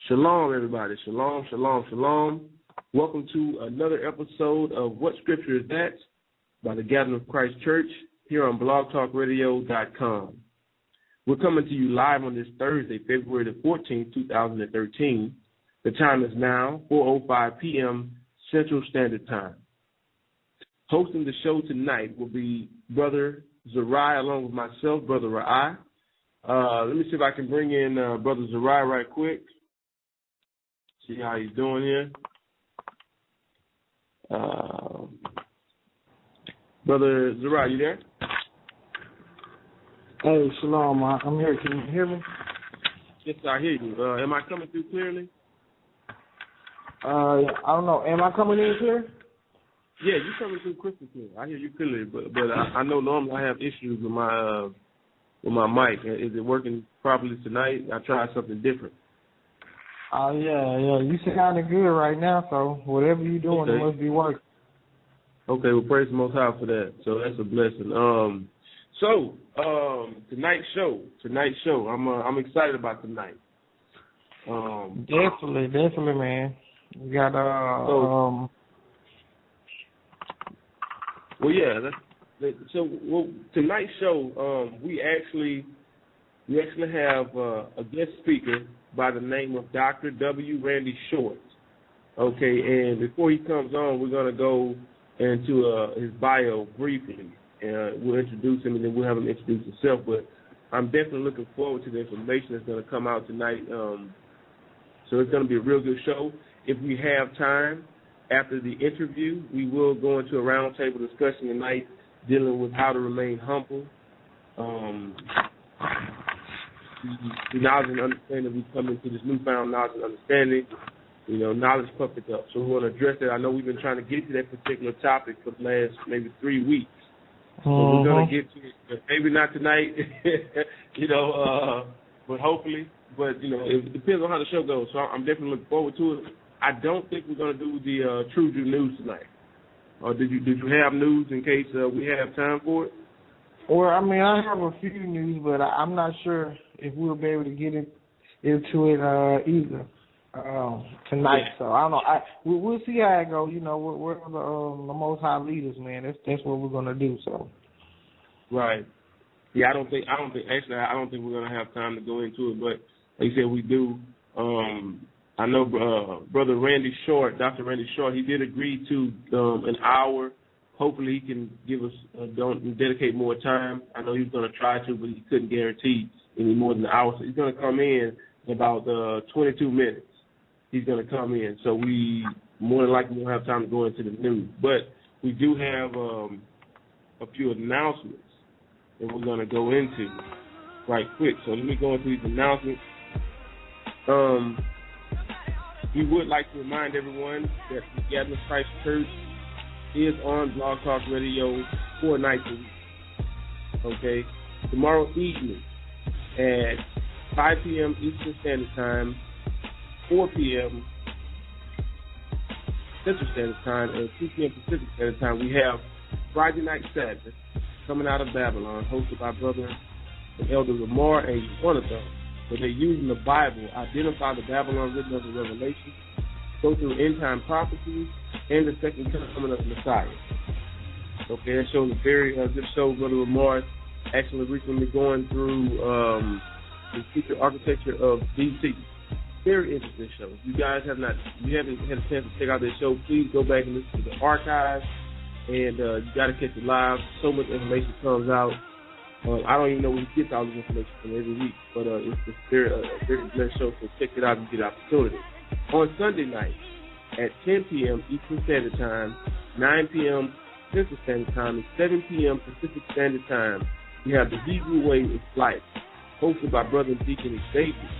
Shalom, everybody. Shalom, shalom, shalom. Welcome to another episode of What Scripture Is That? By the Gathering of Christ Church here on blogtalkradio.com. We're coming to you live on this Thursday, February the 14th, 2013. The time is now 4:05 p.m. Central Standard Time. Hosting the show tonight will be Brother Zerai along with myself, Brother Rawchaa. Let me see if I can bring in Brother Zerai right quick. See how he's doing here. Brother Zerai, you there? Hey, shalom. I'm here. Can you hear me? Yes, I hear you. Am I coming through clearly? I don't know. Am I coming in clear? Yeah, you're coming through crystal clear. I hear you clearly, but I know normally I have issues with my mic. Is it working properly tonight? I tried something different. Yeah. You sounding good right now, so whatever you're doing, It must be working. Okay, well, praise the Most High for that. So that's a blessing. Tonight's show. I'm excited about tonight. Definitely, man. We got tonight's show, we actually have a guest speaker by the name of Dr. W.RANDY Short. Okay, and before he comes on, we're gonna go into his bio briefly. We'll introduce him, and then we'll have him introduce himself. But I'm definitely looking forward to the information that's going to come out tonight. So it's going to be a real good show. If we have time after the interview, we will go into a roundtable discussion tonight dealing with how to remain humble. The knowledge and understanding, we come into this newfound knowledge and understanding. Knowledge puffed it up. So we want to address that. I know we've been trying to get to that particular topic for the last maybe 3 weeks. So we're going to get to it. Maybe not tonight, but hopefully. But, it depends on how the show goes. So I'm definitely looking forward to it. I don't think we're going to do the True Jew news tonight. Or did you have news in case we have time for it? Well, I mean, I have a few news, but I'm not sure if we'll be able to get into it either. Tonight, so I don't know. We'll see how it goes. We're the Most High leaders, man. That's what we're gonna do. So, right. Yeah, I don't think we're gonna have time to go into it. But like you said, we do. I know, Brother Randy Short, Dr. Randy Short, he did agree to an hour. Hopefully, he can give us dedicate more time. I know he was gonna try to, but he couldn't guarantee any more than an hour. So he's gonna come in about 22 minutes. He's going to come in, so we more than likely won't have time to go into the news. But we do have a few announcements that we're going to go into right quick. So let me go into these announcements. We would like to remind everyone that the Gathering of Christ Church is on Blog Talk Radio 4 nights a week. Okay? Tomorrow evening at 5 p.m. Eastern Standard Time, 4 p.m. Central Standard Time, and 2 p.m. Pacific Standard Time, we have Friday Night Sabbath coming out of Babylon, hosted by Brother Elder Rawchaa and GOCC, where they're using the Bible, identify the Babylon written of the Revelation, go through end-time prophecies, and the second coming of the Messiah. Okay, that shows a very good show. Brother Rawchaa actually recently going through the future architecture of D.C. Very interesting show. If you guys haven't had a chance to check out this show, please go back and listen to the archives. And you got to catch it live. So much information comes out. I don't even know where he gets all this information from every week, but it's very blessed show. So check it out and get the opportunity. On Sunday night at 10 p.m. Eastern Standard Time, 9 p.m. Central Standard Time, and 7 p.m. Pacific Standard Time, we have the Hebrew Way of Life, hosted by Brother Deacon Xavier.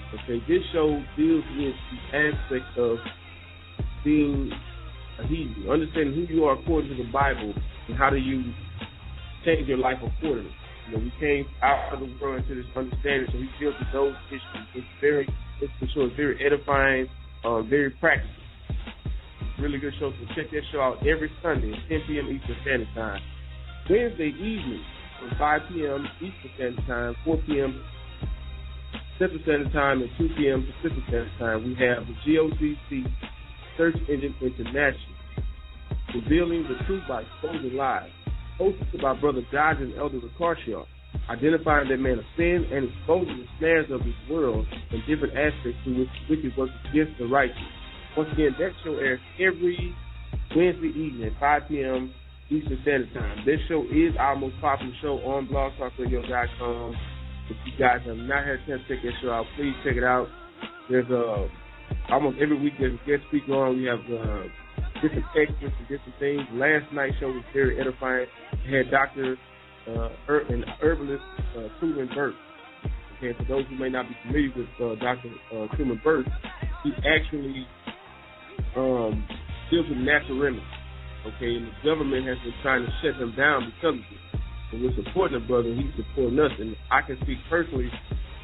Okay, this show deals with the aspect of being a Hebrew, understanding who you are according to the Bible, and how do you change your life accordingly. We came out of the world into this understanding, so he deals with those issues. It's very edifying, very practical. Really good show, so check that show out every Sunday at 10 p.m. Eastern Standard Time. Wednesday evening from 5 p.m. Eastern Standard Time, 4 p.m. Central Standard Time and 2 p.m. Pacific Standard Time, we have the GOCC Search Engine International, revealing the truth by exposing lies, hosted by Brother Dodge and Elder Rawchaa, identifying that man of sin and exposing the snares of this world and different aspects to which wicked works against the righteous. Once again, that show airs every Wednesday evening at 5 p.m. Eastern Standard Time. This show is our most popular show on blogtalkradio.com. If you guys have not had a chance to check that show out, please check it out. There's almost every week there's a guest speaker on. We have different experts and different things. Last night's show was very edifying. We had Dr. and herbalist Truman Burke. Okay, for those who may not be familiar with Dr. Truman Burke, he actually deals with natural remedies. Okay, and the government has been trying to shut him down because of this. And we're supporting the brother, he's supporting us, and I can speak personally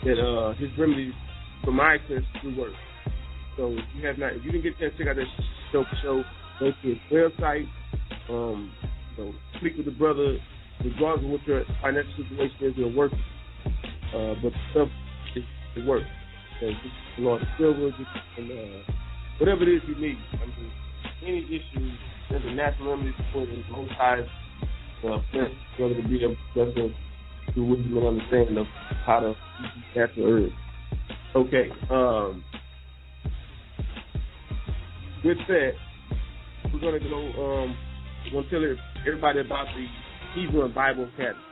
that his remedies, from my experience, do work. So if you didn't get a chance to check out that show, go to his website, speak with the brother, regardless of what your financial situation is, it'll work. But the stuff, it works. So just the Lord of Silver, and whatever it is you need. I mean, any issues, there's a natural remedy for the most high, whether to be able to do wisdom and understanding of how to use natural herbs. Okay. With that, we're going to tell everybody about the Hebrew and Bible Academy.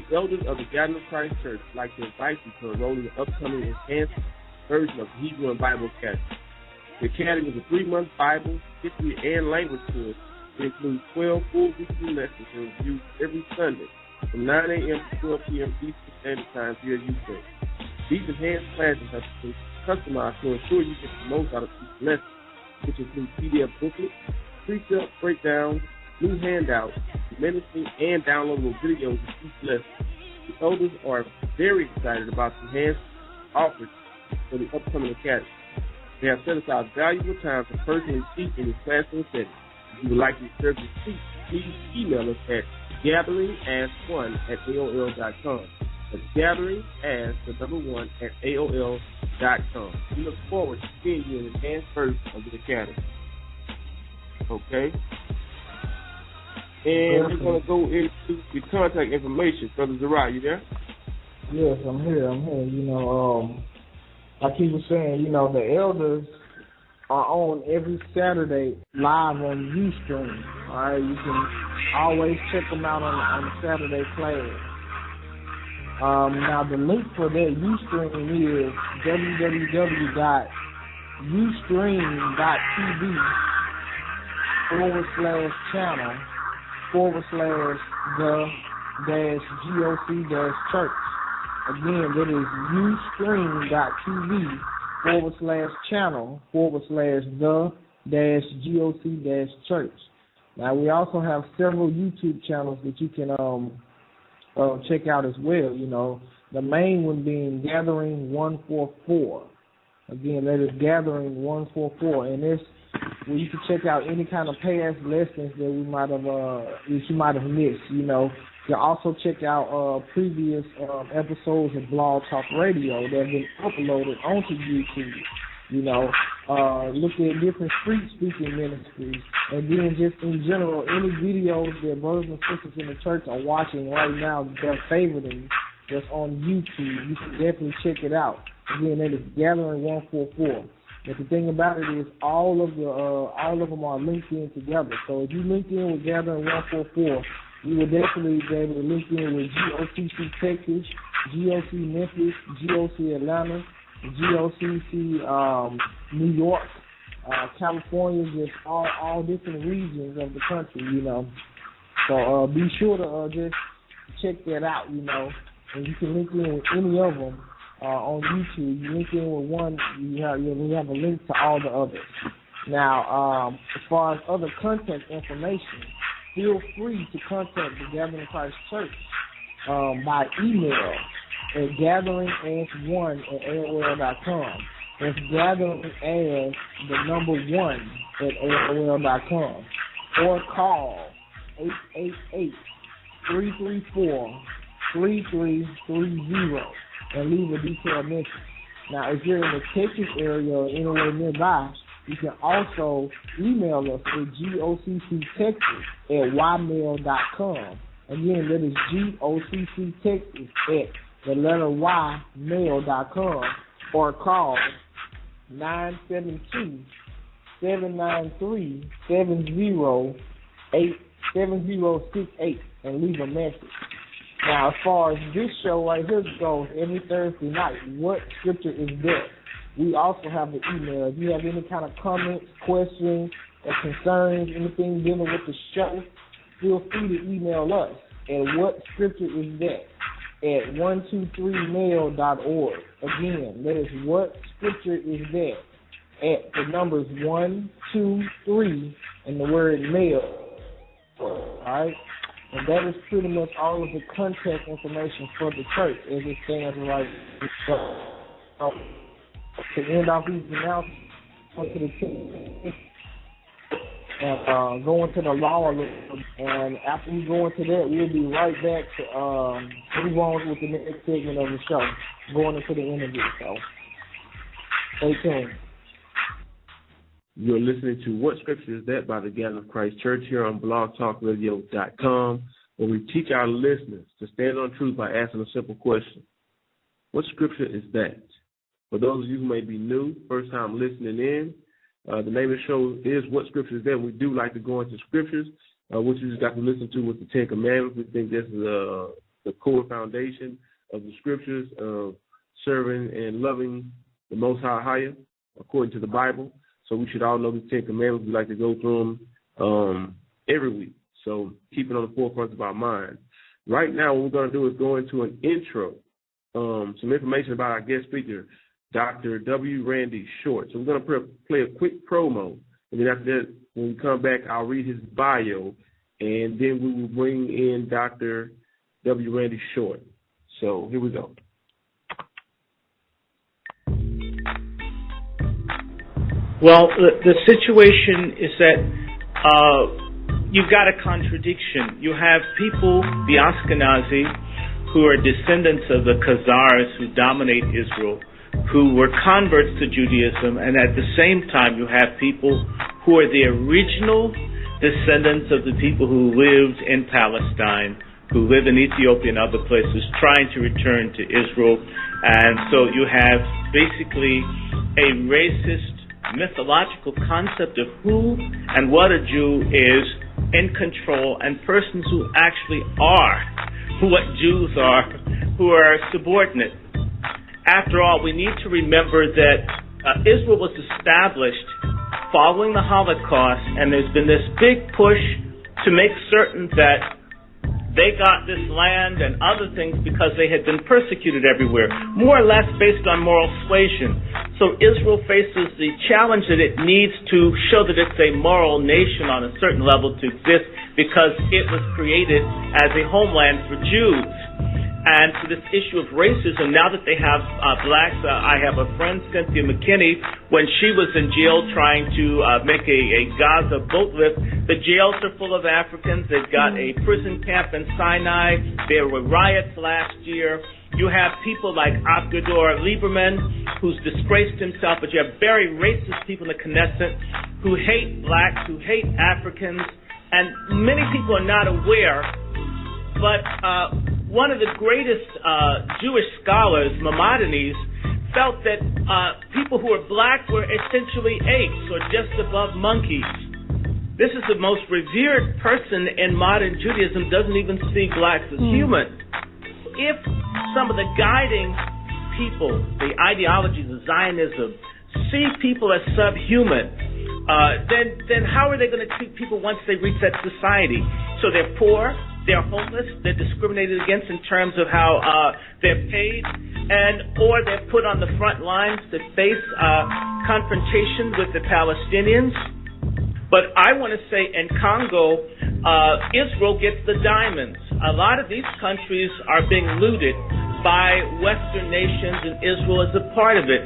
The elders of the Gathering of Christ Church would like to invite you to enroll in the upcoming enhanced version of the Hebrew and Bible Academy. The Academy is a 3-month Bible, history, and language course. It includes 12 full weekly lessons and reviews every Sunday from 9 a.m. to 12 p.m. Eastern Standard Time via YouTube. These enhanced classes have been customized to ensure you get the most out of each lesson, which includes PDF booklets, precept breakdowns, new handouts, ministry, and downloadable videos of each lesson. The elders are very excited about the enhanced offers for the upcoming academy. They have set aside valuable time to personally teach in this classroom setting. If you would like to serve your seat, please email us at gatheringas1@aol.com. That's gatheringas1@aol.com. We look forward to seeing you in the advanced version of the academy. Okay? And we're going to go into the contact information. Brother Zariah, you there? Yes, I'm here. Like he was saying, the elders are on every Saturday live on Ustream. All right, you can always check them out on the Saturday class. Now the link for that Ustream is www.ustream.tv/the-GOC-church. Again, that is ustream.tv/channel/the-GOC-church. Now, we also have several YouTube channels that you can check out as well. The main one being Gathering 144. Again, that is Gathering 144, and this where you can check out any kind of past lessons that you might have missed. You can also check out previous episodes of Blog Talk Radio that have been uploaded onto YouTube. Look at different street speaking ministries, and then just in general, any videos that brothers and sisters in the church are watching right now that they're favoriting that's on YouTube. You can definitely check it out. Again, that is Gathering 144. But the thing about it is, all of them are linked in together. So if you link in with Gathering 144, you will definitely be able to link in with GOCC Texas, GOC Memphis, GOC Atlanta, GOCC New York, California, just all different regions of the country, So be sure to just check that out, and you can link in with any of them on YouTube. You link in with one, we have a link to all the others. Now, as far as other contact information, feel free to contact the Gathering of Christ Church by email at gatheringas1@aol.com. That's gatheringas1@aol.com. Or call 888-334-3330 and leave a detailed message. Now, if you're in the Texas area or anywhere nearby, you can also email us at gocctexas@ymail.com. Again, that is gocctexas @mail.com, or call 972-793-7068 and leave a message. Now, as far as this show right here goes, every Thursday night, what scripture is that? We also have the email. If you have any kind of comments, questions, or concerns, anything dealing with the show, feel free to email us at what scripture is that at 123mail.org. Again, that is what scripture is that at the numbers 123 and the word mail. All right? And that is pretty much all of the contact information for the church as it stands right now. To end off these announcements, to the and go into the Lawya, and after we go into that, we'll be right back to move on with the next segment of the show, going into the interview. So stay tuned. You're listening to What Scripture Is That by the Gathering of Christ Church here on blogtalkradio.com, where we teach our listeners to stand on truth by asking a simple question. What scripture is that? For those of you who may be new, first time listening in, the name of the show is What Scripture Is That? We do like to go into scriptures, which you just got to listen to with the Ten Commandments. We think this is the core foundation of the scriptures of serving and loving the Most High higher, according to the Bible. So we should all know the Ten Commandments. We like to go through them every week. So keep it on the forefront of our mind. Right now, what we're going to do is go into an intro, some information about our guest speaker, Dr. W.RANDY Short. So we're going to play a quick promo, and then after that, when we come back, I'll read his bio, and then we will bring in Dr. W.RANDY Short. So here we go. Well, the situation is that you've got a contradiction. You have people, the Ashkenazi, who are descendants of the Khazars who dominate Israel, who were converts to Judaism, and at the same time you have people who are the original descendants of the people who lived in Palestine, who live in Ethiopia and other places, trying to return to Israel. And so you have basically a racist mythological concept of who and what a Jew is in control, and persons who actually are what Jews are, who are subordinate. After all, we need to remember that Israel was established following the Holocaust, and there's been this big push to make certain that they got this land and other things because they had been persecuted everywhere, more or less based on moral suasion. So Israel faces the challenge that it needs to show that it's a moral nation on a certain level to exist, because it was created as a homeland for Jews. And so this issue of racism, now that they have blacks, I have a friend, Cynthia McKinney, when she was in jail trying to make a Gaza boat lift, the jails are full of Africans. They've got a prison camp in Sinai. There were riots last year. You have people like Avigdor Lieberman, who's disgraced himself, but you have very racist people in the Knesset who hate blacks, who hate Africans, and many people are not aware, but one of the greatest Jewish scholars, Maimonides, felt that people who were black were essentially apes or just above monkeys. This is the most revered person in modern Judaism, doesn't even see blacks as human. If some of the guiding people, the ideologies of Zionism, see people as subhuman, then how are they going to treat people once they reach that society? So they're poor, they're homeless, they're discriminated against in terms of how they're paid, or they're put on the front lines to face confrontation with the Palestinians. But I want to say in Congo, Israel gets the diamonds. A lot of these countries are being looted by Western nations, and Israel is a part of it.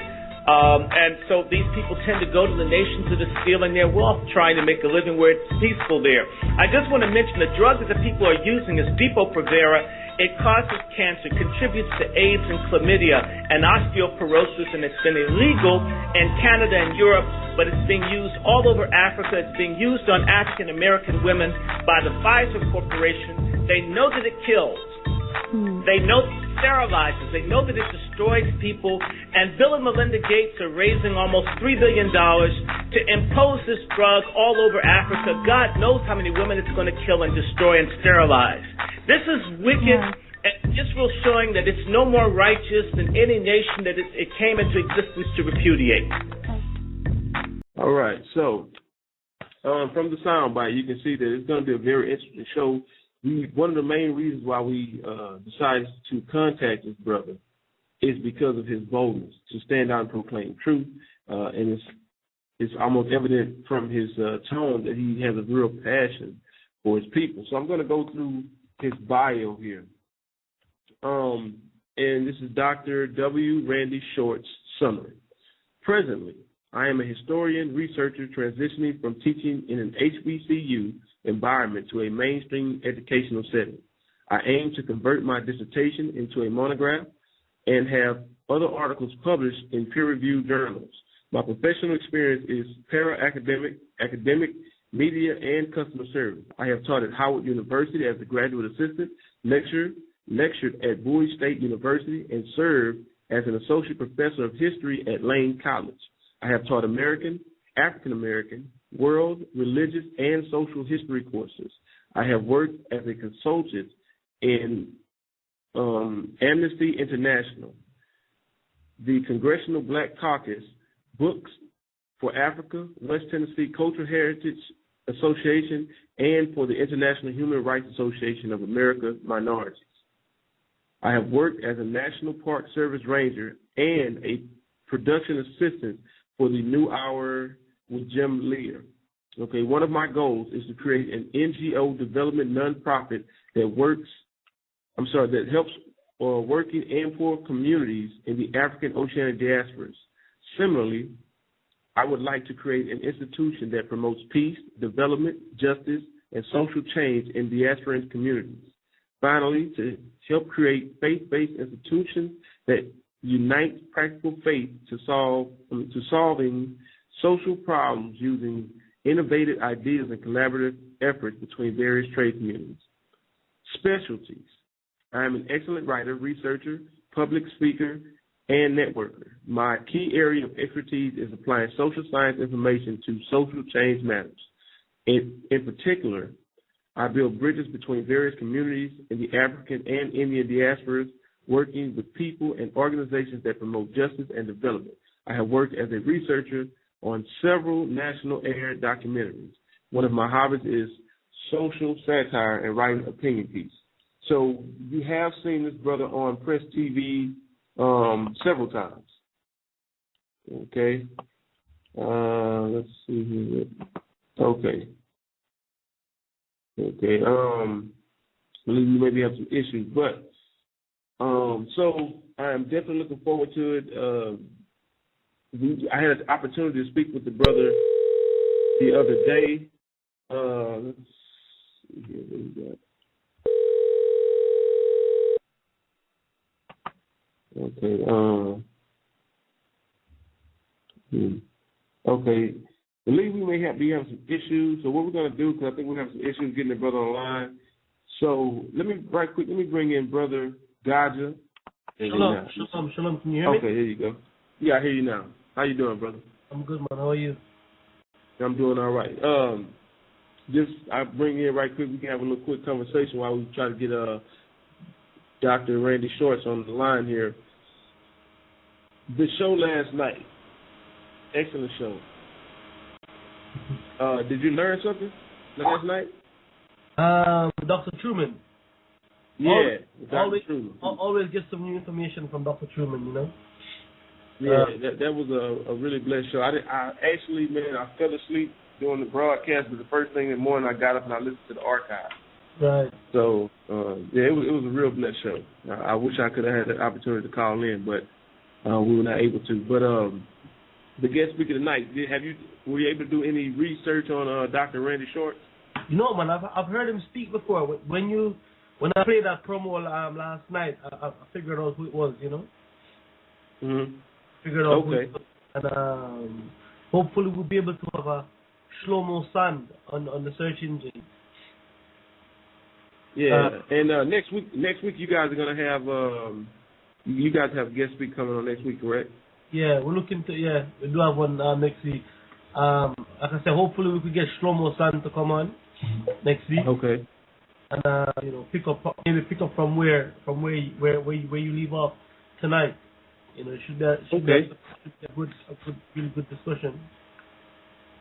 And so these people tend to go to the nations that are stealing their wealth, trying to make a living where it's peaceful there. I just want to mention the drug that the people are using is Depo-Provera. It causes cancer, contributes to AIDS and chlamydia and osteoporosis, and it's been illegal in Canada and Europe, but it's being used all over Africa. It's being used on African American women by the Pfizer Corporation. They know that it kills. They know that it sterilizes. They know that it destroys people. And Bill and Melinda Gates are raising almost $3 billion to impose this drug all over Africa. God knows how many women it's going to kill and destroy and sterilize. This is wicked. And Israel's showing that it's no more righteous than any nation that it came into existence to repudiate. All right. So from the soundbite, you can see that it's going to be a very interesting show. One of the main reasons why we decided to contact this brother is because of his boldness to stand out and proclaim truth. And it's almost evident from his tone that he has a real passion for his people. So I'm going to go through his bio here. And this is Dr. W.RANDY Short's summary. Presently, I am a historian, researcher transitioning from teaching in an HBCU environment to a mainstream educational setting. I aim to convert my dissertation into a monograph and have other articles published in peer-reviewed journals. My professional experience is para-academic, academic, media, and customer service. I have taught at Howard University as a graduate assistant, lectured at Bowie State University, and served as an associate professor of history at Lane College. I have taught American, African American, world, religious, and social history courses. I have worked as a consultant in Amnesty International, the Congressional Black Caucus, Books for Africa, West Tennessee Cultural Heritage Association, and for the International Human Rights Association of America Minorities. I have worked as a National Park Service Ranger and a production assistant for the New Hour with Jim Lear. Okay, one of my goals is to create an NGO development nonprofit that helps working and poor communities in the African Oceanic diasporas. Similarly, I would like to create an institution that promotes peace, development, justice, and social change in diasporan communities. Finally, to help create faith-based institutions that unite practical faith to solving social problems using innovative ideas and collaborative efforts between various trade communities. Specialties. I am an excellent writer, researcher, public speaker, and networker. My key area of expertise is applying social science information to social change matters. In particular, I build bridges between various communities in the African and Indian diasporas, working with people and organizations that promote justice and development. I have worked as a researcher on several national air documentaries. One of my hobbies is social satire and writing opinion piece. So you have seen this brother on Press TV several times. Okay. Let's see here. Okay. Believe you maybe have some issues, but so I'm definitely looking forward to it. I had an opportunity to speak with the brother the other day. Let's see here, what we got. Okay. Okay. I believe we may have some issues. So what we're going to do, because I think we have some issues getting the brother online. So let me bring in Brother Rawchaa. Shalom. Can you hear me? Okay, here you go. Yeah, I hear you now. How you doing, brother? I'm good, man. How are you? I'm doing all right. I bring in right quick. We can have a little quick conversation while we try to get Dr. Randy Shorts on the line here. The show last night, excellent show. Did you learn something last night? Dr. Truman. Yeah, Dr. Truman. Always get some new information from Dr. Truman, you know? Yeah, that was a really blessed show. I fell asleep during the broadcast, but the first thing in the morning I got up and I listened to the archive. Right. So, it was a real blessed show. I wish I could have had that opportunity to call in, but we were not able to. But the guest speaker tonight, were you able to do any research on Dr. Randy Short? You know, man, I've heard him speak before. When I played that promo last night, I figured out who it was. You know. Mm-hmm. Figured out who it was. And hopefully we'll be able to have a slow-mo sound on the search engine. Yeah, and next week you guys are gonna have you guys have a guest speaker coming on next week, correct? Yeah, we're looking to we do have one next week. Like I said, hopefully we could get Shlomo San to come on next week. Okay. And you know, pick up from where you leave off tonight. You know, should be a really good discussion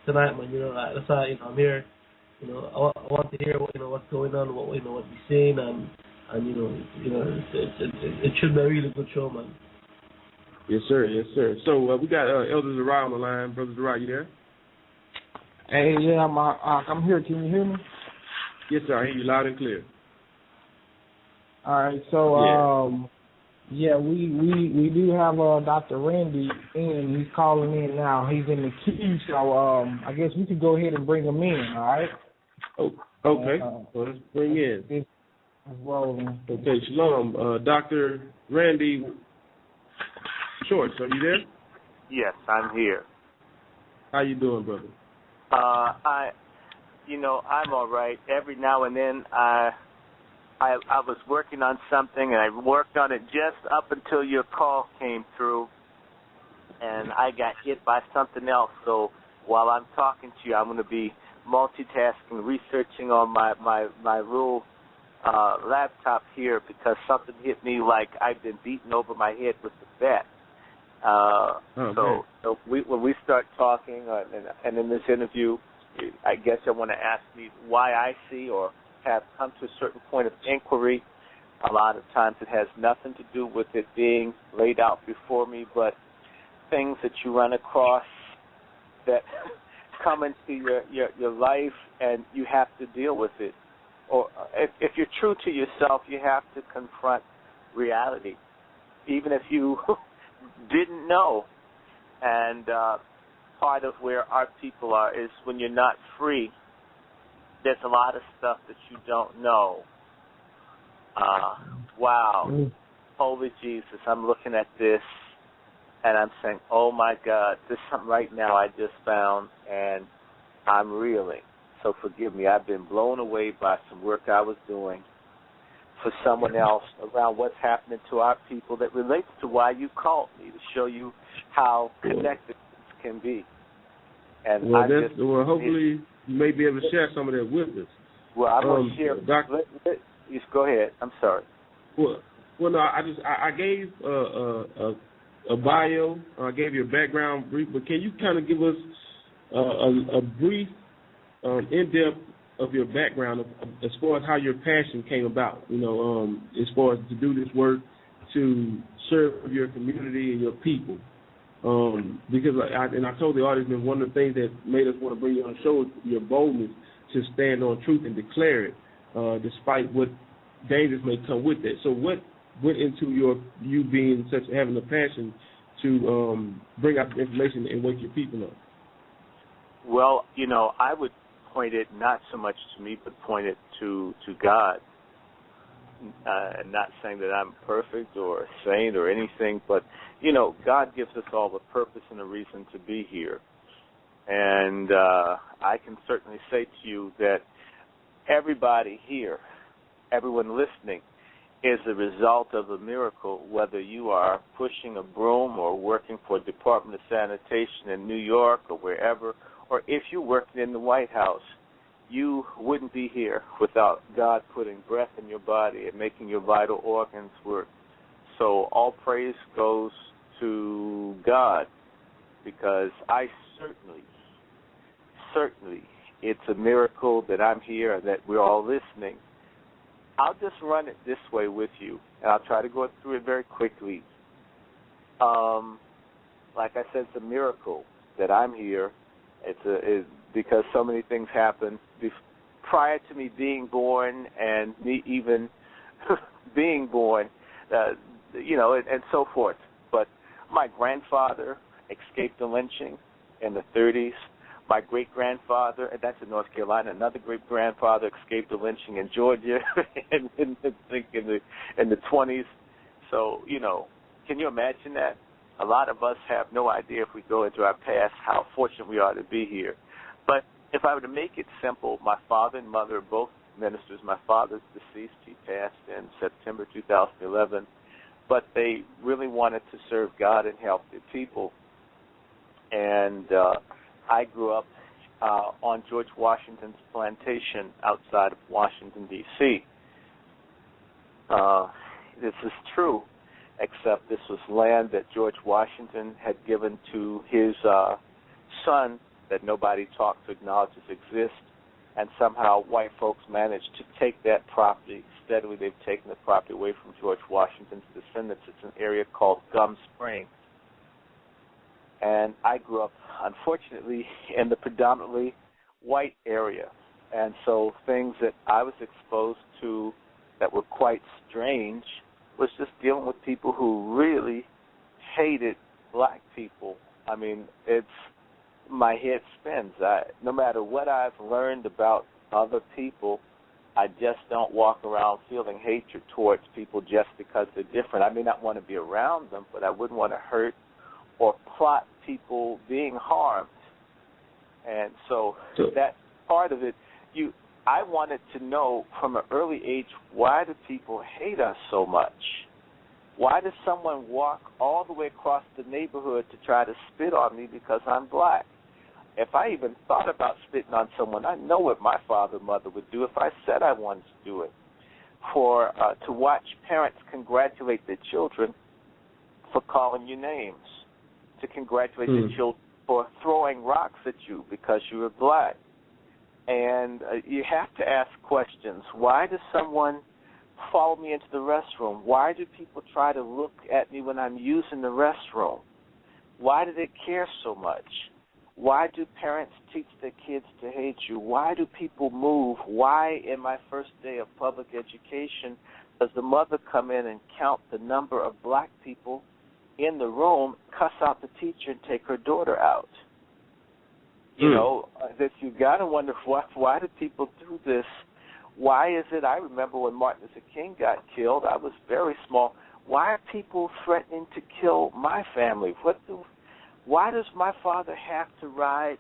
tonight, man. You know, that's why I'm here. You know, I want to hear what's going on, what we're saying, and you know, it should be a really good show, man. Yes, sir. Yes, sir. So we got Elder Rawchaa on the line. Brother Rawchaa, you there? Hey, yeah, I'm here. Can you hear me? Yes, sir. I hear you loud and clear. All right. So we do have Dr. Randy in. He's calling in now. He's in the queue. So I guess we could go ahead and bring him in. All right. Oh, okay. So let's bring in. Okay, Shalom. Dr. Randy Short, are you there? Yes, I'm here. How you doing, brother? I'm all right. Every now and then I was working on something, and I worked on it just up until your call came through, and I got hit by something else. So while I'm talking to you, I'm going to be multitasking, researching on my little laptop here, because something hit me like I've been beaten over my head with the bat. So when we start talking, and in this interview, I guess you want to ask me why I see or have come to a certain point of inquiry. A lot of times it has nothing to do with it being laid out before me, but things that you run across that come into your life, and you have to deal with it. Or if you're true to yourself, you have to confront reality, even if you didn't know. And part of where our people are is when you're not free, there's a lot of stuff that you don't know. Wow. Holy Jesus, I'm looking at this, and I'm saying, oh, my God, this is something right now I just found, and I'm reeling. So forgive me. I've been blown away by some work I was doing for someone else around what's happening to our people that relates to why you called me, to show you how connected this can be. And hopefully you may be able to share some of that with us. Well, I'm going to share. Just go ahead. I'm sorry. Well, no, I gave a bio. I gave you a background brief, but can you kind of give us a brief, in-depth of your background as far as how your passion came about? You know, as far as to do this work to serve your community and your people. Because I told the audience that one of the things that made us want to bring you on the show is your boldness to stand on truth and declare it, despite what dangers may come with it. So what went into you being having a passion to bring out the information and wake your people up? Well, I would point it not so much to me, but point it to God. And not saying that I'm perfect or a saint or anything, but, God gives us all a purpose and a reason to be here. And I can certainly say to you that everybody here, everyone listening, is the result of a miracle, whether you are pushing a broom or working for a Department of Sanitation in New York or wherever, or if you're working in the White House. You wouldn't be here without God putting breath in your body and making your vital organs work. So all praise goes to God, because I certainly, it's a miracle that I'm here and that we're all listening. I'll just run it this way with you, and I'll try to go through it very quickly. Like I said, it's a miracle that I'm here. It's because so many things happen prior to me being born, and me even being born, and so forth. But My grandfather escaped the lynching in the 30s. My great-grandfather, and that's in North Carolina, another great-grandfather escaped the lynching in Georgia in the 20s. So, you know, can you imagine that? A lot of us have no idea if we go into our past how fortunate we are to be here. But if I were to make it simple, my father and mother are both ministers. My father's deceased. He passed in September 2011. But they really wanted to serve God and help the people. And I grew up on George Washington's plantation outside of Washington, D.C. This is true, except this was land that George Washington had given to his son that nobody talked to acknowledge exists, and somehow white folks managed to take that property. Steadily, they've taken the property away from George Washington's descendants. It's an area called Gum Springs. And I grew up, unfortunately, in the predominantly white area. And so things that I was exposed to that were quite strange was just dealing with people who really hated black people. I mean, my head spins. No matter what I've learned about other people, I just don't walk around feeling hatred towards people just because they're different. I may not want to be around them, but I wouldn't want to hurt or plot people being harmed. And so that part of it, I wanted to know from an early age, why do people hate us so much? Why does someone walk all the way across the neighborhood to try to spit on me because I'm black? If I even thought about spitting on someone, I know what my father and mother would do if I said I wanted to do it. To watch parents congratulate their children for calling you names, to congratulate their children for throwing rocks at you because you were black. And you have to ask questions. Why does someone follow me into the restroom? Why do people try to look at me when I'm using the restroom? Why do they care so much? Why do parents teach their kids to hate you? Why do people move? Why, in my first day of public education, does the mother come in and count the number of black people in the room, cuss out the teacher, and take her daughter out? You know, that you got to wonder, why do people do this? Why is it? I remember when Martin Luther King got killed, I was very small. Why are people threatening to kill my family? Why does my father have to ride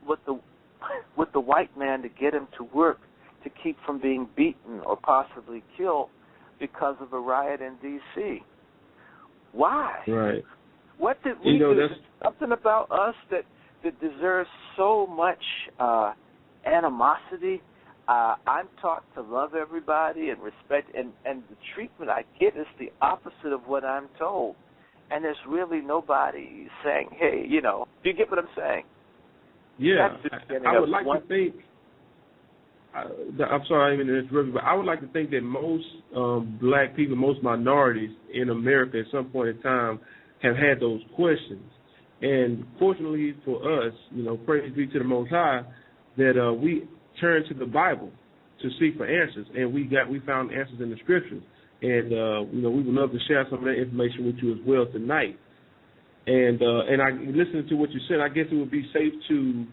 with the white man to get him to work to keep from being beaten or possibly killed because of a riot in D.C.? Why? Right. What did we do? There's something about us that deserves so much animosity. I'm taught to love everybody and respect, and the treatment I get is the opposite of what I'm told. And there's really nobody saying, hey, you know, do you get what I'm saying? Yeah, I would like to think, I'm sorry I didn't interrupt you, but I would like to think that most black people, most minorities in America at some point in time have had those questions. And fortunately for us, you know, praise be to the Most High, that we turned to the Bible to seek for answers, and we found answers in the Scriptures. And you know, we would love to share some of that information with you as well tonight. And I listening to what you said, I guess it would be safe to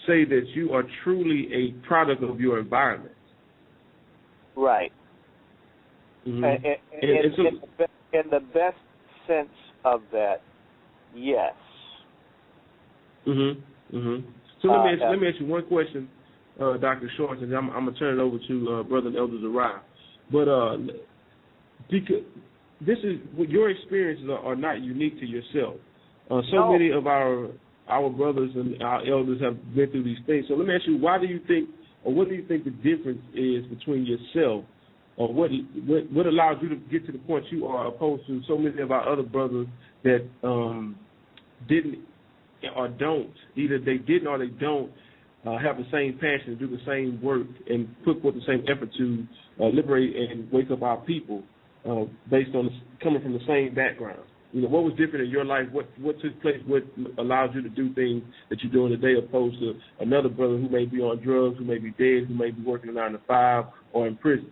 say that you are truly a product of your environment. Right. Mm-hmm. In the best sense of that, yes. So let me ask you one question, Dr. Shorts, and I'm gonna turn it over to Brother and Elder Rawchaa. But because this is your experiences are not unique to yourself. So many of our brothers and our elders have been through these things. So let me ask you, what do you think the difference is between yourself, or what allows you to get to the point you are, opposed to so many of our other brothers that didn't or don't, either they didn't or they don't have the same passion, do the same work, and put forth the same effort to liberate and wake up our people based on coming from the same background. You know, what was different in your life? What took place? What allowed you to do things that you're doing today, opposed to another brother who may be on drugs, who may be dead, who may be working a 9 to 5 or in prison?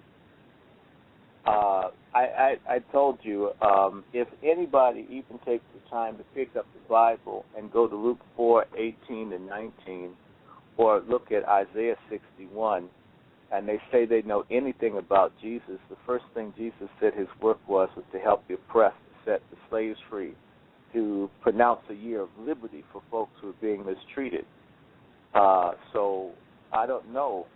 I I told you, if anybody even takes the time to pick up the Bible and go to Luke 4:18 and 19, or look at Isaiah 61, and they say they know anything about Jesus, the first thing Jesus said his work was to help the oppressed, to set the slaves free, to pronounce a year of liberty for folks who are being mistreated. So I don't know.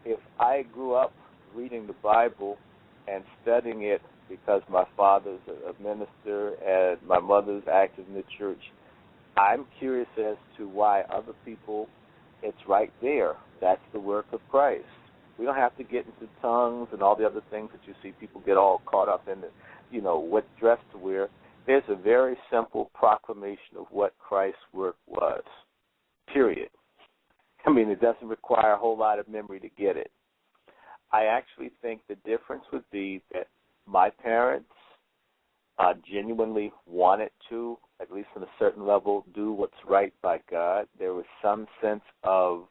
If I grew up reading the Bible and studying it because my father's a minister and my mother's active in the church, I'm curious as to why other people, it's right there. That's the work of Christ. We don't have to get into tongues and all the other things that you see people get all caught up in, what dress to wear. There's a very simple proclamation of what Christ's work was, period. I mean, it doesn't require a whole lot of memory to get it. I actually think the difference would be that my parents genuinely wanted to, at least on a certain level, do what's right by God. There was some sense of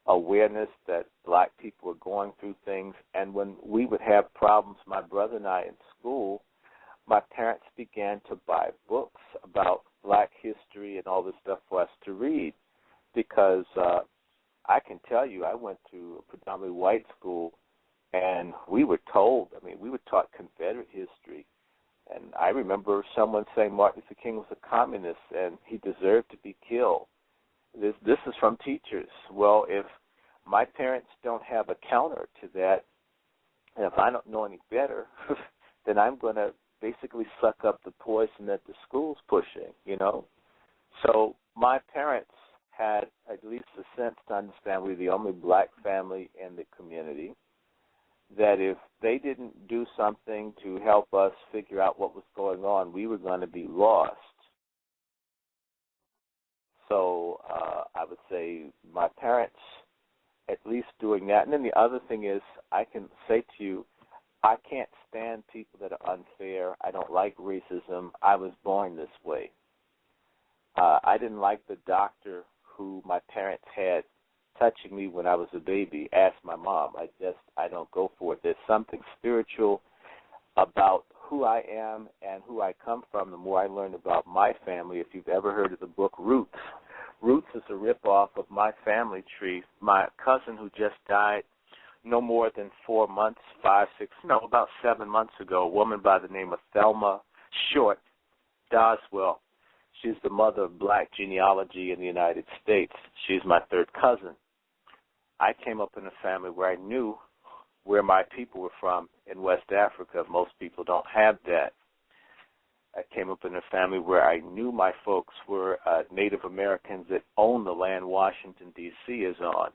awareness that black people were going through things, and when we would have problems, my brother and I, in school, my parents began to buy books about black history and all this stuff for us to read, because I can tell you I went to a predominantly white school, and we were told, we were taught Confederate history. And I remember someone saying Martin Luther King was a communist and he deserved to be killed. This is from teachers. Well, if my parents don't have a counter to that, and if I don't know any better, then I'm going to basically suck up the poison that the school's pushing, So my parents had at least a sense to understand we're the only black family in the community, that if they didn't do something to help us figure out what was going on, we were going to be lost. So I would say my parents at least doing that. And then the other thing is, I can say to you, I can't stand people that are unfair. I don't like racism. I was born this way. I didn't like the doctor who my parents had touching me when I was a baby. Ask my mom. I don't go for it. There's something spiritual about who I am and who I come from. The more I learn about my family, if you've ever heard of the book Roots, Roots is a ripoff of my family tree. My cousin who just died no more than 4 months, about 7 months ago, a woman by the name of Thelma Short Doswell. She's the mother of black genealogy in the United States. She's my third cousin. I came up in a family where I knew where my people were from in West Africa. Most people don't have that. I came up in a family where I knew my folks were Native Americans that own the land Washington, D.C. is on.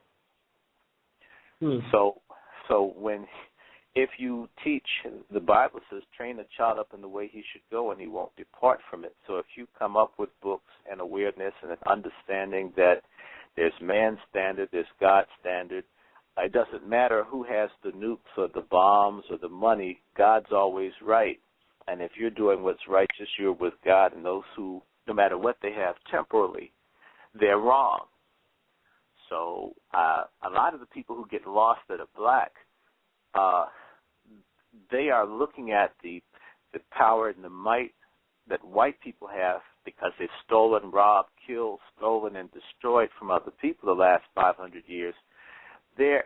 So if you teach, the Bible says, train a child up in the way he should go and he won't depart from it. So if you come up with books and awareness and an understanding that there's man's standard, there's God's standard, it doesn't matter who has the nukes or the bombs or the money, God's always right. And if you're doing what's righteous, you're with God, and those who, no matter what they have temporally, they're wrong. So a lot of the people who get lost that are black, they are looking at the power and the might that white people have because they've stolen, robbed, killed, stolen, and destroyed from other people the last 500 years. They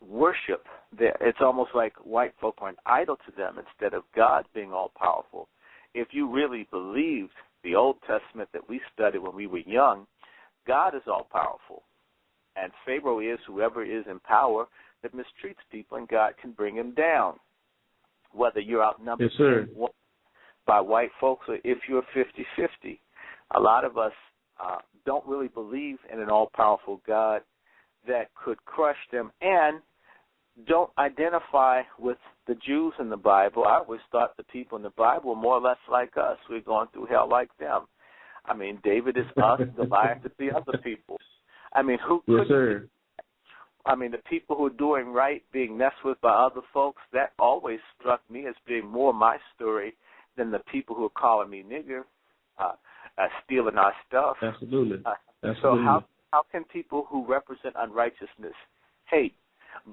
worship. It's almost like white folk are an idol to them instead of God being all-powerful. If you really believed the Old Testament that we studied when we were young, God is all-powerful. And Pharaoh is whoever is in power that mistreats people, and God can bring him down. Whether you're outnumbered by white folks or if you're 50-50. A lot of us don't really believe in an all-powerful God that could crush them and don't identify with the Jews in the Bible. I always thought the people in the Bible were more or less like us. We're going through hell like them. David is us, Goliath is the other people. Who could? Yes, sir. The people who are doing right being messed with by other folks, that always struck me as being more my story than the people who are calling me nigger, stealing our stuff. Absolutely. So how can people who represent unrighteousness hate?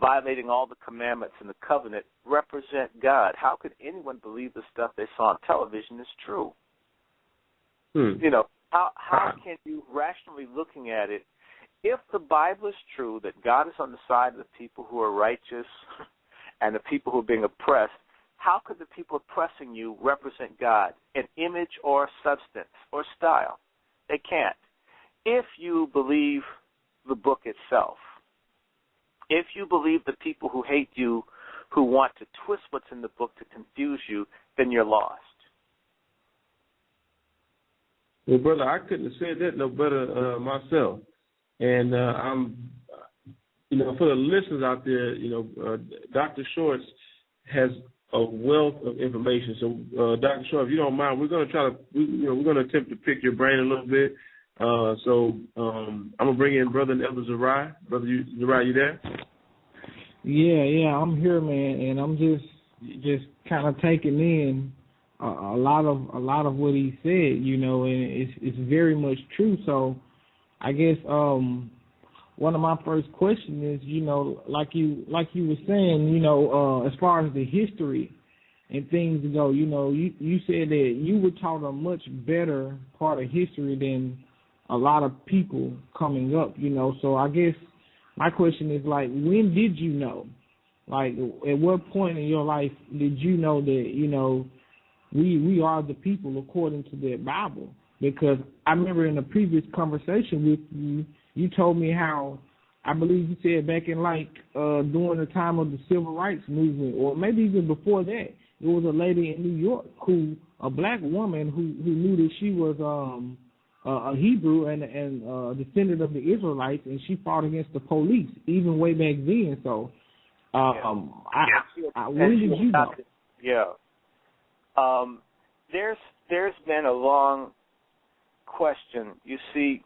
violating all the commandments in the covenant, represent God? How could anyone believe the stuff they saw on television is true? You know, how can you, rationally looking at it, if the Bible is true that God is on the side of the people who are righteous and the people who are being oppressed, how could the people oppressing you represent God in image or substance or style? They can't. If you believe the book itself, if you believe the people who hate you, who want to twist what's in the book to confuse you, then you're lost. Well, brother, I couldn't have said that no better myself. And I'm, you know, for the listeners out there, you know, Dr. Shorts has a wealth of information. So, Dr. Short, if you don't mind, we're going to try to, we're going to attempt to pick your brain a little bit. So I'm going to bring in Brother and Elder Rawchaa. Brother Rawchaa, you there? Yeah, I'm here, man, and I'm just kind of taking in a lot of what he said, you know, and it's very much true. So I guess one of my first questions is, you know, like you were saying, you know, as far as the history and things go, you know, you said that you were taught a much better part of history than a lot of people coming up, you know. So I guess my question is, like, when did you know? Like, at what point in your life did you know that, you know, we are the people according to the Bible? Because I remember in a previous conversation with you, you told me how, I believe you said back in, like, during the time of the Civil Rights Movement, or maybe even before that, there was a lady in New York a black woman who knew that she was a Hebrew and a descendant of the Israelites, and she fought against the police even way back then. So, when did you know? Yeah. There's been a long question. You see,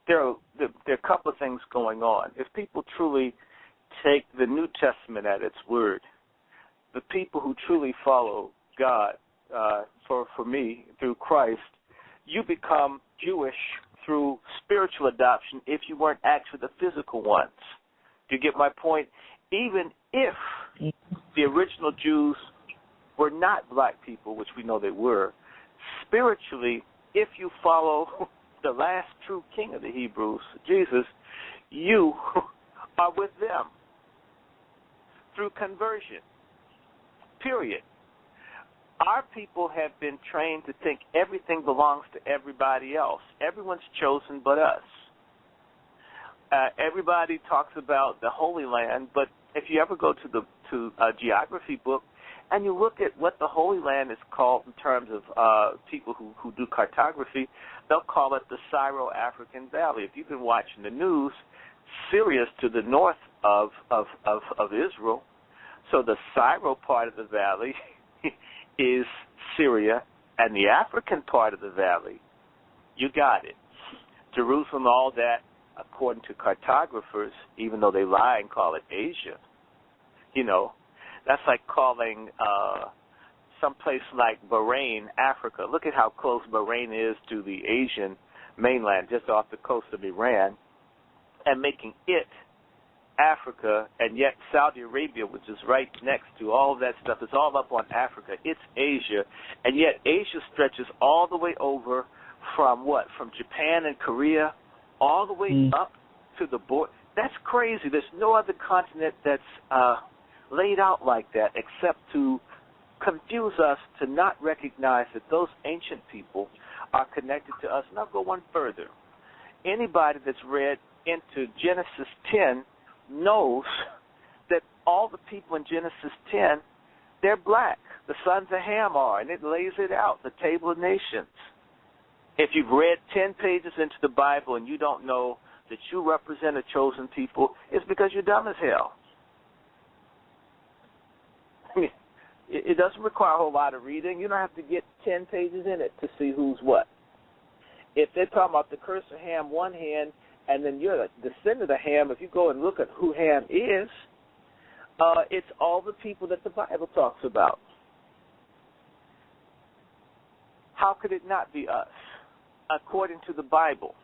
there are a couple of things going on. If people truly take the New Testament at its word, the people who truly follow God, for me, through Christ, you become Jewish through spiritual adoption if you weren't actually the physical ones. Do you get my point? Even if the original Jews were not black people, which we know they were, spiritually, if you follow the last true king of the Hebrews, Jesus, you are with them through conversion, period. Our people have been trained to think everything belongs to everybody else. Everyone's chosen but us. Everybody talks about the Holy Land, but if you ever go to a geography book and you look at what the Holy Land is called in terms of people who do cartography, they'll call it the Syro-African Valley. If you've been watching the news, Syria's to the north of Israel, so the Syro part of the valley is Syria, and the African part of the valley, you got it. Jerusalem, all that, according to cartographers, even though they lie and call it Asia, you know, that's like calling someplace like Bahrain, Africa. Look at how close Bahrain is to the Asian mainland, just off the coast of Iran, and making it Africa, and yet Saudi Arabia, which is right next to all of that stuff, is all up on Africa. It's Asia, and yet Asia stretches all the way over from what? From Japan and Korea, all the way up to the border. That's crazy. There's no other continent that's laid out like that except to confuse us to not recognize that those ancient people are connected to us. And I'll go one further. Anybody that's read into Genesis 10 knows that all the people in Genesis 10, they're black. The sons of Ham are, and it lays it out, the Table of Nations. If you've read 10 pages into the Bible and you don't know that you represent a chosen people, it's because you're dumb as hell. It doesn't require a whole lot of reading. You don't have to get 10 pages in it to see who's what. If they're talking about the curse of Ham one hand, and then you're a descendant of Ham, if you go and look at who Ham is, it's all the people that the Bible talks about. How could it not be us, according to the Bible?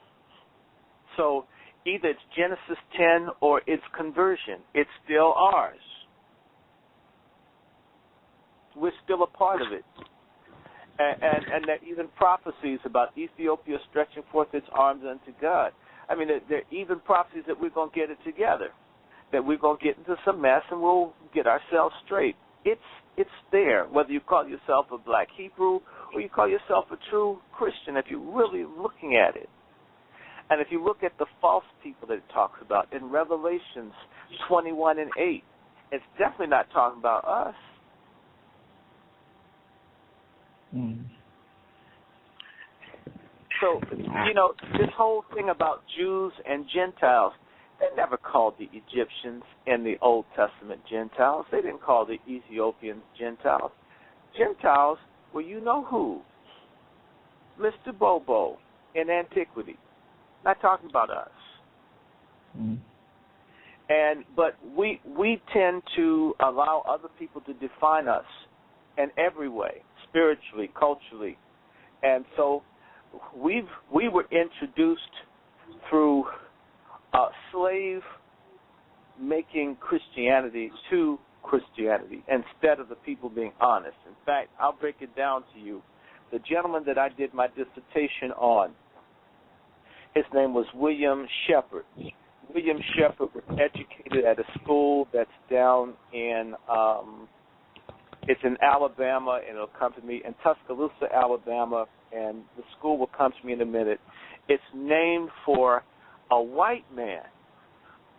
So Either it's Genesis 10 or it's conversion. It's still ours. We're still a part of it. And that even prophecies about Ethiopia stretching forth its arms unto God. I mean, there are even prophecies that we're going to get it together, that we're going to get into some mess and we'll get ourselves straight. It's there, whether you call yourself a black Hebrew or you call yourself a true Christian, if you're really looking at it. And if you look at the false people that it talks about in Revelations 21 and 8, it's definitely not talking about us. So, this whole thing about Jews and Gentiles, they never called the Egyptians in the Old Testament Gentiles. They didn't call the Ethiopians Gentiles. Gentiles were you-know-who. Mr. Bobo in antiquity. Not talking about us. But we tend to allow other people to define us in every way, spiritually, culturally. And so we were introduced through slave-making Christianity to Christianity instead of the people being honest. In fact, I'll break it down to you. The gentleman that I did my dissertation on, his name was William Shepard. William Shepard was educated at a school that's down in, it's in Alabama, and it'll come to me, in Tuscaloosa, Alabama, and the school will come to me in a minute. It's named for a white man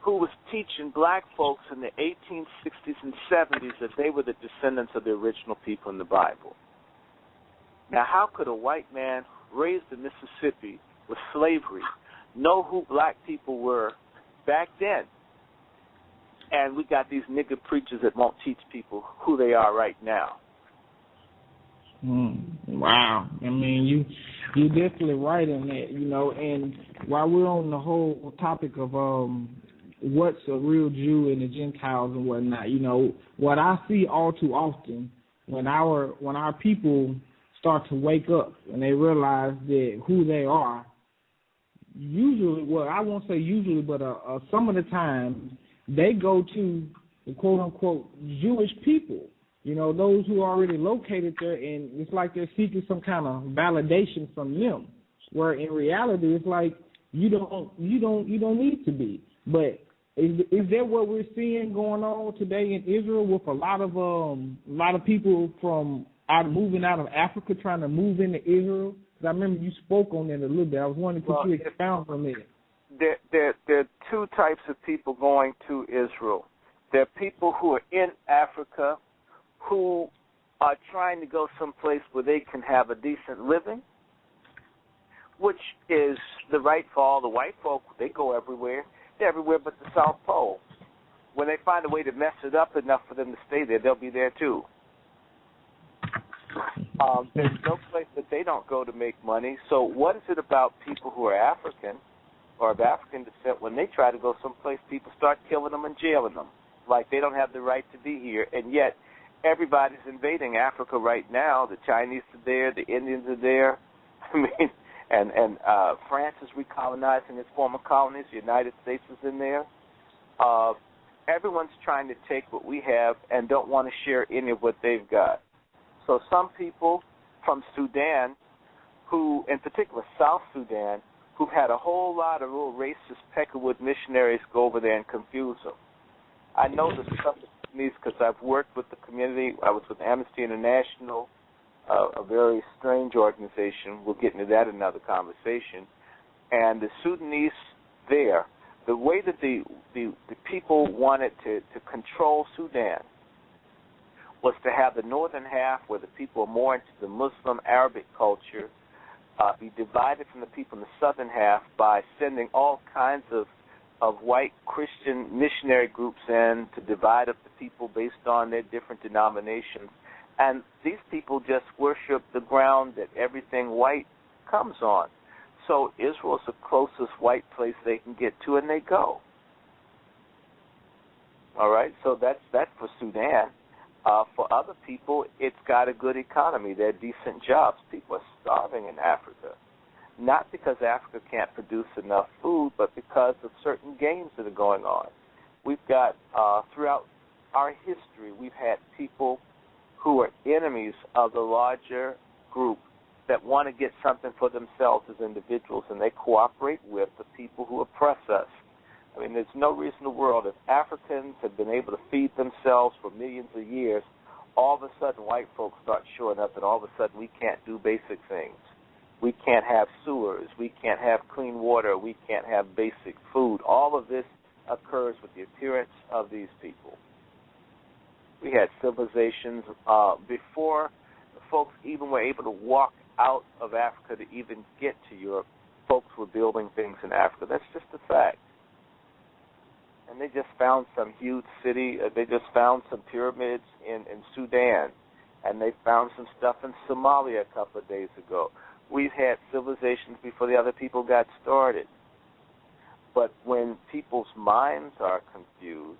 who was teaching black folks in the 1860s and 70s that they were the descendants of the original people in the Bible. Now, how could a white man raised in Mississippi with slavery know who black people were back then? And we got these nigger preachers that won't teach people who they are right now. Wow. I mean, you're definitely right in that, and while we're on the whole topic of what's a real Jew and the Gentiles and whatnot, what I see all too often when our people start to wake up and they realize that who they are, usually, well, I won't say usually, but some of the time, they go to the quote-unquote Jewish people, those who are already located there, and it's like they're seeking some kind of validation from them, where in reality it's like you don't need to be. But is that what we're seeing going on today in Israel with a lot of people from moving out of Africa trying to move into Israel? Because I remember you spoke on that a little bit. I was wondering if you expound on that. There are two types of people going to Israel. There are people who are in Africa who are trying to go someplace where they can have a decent living, which is the right for all the white folk. They go everywhere. They're everywhere but the South Pole. When they find a way to mess it up enough for them to stay there, they'll be there too. There's no place that they don't go to make money. So what is it about people who are African or of African descent, when they try to go someplace, people start killing them and jailing them, like they don't have the right to be here, and yet everybody's invading Africa right now. The Chinese are there, the Indians are there. I mean, and France is recolonizing its former colonies. The United States is in there. Everyone's trying to take what we have and don't want to share any of what they've got. So some people from Sudan, who, in particular South Sudan, who've had a whole lot of real racist Peckerwood missionaries go over there and confuse them. I know the stuff because I've worked with the community. I was with Amnesty International, a very strange organization. We'll get into that in another conversation. And the Sudanese there, the way that the people wanted to control Sudan was to have the northern half, where the people are more into the Muslim Arabic culture, be divided from the people in the southern half by sending all kinds of white Christian missionary groups in to divide up the people based on their different denominations. And these people just worship the ground that everything white comes on. So Israel is the closest white place they can get to, and they go. All right, so that's for Sudan. For other people, it's got a good economy. They're decent jobs. People are starving in Africa. not because Africa can't produce enough food, but because of certain games that are going on. We've got, throughout our history, we've had people who are enemies of the larger group that want to get something for themselves as individuals, and they cooperate with the people who oppress us. I mean, there's no reason in the world, if Africans have been able to feed themselves for millions of years, all of a sudden white folks start showing up, and all of a sudden we can't do basic things. We can't have sewers. We can't have clean water. We can't have basic food. All of this occurs with the appearance of these people. We had civilizations before folks even were able to walk out of Africa to even get to Europe. Folks were building things in Africa. That's just a fact. And they just found some huge city. They just found some pyramids in Sudan. And they found some stuff in Somalia a couple of days ago. We've had civilizations before the other people got started. But when people's minds are confused,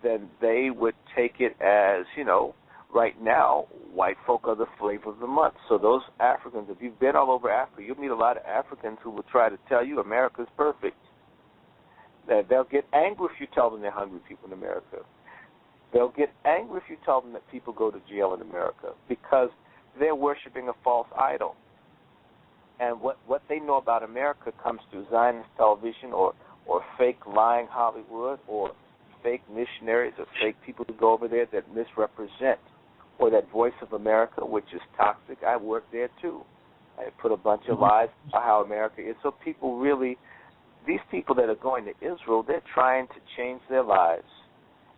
then they would take it as, you know, right now, white folk are the flavor of the month. So those Africans, if you've been all over Africa, you'll meet a lot of Africans who will try to tell you America's perfect. They'll get angry if you tell them they're hungry people in America. They'll get angry if you tell them that people go to jail in America because they're worshiping a false idol. And what they know about America comes through Zionist television or fake lying Hollywood or fake missionaries or fake people who go over there that misrepresent, or that Voice of America, which is toxic. I work there too. I put a bunch of lies about how America is. So people really, these people that are going to Israel, they're trying to change their lives.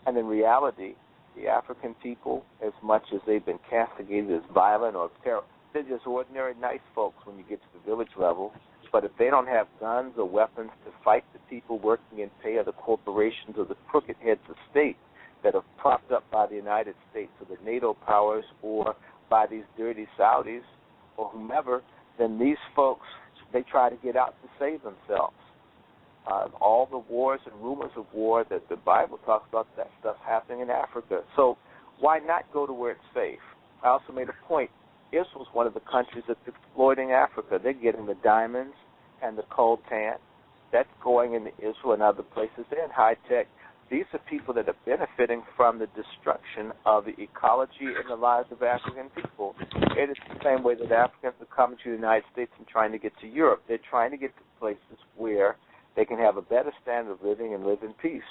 And in reality, the African people, as much as they've been castigated as violent or terrible, they're just ordinary nice folks when you get to the village level. But if they don't have guns or weapons to fight the people working in pay of the corporations or the crooked heads of state that are propped up by the United States or the NATO powers or by these dirty Saudis or whomever, then these folks, they try to get out to save themselves. All the wars and rumors of war that the Bible talks about, that stuff happening in Africa. So why not go to where it's safe? I also made a point. Israel's one of the countries that's exploiting Africa. They're getting the diamonds and the coltan. That's going into Israel and other places. They're in high tech. These are people that are benefiting from the destruction of the ecology and the lives of African people. It is the same way that Africans are coming to the United States and trying to get to Europe. They're trying to get to places where they can have a better standard of living and live in peace.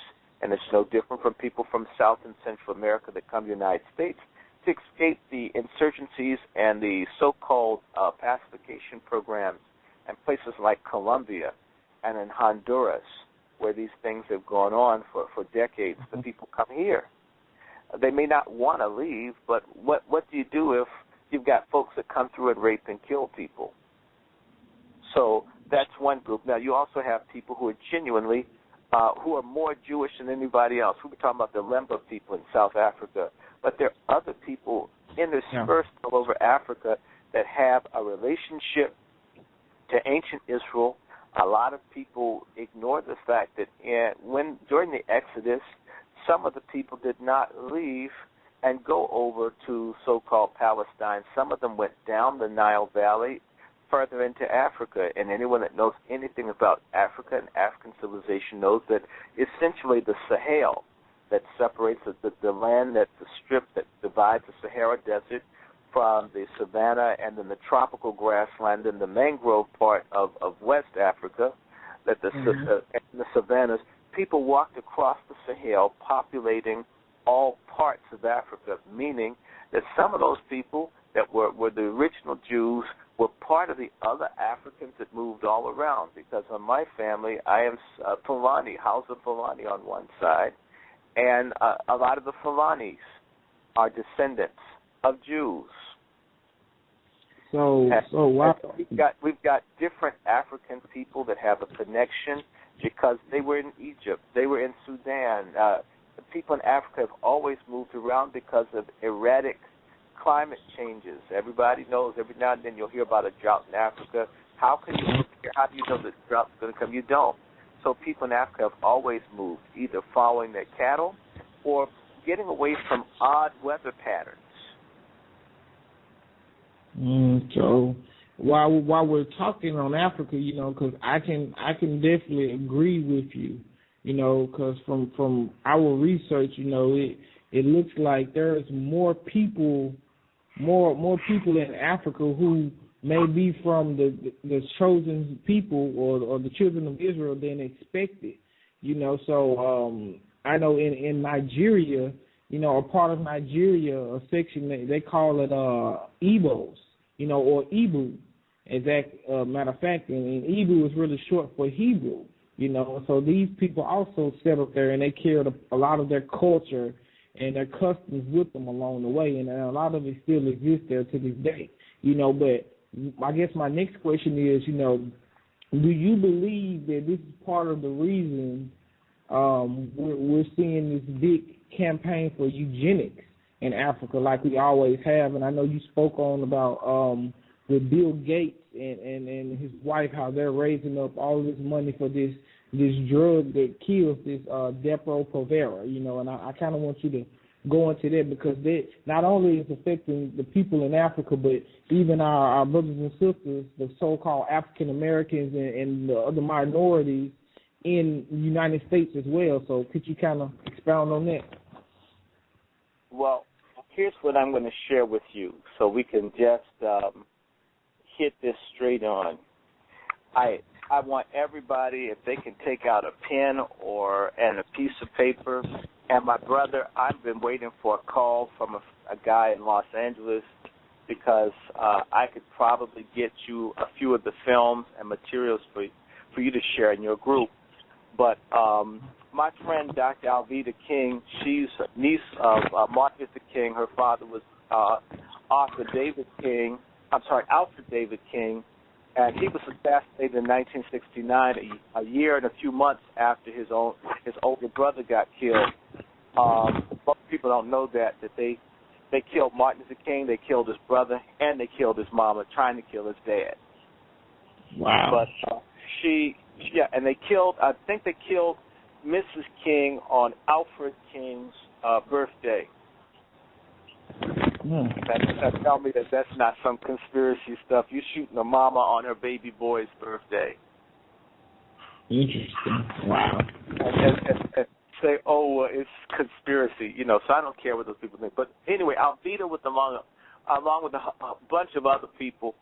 And it's no different from people from South and Central America that come to the United States to escape the insurgencies and the so-called pacification programs in places like Colombia and in Honduras, where these things have gone on for decades. The people come here. They may not want to leave, but what do you do if you've got folks that come through and rape and kill people? So that's one group. Now, you also have people who are genuinely, who are more Jewish than anybody else. We were talking about the Lemba people in South Africa, but there are other people interspersed all over Africa that have a relationship to ancient Israel. A lot of people ignore the fact that during the Exodus, some of the people did not leave and go over to so-called Palestine. Some of them went down the Nile Valley further into Africa, and anyone that knows anything about Africa and African civilization knows that essentially the Sahel that separates the land, that's the strip that divides the Sahara Desert from the savanna and then the tropical grassland and the mangrove part of West Africa, that the savannas, people walked across the Sahel populating all parts of Africa, meaning that some of those people that were the original Jews were part of the other Africans that moved all around, because on my family, I am Fulani, House of Fulani on one side, and a lot of the Fulanis are descendants of Jews. So why? We've got different African people that have a connection because they were in Egypt, they were in Sudan. The people in Africa have always moved around because of erratic climate changes. Everybody knows every now and then you'll hear about a drought in Africa. How do you know that drought's going to come? You don't. So people in Africa have always moved, either following their cattle or getting away from odd weather patterns. So while we're talking on Africa, you know, because I can definitely agree with you, you know, because from our research, you know, it looks like there's more people in Africa who may be from the chosen people or the children of Israel than expected, you know. So I know in Nigeria, you know, a part of Nigeria, a section they call it Igbos, you know, or Igbo. Matter of fact, and Igbo is really short for Hebrew, you know. So these people also settled there, and they carried a lot of their culture and their customs with them along the way, and a lot of it still exists there to this day, you know. But I guess my next question is, you know, do you believe that this is part of the reason we're seeing this big campaign for eugenics in Africa like we always have? And I know you spoke on about with Bill Gates and his wife, how they're raising up all this money for this drug that kills, this Depo-Provera, you know. And I kind of want you to go into that, because that not only is affecting the people in Africa, but even our brothers and sisters, the so-called African Americans and the other minorities in the United States as well. So could you kind of expound on that? Well, here's what I'm going to share with you so we can just hit this straight on. I want everybody, if they can take out a pen and a piece of paper. And my brother, I've been waiting for a call from a guy in Los Angeles, because I could probably get you a few of the films and materials for you to share in your group. But my friend Dr. Alveda King, she's a niece of Martin Luther King. Her father was Alfred David King, and he was assassinated in 1969, a year and a few months after his older brother got killed. Most people don't know that they killed Martin Luther King, they killed his brother, and they killed his mama, trying to kill his dad. Wow. But and they killed, I think they killed Mrs. King on Alfred King's birthday. That tell me that that's not some conspiracy stuff. You shooting a mama on her baby boy's birthday. Interesting. Wow. And say, oh, it's conspiracy, you know. So I don't care what those people think. But anyway, Alveda, along with a bunch of other people,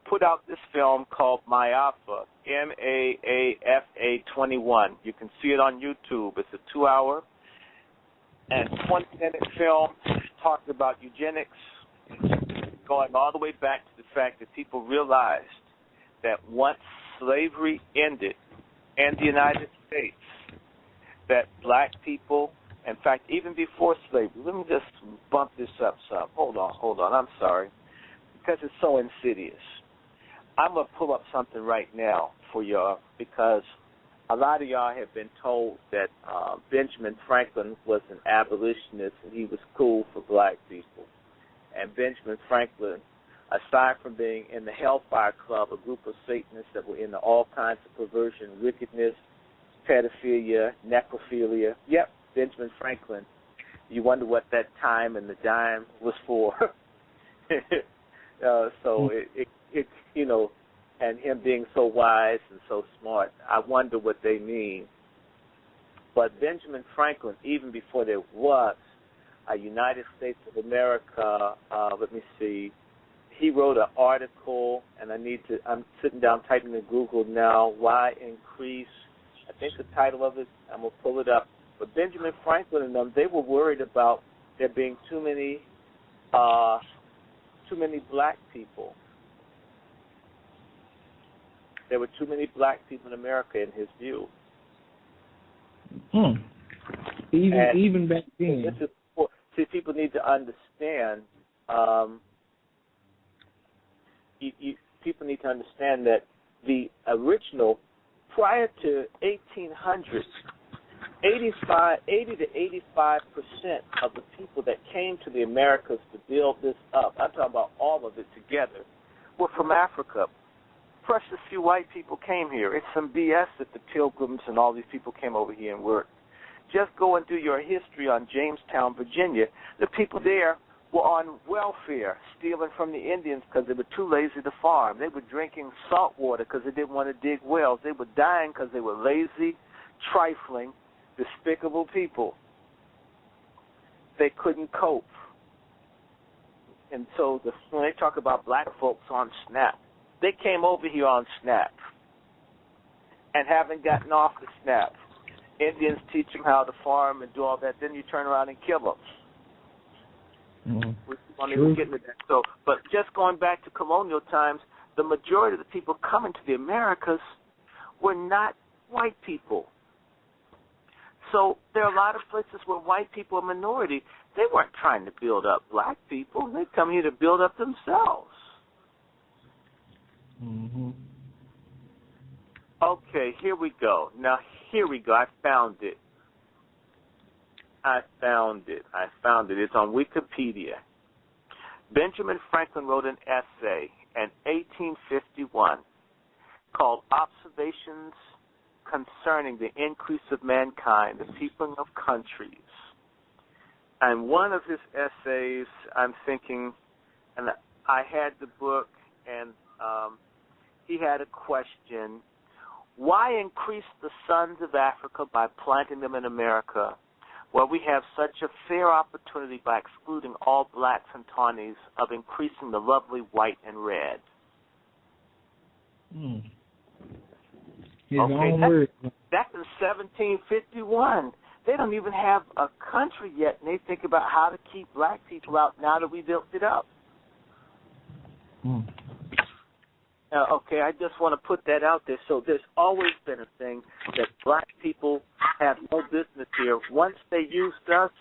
put out this film called Maafa, Maafa 21. You can see it on YouTube. It's a 2-hour and 20-minute film talking about eugenics, going all the way back to the fact that people realized that once slavery ended in the United States, that black people, in fact, even before slavery, let me just bump this up some. Hold on, I'm sorry, because it's so insidious. I'm going to pull up something right now for y'all, because a lot of y'all have been told that Benjamin Franklin was an abolitionist and he was cool for black people. And Benjamin Franklin, aside from being in the Hellfire Club, a group of Satanists that were into all kinds of perversion, wickedness, pedophilia, necrophilia. Yep, Benjamin Franklin. You wonder what that time and the dime was for. So it you know, and him being so wise and so smart, I wonder what they mean. But Benjamin Franklin, even before there was a United States of America, let me see, he wrote an article, and I'm sitting down typing in Google now, Why Increase, I think the title of it, I'm going to pull it up. But Benjamin Franklin and them, they were worried about there being too many black people. There were too many black people in America, in his view. Even back then. People need to understand. People need to understand that the original, prior to 1800, 80 to 85% of the people that came to the Americas to build this up, I'm talking about all of it together, were from Africa. Precious few white people came here. It's some BS that the Pilgrims and all these people came over here and worked. Just go and do your history on Jamestown, Virginia. The people there were on welfare, stealing from the Indians because they were too lazy to farm. They were drinking salt water because they didn't want to dig wells. They were dying because they were lazy, trifling, despicable people. They couldn't cope. And so when they talk about black folks on SNAP, they came over here on SNAP and haven't gotten off the SNAP. Indians teach them how to farm and do all that. Then you turn around and kill them. We won't even get into that. So, but just going back to colonial times, the majority of the people coming to the Americas were not white people. So there are a lot of places where white people are minority. They weren't trying to build up black people. They come here to build up themselves. Mm-hmm. Okay, here we go. Now, here we go. I found it. It's on Wikipedia. Benjamin Franklin wrote an essay in 1851 called Observations Concerning the Increase of Mankind, the Peopling of Countries. And one of his essays, I'm thinking, and I had the book, and he had a question: why increase the sons of Africa by planting them in America, where we have such a fair opportunity by excluding all blacks and tawnies of increasing the lovely white and red? Okay, that's in 1751. They don't even have a country yet, and they think about how to keep black people out now that we built it up. Okay, I just want to put that out there. So there's always been a thing that black people have no business here. Once they used us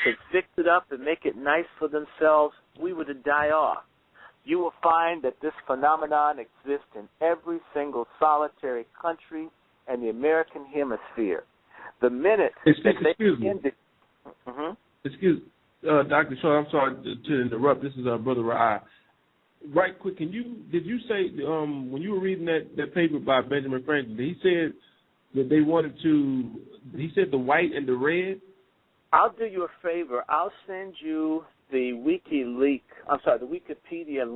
to fix it up and make it nice for themselves, we were to die off. You will find that this phenomenon exists in every single solitary country in the American hemisphere. The minute Excuse me, Dr. Shaw, I'm sorry to interrupt. This is Brother Rawchaa. Right quick, did you say when you were reading that paper by Benjamin Franklin, he said that they wanted to, he said the white and the red? I'll do you a favor. I'll send you the Wikipedia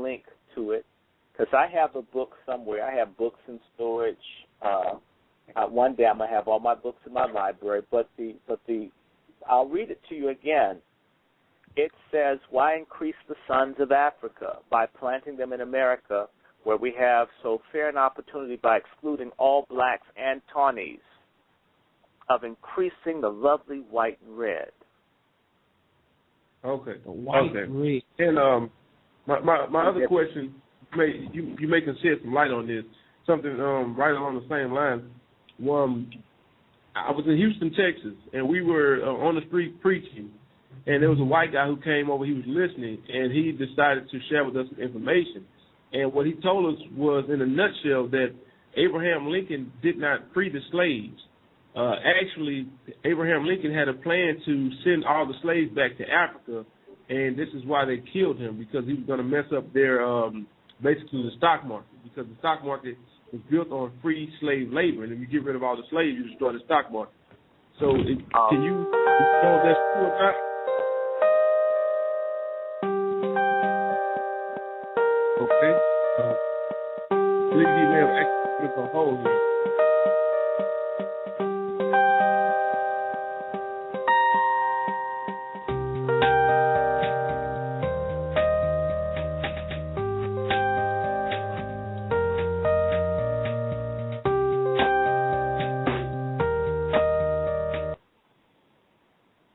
link to it, because I have a book somewhere. I have books in storage. One day I'm going to have all my books in my library, but I'll read it to you again. It says, why increase the sons of Africa by planting them in America, where we have so fair an opportunity by excluding all blacks and tawnies of increasing the lovely white and red? Okay. The white and red. And my other question, you may can shed some light on this, something right along the same lines. I was in Houston, Texas, and we were on the street preaching. And there was a white guy who came over, he was listening, and he decided to share with us some information. And what he told us was, in a nutshell, that Abraham Lincoln did not free the slaves. Actually, Abraham Lincoln had a plan to send all the slaves back to Africa, and this is why they killed him, because he was going to mess up their, basically the stock market, because the stock market was built on free slave labor, and if you get rid of all the slaves, you destroy the stock market. So can you know if that's true or not? Okay. Please may have extra hold here.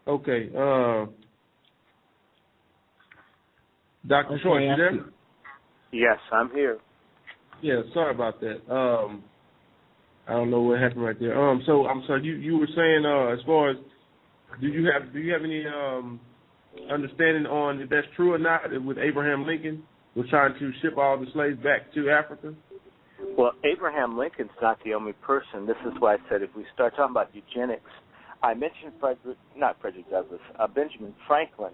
Okay. Dr. Short, you there? Yes, I'm here. Yeah, sorry about that. I don't know what happened right there. So I'm sorry. You were saying as far as do you have any understanding on if that's true or not? With Abraham Lincoln was trying to ship all the slaves back to Africa. Well, Abraham Lincoln's not the only person. This is why I said if we start talking about eugenics, I mentioned Benjamin Franklin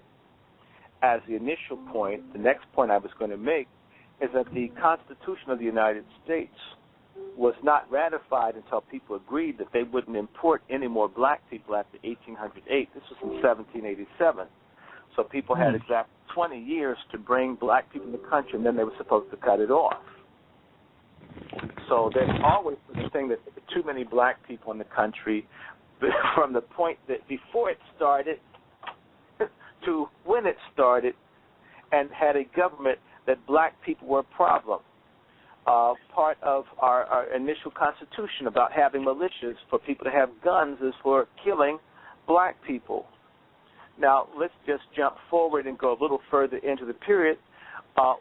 as the initial point. The next point I was going to make is that the Constitution of the United States was not ratified until people agreed that they wouldn't import any more black people after 1808. This was in 1787. So people had exactly 20 years to bring black people in the country, and then they were supposed to cut it off. So there's always the thing that there were too many black people in the country from the point that before it started to when it started, and had a government that black people were a problem. Part of our initial constitution about having militias for people to have guns is for killing black people. Now, let's just jump forward and go a little further into the period.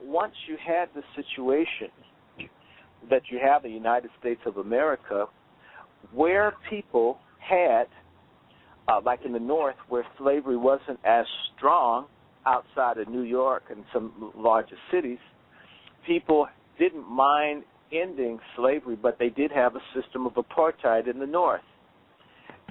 Once you had the situation that you have the United States of America, where people had, like in the North, where slavery wasn't as strong outside of New York and some larger cities, people didn't mind ending slavery, but they did have a system of apartheid in the North.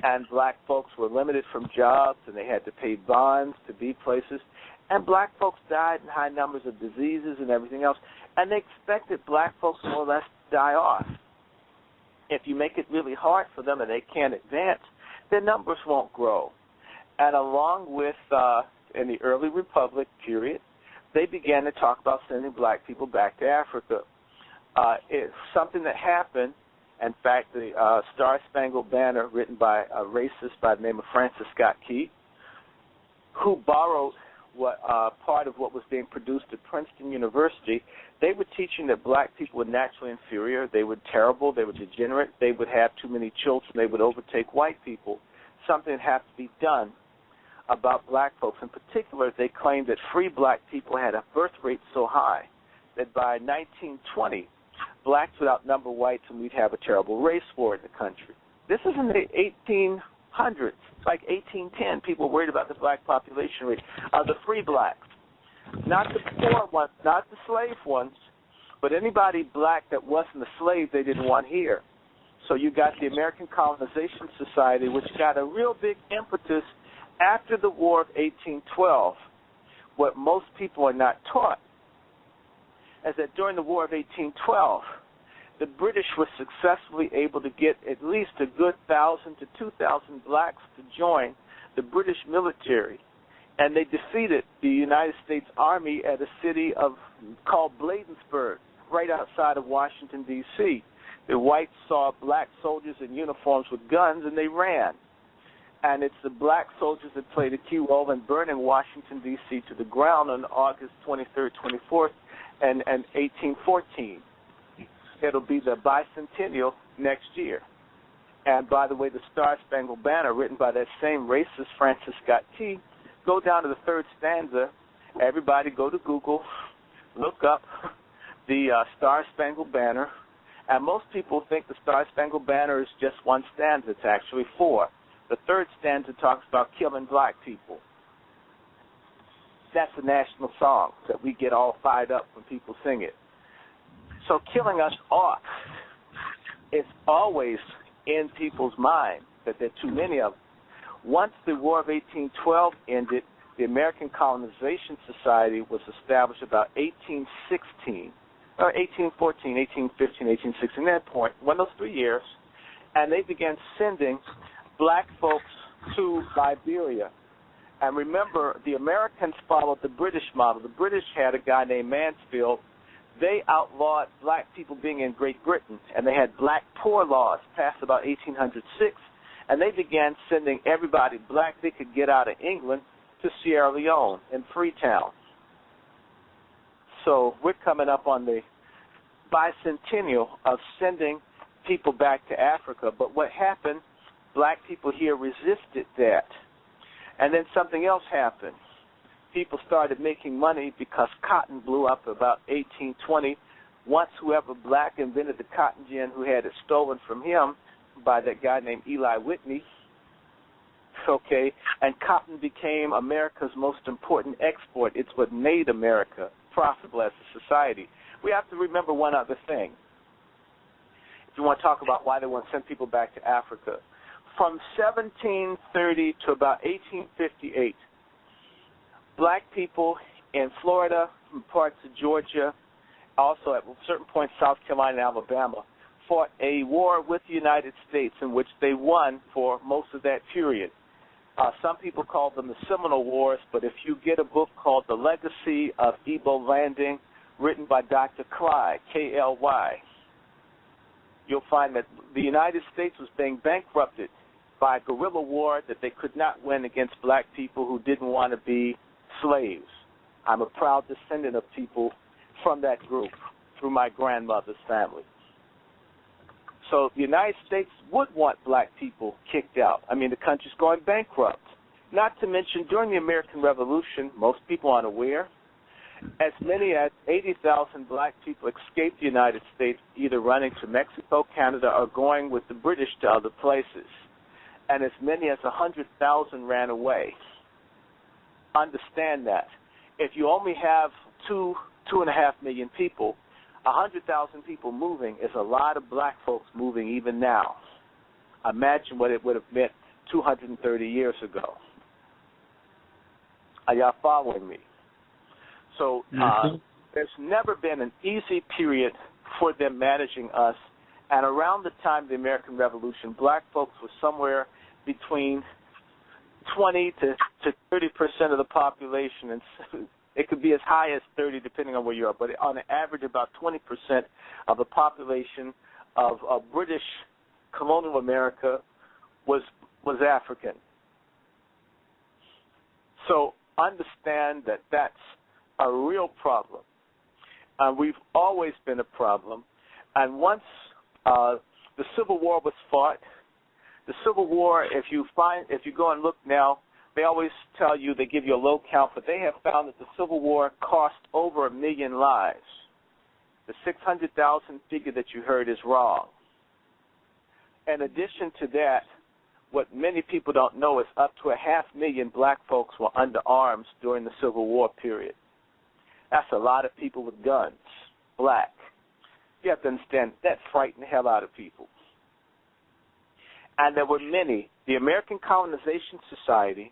And black folks were limited from jobs, and they had to pay bonds to be places. And black folks died in high numbers of diseases and everything else. And they expected black folks more or less to die off. If you make it really hard for them and they can't advance, their numbers won't grow. And along with, in the early Republic period, they began to talk about sending black people back to Africa. It's something that happened. In fact, the Star-Spangled Banner, written by a racist by the name of Francis Scott Key, who borrowed part of what was being produced at Princeton University. They were teaching that black people were naturally inferior, they were terrible, they were degenerate, they would have too many children, they would overtake white people. Something had to be done about black folks. In particular, they claimed that free black people had a birth rate so high that by 1920, blacks would outnumber whites and we'd have a terrible race war in the country. This is in the 1800s. It's like 1810. People were worried about the black population rate. The free blacks. Not the poor ones, not the slave ones, but anybody black that wasn't a slave they didn't want here. So you got the American Colonization Society, which got a real big impetus after the War of 1812. What most people are not taught is that during the War of 1812, the British were successfully able to get at least a good 1,000 to 2,000 blacks to join the British military. And they defeated the United States Army at a city called Bladensburg, right outside of Washington, D.C. The whites saw black soldiers in uniforms with guns, and they ran. And it's the black soldiers that played a key role in burning Washington, D.C. to the ground on August 23rd, 24th, and 1814. It'll be the bicentennial next year. And by the way, the Star-Spangled Banner, written by that same racist Francis Scott Key, go down to the third stanza. Everybody go to Google, look up the Star-Spangled Banner. And most people think the Star-Spangled Banner is just one stanza. It's actually four. The third stanza talks about killing black people. That's a national song that we get all fired up when people sing it. So killing us off is always in people's mind, that there are too many of them. Once the War of 1812 ended, the American Colonization Society was established about 1816, or 1814, 1815, 1816, that point, one of those 3 years, and they began sending black folks to Liberia. And remember, the Americans followed the British model. The British had a guy named Mansfield. They outlawed black people being in Great Britain, and they had black poor laws passed about 1806, and they began sending everybody black they could get out of England to Sierra Leone and Freetown. So we're coming up on the bicentennial of sending people back to Africa. But what happened, black people here resisted that. And then something else happened. People started making money because cotton blew up about 1820. Once whoever black invented the cotton gin who had it stolen from him by that guy named Eli Whitney, okay, and cotton became America's most important export. It's what made America profitable as a society. We have to remember one other thing. If you want to talk about why they want to send people back to Africa, from 1730 to about 1858, black people in Florida, parts of Georgia, also at certain points South Carolina and Alabama, fought a war with the United States in which they won for most of that period. Some people call them the Seminole Wars, but if you get a book called The Legacy of Landing, written by Dr. Cly, K-L-Y, you'll find that the United States was being bankrupted by a guerrilla war that they could not win against black people who didn't want to be slaves. I'm a proud descendant of people from that group through my grandmother's family. So the United States would want black people kicked out. I mean, the country's going bankrupt. Not to mention, during the American Revolution, most people aren't aware, as many as 80,000 black people escaped the United States, either running to Mexico, Canada, or going with the British to other places. And as many as 100,000 ran away. Understand that. If you only have 2.5 million people, 100,000 people moving is a lot of black folks moving even now. Imagine what it would have meant 230 years ago. Are y'all following me? So there's never been an easy period for them managing us. And around the time of the American Revolution, black folks were somewhere between 20 to 30% of the population, and it could be as high as 30 depending on where you are, but on an average about 20% of the population of British colonial America was African. So understand that that's a real problem. We've always been a problem, and once the Civil War was fought, the Civil War, if you go and look now, they always tell you, they give you a low count, but they have found that the Civil War cost over 1 million lives. The 600,000 figure that you heard is wrong. In addition to that, what many people don't know is up to 500,000 black folks were under arms during the Civil War period. That's a lot of people with guns, black. You have to understand, that frightened the hell out of people. And there were many. The American Colonization Society,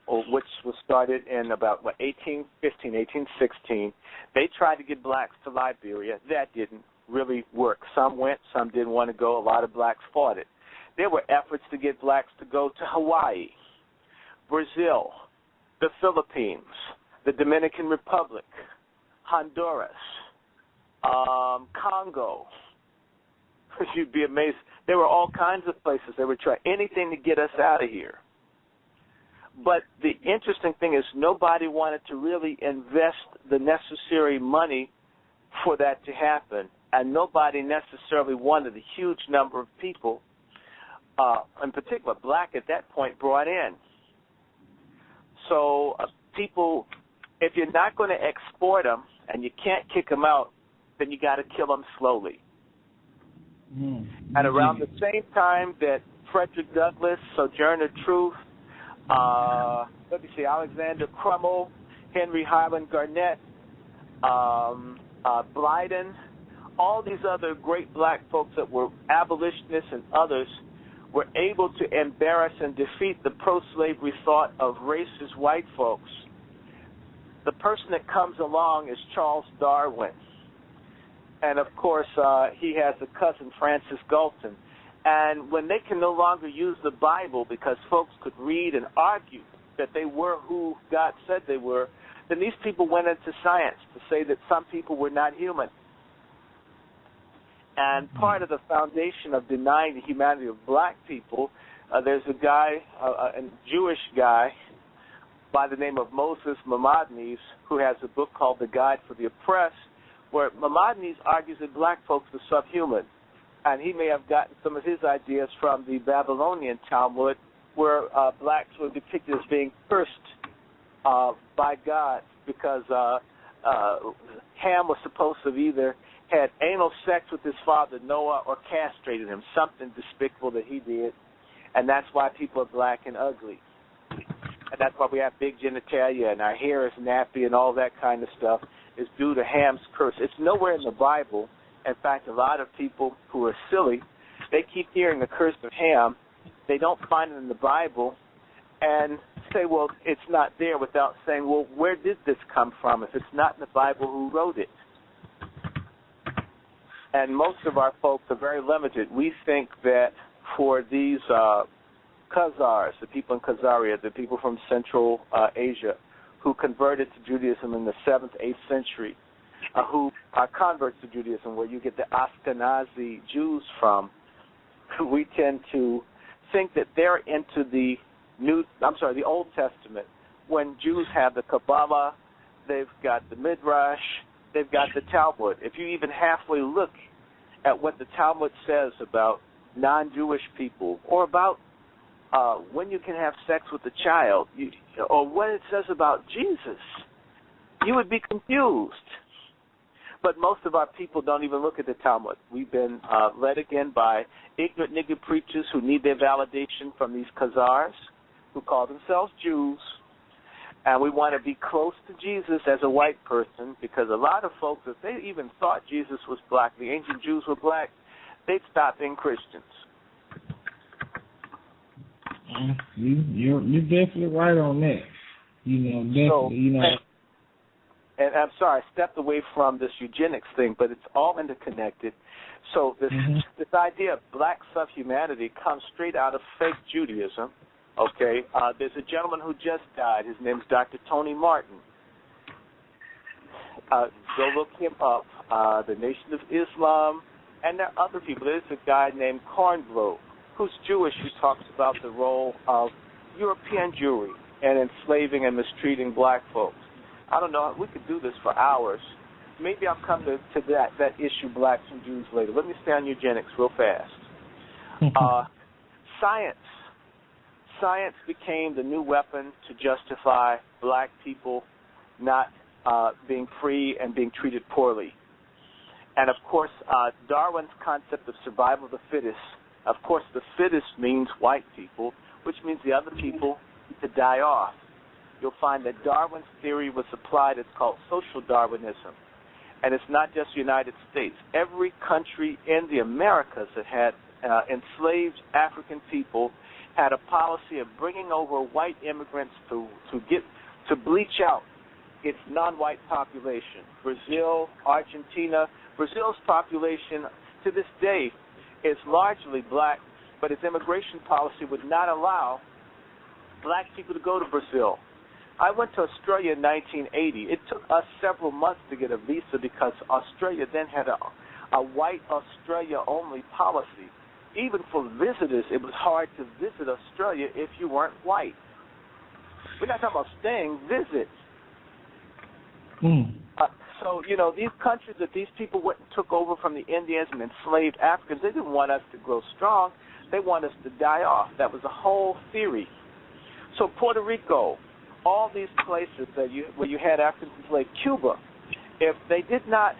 which was started in about 1815, 1816, they tried to get blacks to Liberia. That didn't really work. Some went, some didn't want to go. A lot of blacks fought it. There were efforts to get blacks to go to Hawaii, Brazil, the Philippines, the Dominican Republic, Honduras, Congo. You'd be amazed. There were all kinds of places they would try anything to get us out of here. But the interesting thing is nobody wanted to really invest the necessary money for that to happen, and nobody necessarily wanted a huge number of people, in particular black at that point, brought in. So people, if you're not going to export them and you can't kick them out, then you got to kill them slowly. And around the same time that Frederick Douglass, Sojourner Truth, Alexander Crummell, Henry Highland Garnett, Blyden, all these other great black folks that were abolitionists and others were able to embarrass and defeat the pro-slavery thought of racist white folks. The person that comes along is Charles Darwin. And, of course, he has a cousin, Francis Galton. And when they can no longer use the Bible because folks could read and argue that they were who God said they were, then these people went into science to say that some people were not human. And part of the foundation of denying the humanity of black people, there's a guy, a Jewish guy, by the name of Moses Maimonides, who has a book called The Guide for the Oppressed, where Maimonides argues that black folks are subhuman. And he may have gotten some of his ideas from the Babylonian Talmud, where blacks were depicted as being cursed by God because Ham was supposed to have either had anal sex with his father Noah or castrated him, something despicable that he did. And that's why people are black and ugly. And that's why we have big genitalia and our hair is nappy and all that kind of stuff is due to Ham's curse. It's nowhere in the Bible. In fact, a lot of people who are silly, they keep hearing the curse of Ham. They don't find it in the Bible and say, well, it's not there, without saying, well, where did this come from? If it's not in the Bible, who wrote it? And most of our folks are very limited. We think that for these Khazars, the people in Khazaria, the people from Central Asia, who converted to Judaism in the 7th, 8th century, who are converts to Judaism, where you get the Ashkenazi Jews from, we tend to think that they're into the Old Testament, when Jews have the Kabbalah, they've got the Midrash, they've got the Talmud. If you even halfway look at what the Talmud says about non-Jewish people, or about when you can have sex with a child, or what it says about Jesus, you would be confused. But most of our people don't even look at the Talmud. We've been led again by ignorant nigger preachers who need their validation from these Khazars, who call themselves Jews. And we want to be close to Jesus as a white person, because a lot of folks, if they even thought Jesus was black, the ancient Jews were black, they'd stop being Christians. You're definitely right on that. And I'm sorry, I stepped away from this eugenics thing, but it's all interconnected. So this idea of black subhumanity comes straight out of fake Judaism. Okay, there's a gentleman who just died. His name is Dr. Tony Martin. Go look him up. The Nation of Islam, and there are other people. There's a guy named Kornblum, who's Jewish, who talks about the role of European Jewry and enslaving and mistreating black folks. I don't know. We could do this for hours. Maybe I'll come to that issue, blacks and Jews, later. Let me stay on eugenics real fast. Science became the new weapon to justify black people not being free and being treated poorly. And, of course, Darwin's concept of survival of the fittest, of course, the fittest means white people, which means the other people to die off. You'll find that Darwin's theory was applied. It's called social Darwinism. And it's not just the United States. Every country in the Americas that had enslaved African people had a policy of bringing over white immigrants to bleach out its non-white population. Brazil, Argentina. Brazil's population to this day is largely black, but its immigration policy would not allow black people to go to Brazil. I went to Australia in 1980. It took us several months to get a visa because Australia then had a white Australia-only policy. Even for visitors, it was hard to visit Australia if you weren't white. We're not talking about staying, visit. So, these countries that these people went and took over from the Indians and enslaved Africans, they didn't want us to grow strong. They want us to die off. That was the whole theory. So Puerto Rico, all these places where you had Africans enslaved, Cuba, if they did not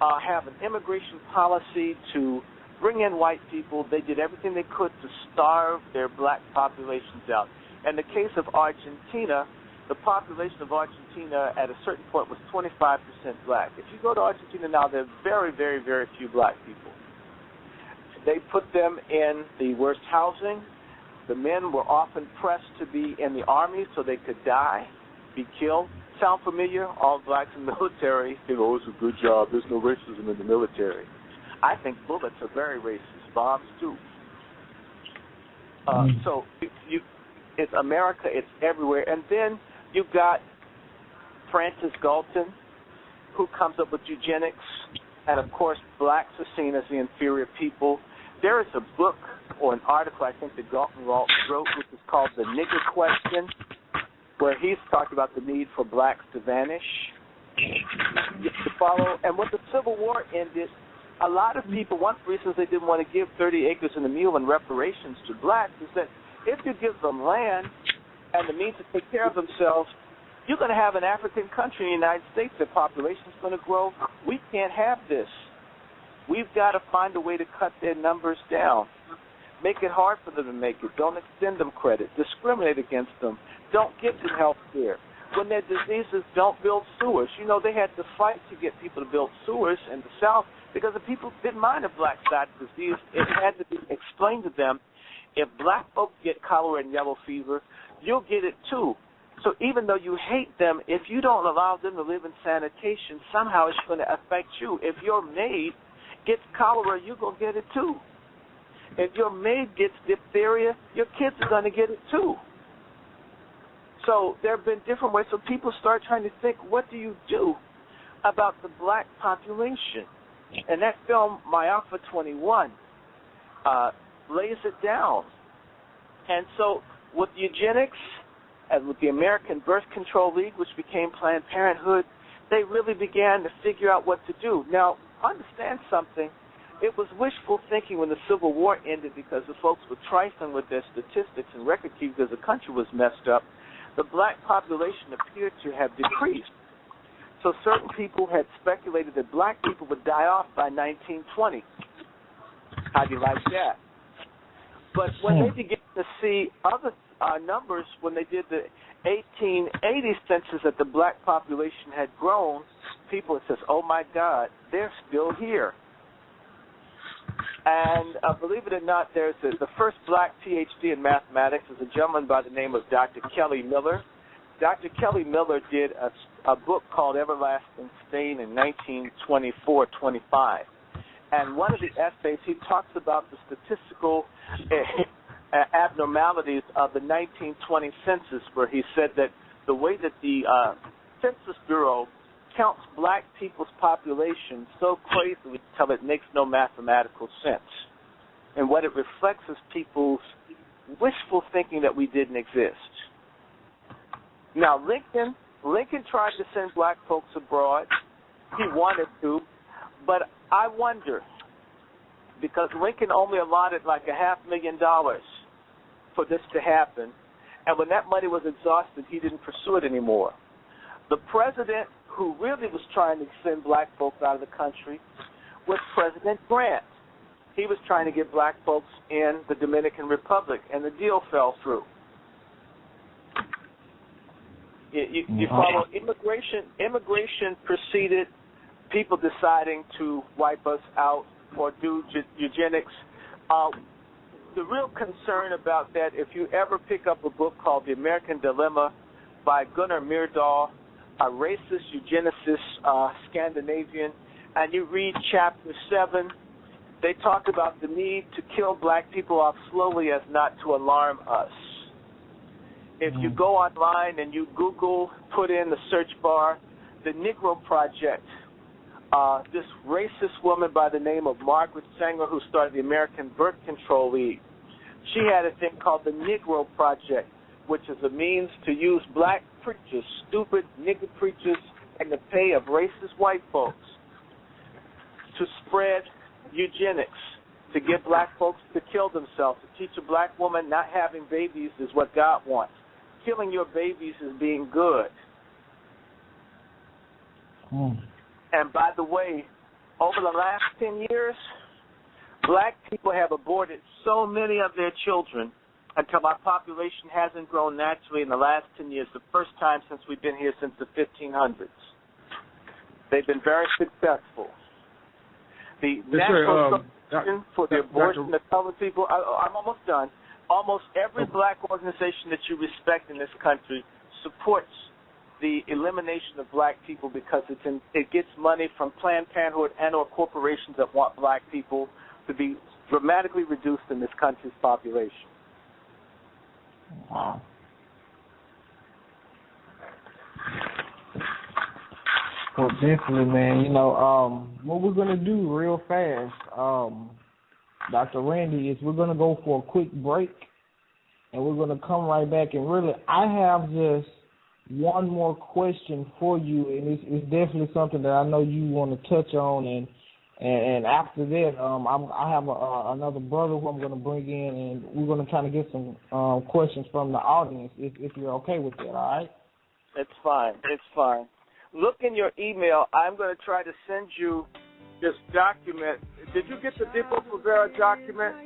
have an immigration policy to bring in white people, they did everything they could to starve their black populations out. In the case of Argentina, the population of Argentina at a certain point was 25% black. If you go to Argentina now, there are very, very, very few black people. They put them in the worst housing. The men were often pressed to be in the army so they could die, be killed. Sound familiar? All blacks in the military. It's a good job. There's no racism in the military. I think bullets are very racist. Bombs, too. So it's America. It's everywhere. And then you've got Francis Galton, who comes up with eugenics. And, of course, blacks are seen as the inferior people. There is a book or an article I think that Galton wrote, which is called The Nigger Question, where he's talking about the need for blacks to vanish. You have to follow. And when the Civil War ended, a lot of people, one of the reasons they didn't want to give 30 acres and a mule in reparations to blacks is that if you give them land and the means to take care of themselves, you're going to have an African country in the United States. The population is going to grow. We can't have this. We've got to find a way to cut their numbers down. Make it hard for them to make it. Don't extend them credit. Discriminate against them. Don't give them health care. When there are diseases, don't build sewers. They had to fight to get people to build sewers in the South because the people didn't mind a black side disease. It had to be explained to them, if black folks get cholera and yellow fever, you'll get it too. So even though you hate them, if you don't allow them to live in sanitation, somehow it's going to affect you. If your maid gets cholera, you're going to get it too. If your maid gets diphtheria, your kids are going to get it too. So there have been different ways. So people start trying to think, what do you do about the black population? And that film, My Alpha 21, lays it down. And so with eugenics and with the American Birth Control League, which became Planned Parenthood, they really began to figure out what to do. Now, understand something. It was wishful thinking when the Civil War ended because the folks were trifling with their statistics and record keeping because the country was messed up. The black population appeared to have decreased. So certain people had speculated that black people would die off by 1920. How do you like that? But when they began to see other numbers, when they did the 1880 census that the black population had grown, people says, oh my God, they're still here. And believe it or not, there's the first black PhD in mathematics is a gentleman by the name of Dr. Kelly Miller. Dr. Kelly Miller did a book called Everlasting Stain in 1924-25. And one of the essays, he talks about the statistical abnormalities of the 1920 census, where he said that the way that the Census Bureau counts black people's population so crazily until it makes no mathematical sense. And what it reflects is people's wishful thinking that we didn't exist. Now, Lincoln tried to send black folks abroad. He wanted to, but I wonder, because Lincoln only allotted like $500,000 for this to happen, and when that money was exhausted, he didn't pursue it anymore. The president who really was trying to send black folks out of the country was President Grant. He was trying to get black folks in the Dominican Republic, and the deal fell through. You follow immigration preceded people deciding to wipe us out or do eugenics. The real concern about that, if you ever pick up a book called The American Dilemma by Gunnar Myrdal, a racist eugenicist Scandinavian, and you read chapter 7, they talk about the need to kill black people off slowly as not to alarm us. If you go online and you Google, put in the search bar, the Negro Project, this racist woman by the name of Margaret Sanger, who started the American Birth Control League, she had a thing called the Negro Project, which is a means to use black preachers, stupid nigger preachers, in the pay of racist white folks to spread eugenics, to get black folks to kill themselves, to teach a black woman not having babies is what God wants. Killing your babies is being good. And by the way, over the last 10 years, black people have aborted so many of their children until our population hasn't grown naturally in the last 10 years, the first time since we've been here since the 1500s. They've been very successful. The National Association for the Abortion of Colored People, I'm almost done. Almost every black organization that you respect in this country supports the elimination of black people because it gets money from Planned Parenthood and or corporations that want black people to be dramatically reduced in this country's population. Wow. Well, definitely, man. You know, what we're going to do real fast, Dr. Randy, is we're going to go for a quick break, and we're going to come right back. And really, I have just one more question for you, and it's definitely something that I know you want to touch on. And after that, I have another brother who I'm going to bring in, and we're going to try to get some questions from the audience, if you're okay with that, all right? It's fine. It's fine. Look in your email. I'm going to try to send you this document. Did you get the Depo-Provera document?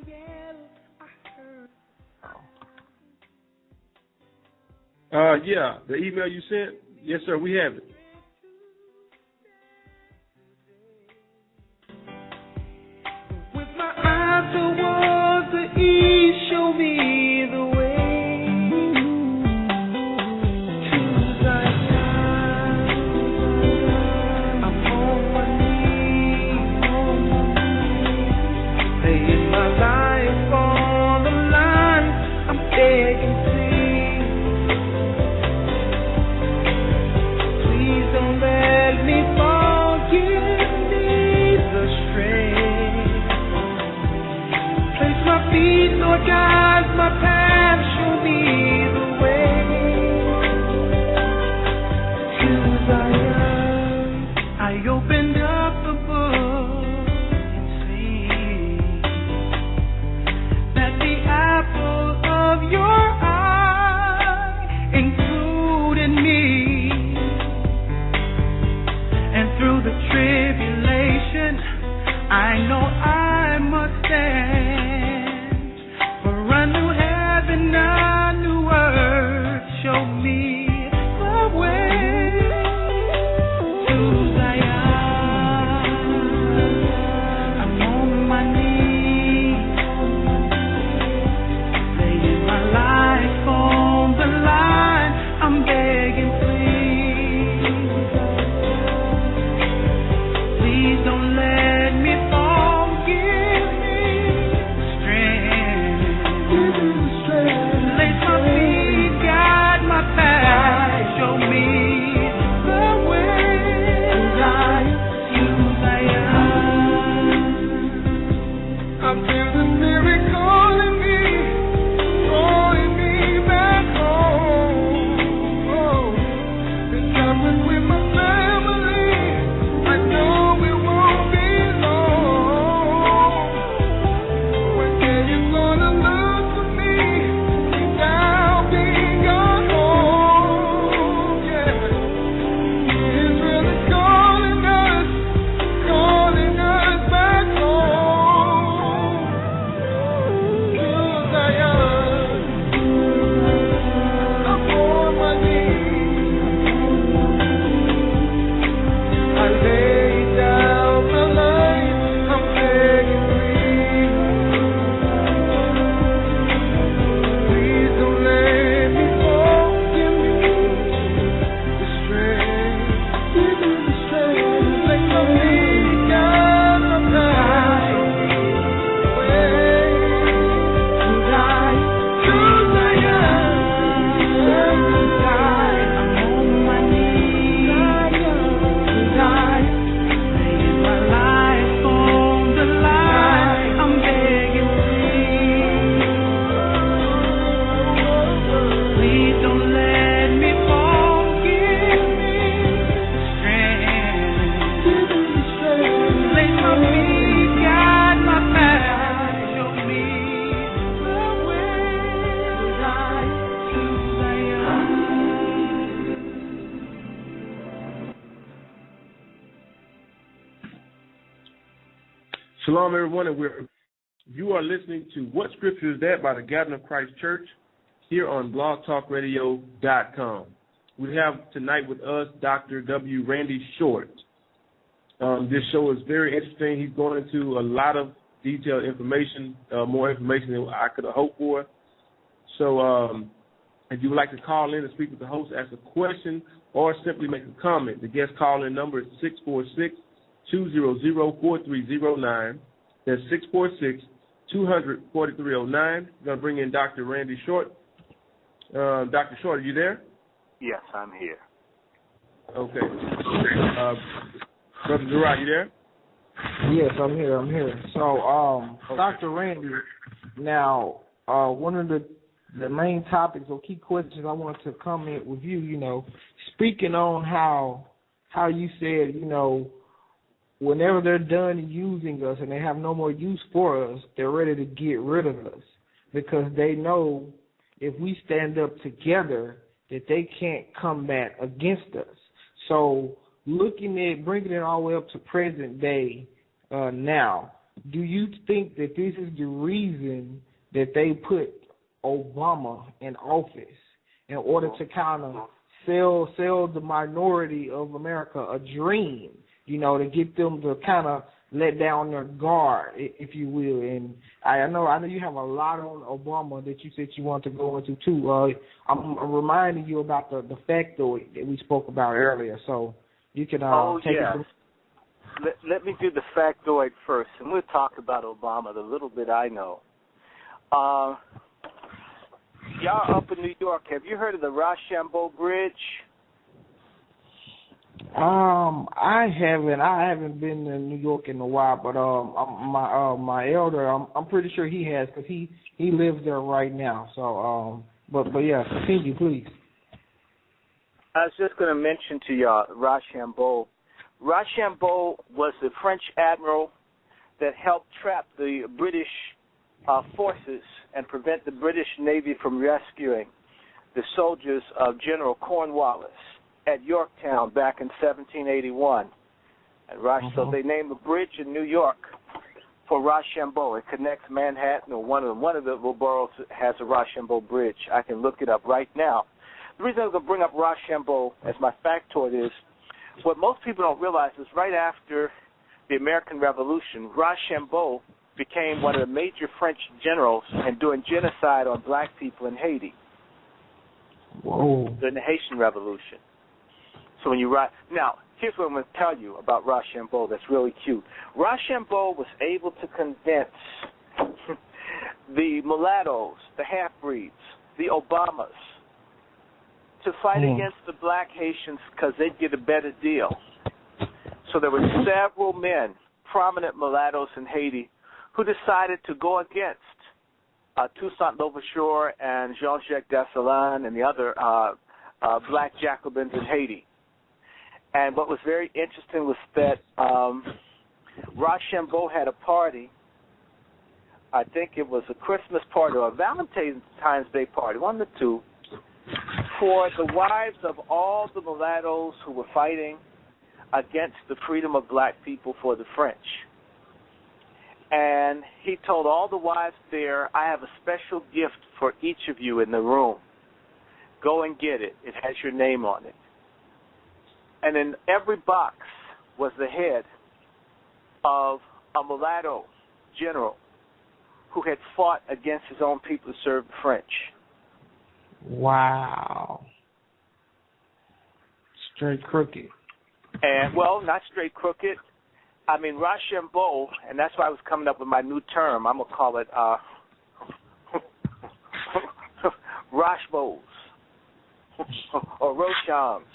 Yeah, the email you sent? Yes, sir, we have it. With my eyes towards the east, show me the way to Zion. I'm on my knees, stay in my life. Shalom, everyone, and you are listening to What Scripture Is That by the Gathering of Christ Church here on blogtalkradio.com. We have tonight with us Dr. W. Randy Short. This show is very interesting. He's going into a lot of detailed information, more information than I could have hoped for. So if you would like to call in and speak with the host, ask a question, or simply make a comment, the guest call-in number is 646-200-4309. That's 646-200-4309. We're going to bring in Dr. Randy Short. Dr. Short, are you there? Yes, I'm here. Okay. Brother Gerard, you there? Yes, I'm here. So, Dr. Randy, now, one of the main topics or key questions I want to comment with you, speaking on how you said, whenever they're done using us and they have no more use for us, they're ready to get rid of us because they know if we stand up together that they can't combat against us. So looking at bringing it all the way up to present day now, do you think that this is the reason that they put Obama in office in order to kind of sell the minority of America a dream, to get them to kind of let down their guard, if you will? And I know you have a lot on Obama that you said you want to go into too. I'm reminding you about the factoid that we spoke about earlier, so you can take it from. Let me do the factoid first, and we'll talk about Obama, the little bit I know. Y'all up in New York, have you heard of the Rochambeau Bridge? I haven't been in New York in a while, but my elder, I'm pretty sure he has, because he lives there right now. So but yeah, continue, please. I was just going to mention to y'all Rochambeau. Rochambeau was the French admiral that helped trap the British forces and prevent the British Navy from rescuing the soldiers of General Cornwallis at Yorktown back in 1781. And so they named a bridge in New York for Rochambeau. It connects Manhattan, or one of the little boroughs has a Rochambeau Bridge. I can look it up right now. The reason I'm going to bring up Rochambeau as my factoid is what most people don't realize is right after the American Revolution, Rochambeau became one of the major French generals and doing genocide on black people in Haiti. Whoa. During the Haitian Revolution. So when you write, now, here's what I'm going to tell you about Rochambeau that's really cute. Rochambeau was able to convince the mulattoes, the half-breeds, the Obamas, to fight against the black Haitians because they'd get a better deal. So there were several men, prominent mulattoes in Haiti, who decided to go against Toussaint Louverture and Jean-Jacques Dessalines and the other black Jacobins in Haiti. And what was very interesting was that Rochambeau had a party. I think it was a Christmas party or a Valentine's Day party, one of the two, for the wives of all the mulattoes who were fighting against the freedom of black people for the French. And he told all the wives there, I have a special gift for each of you in the room. Go and get it. It has your name on it. And in every box was the head of a mulatto general who had fought against his own people to serve the French. Wow. Straight crooked. And, well, not straight crooked. I mean, Rochambeau, and that's why I was coming up with my new term. I'm going to call it Rochbeaus or Rochams.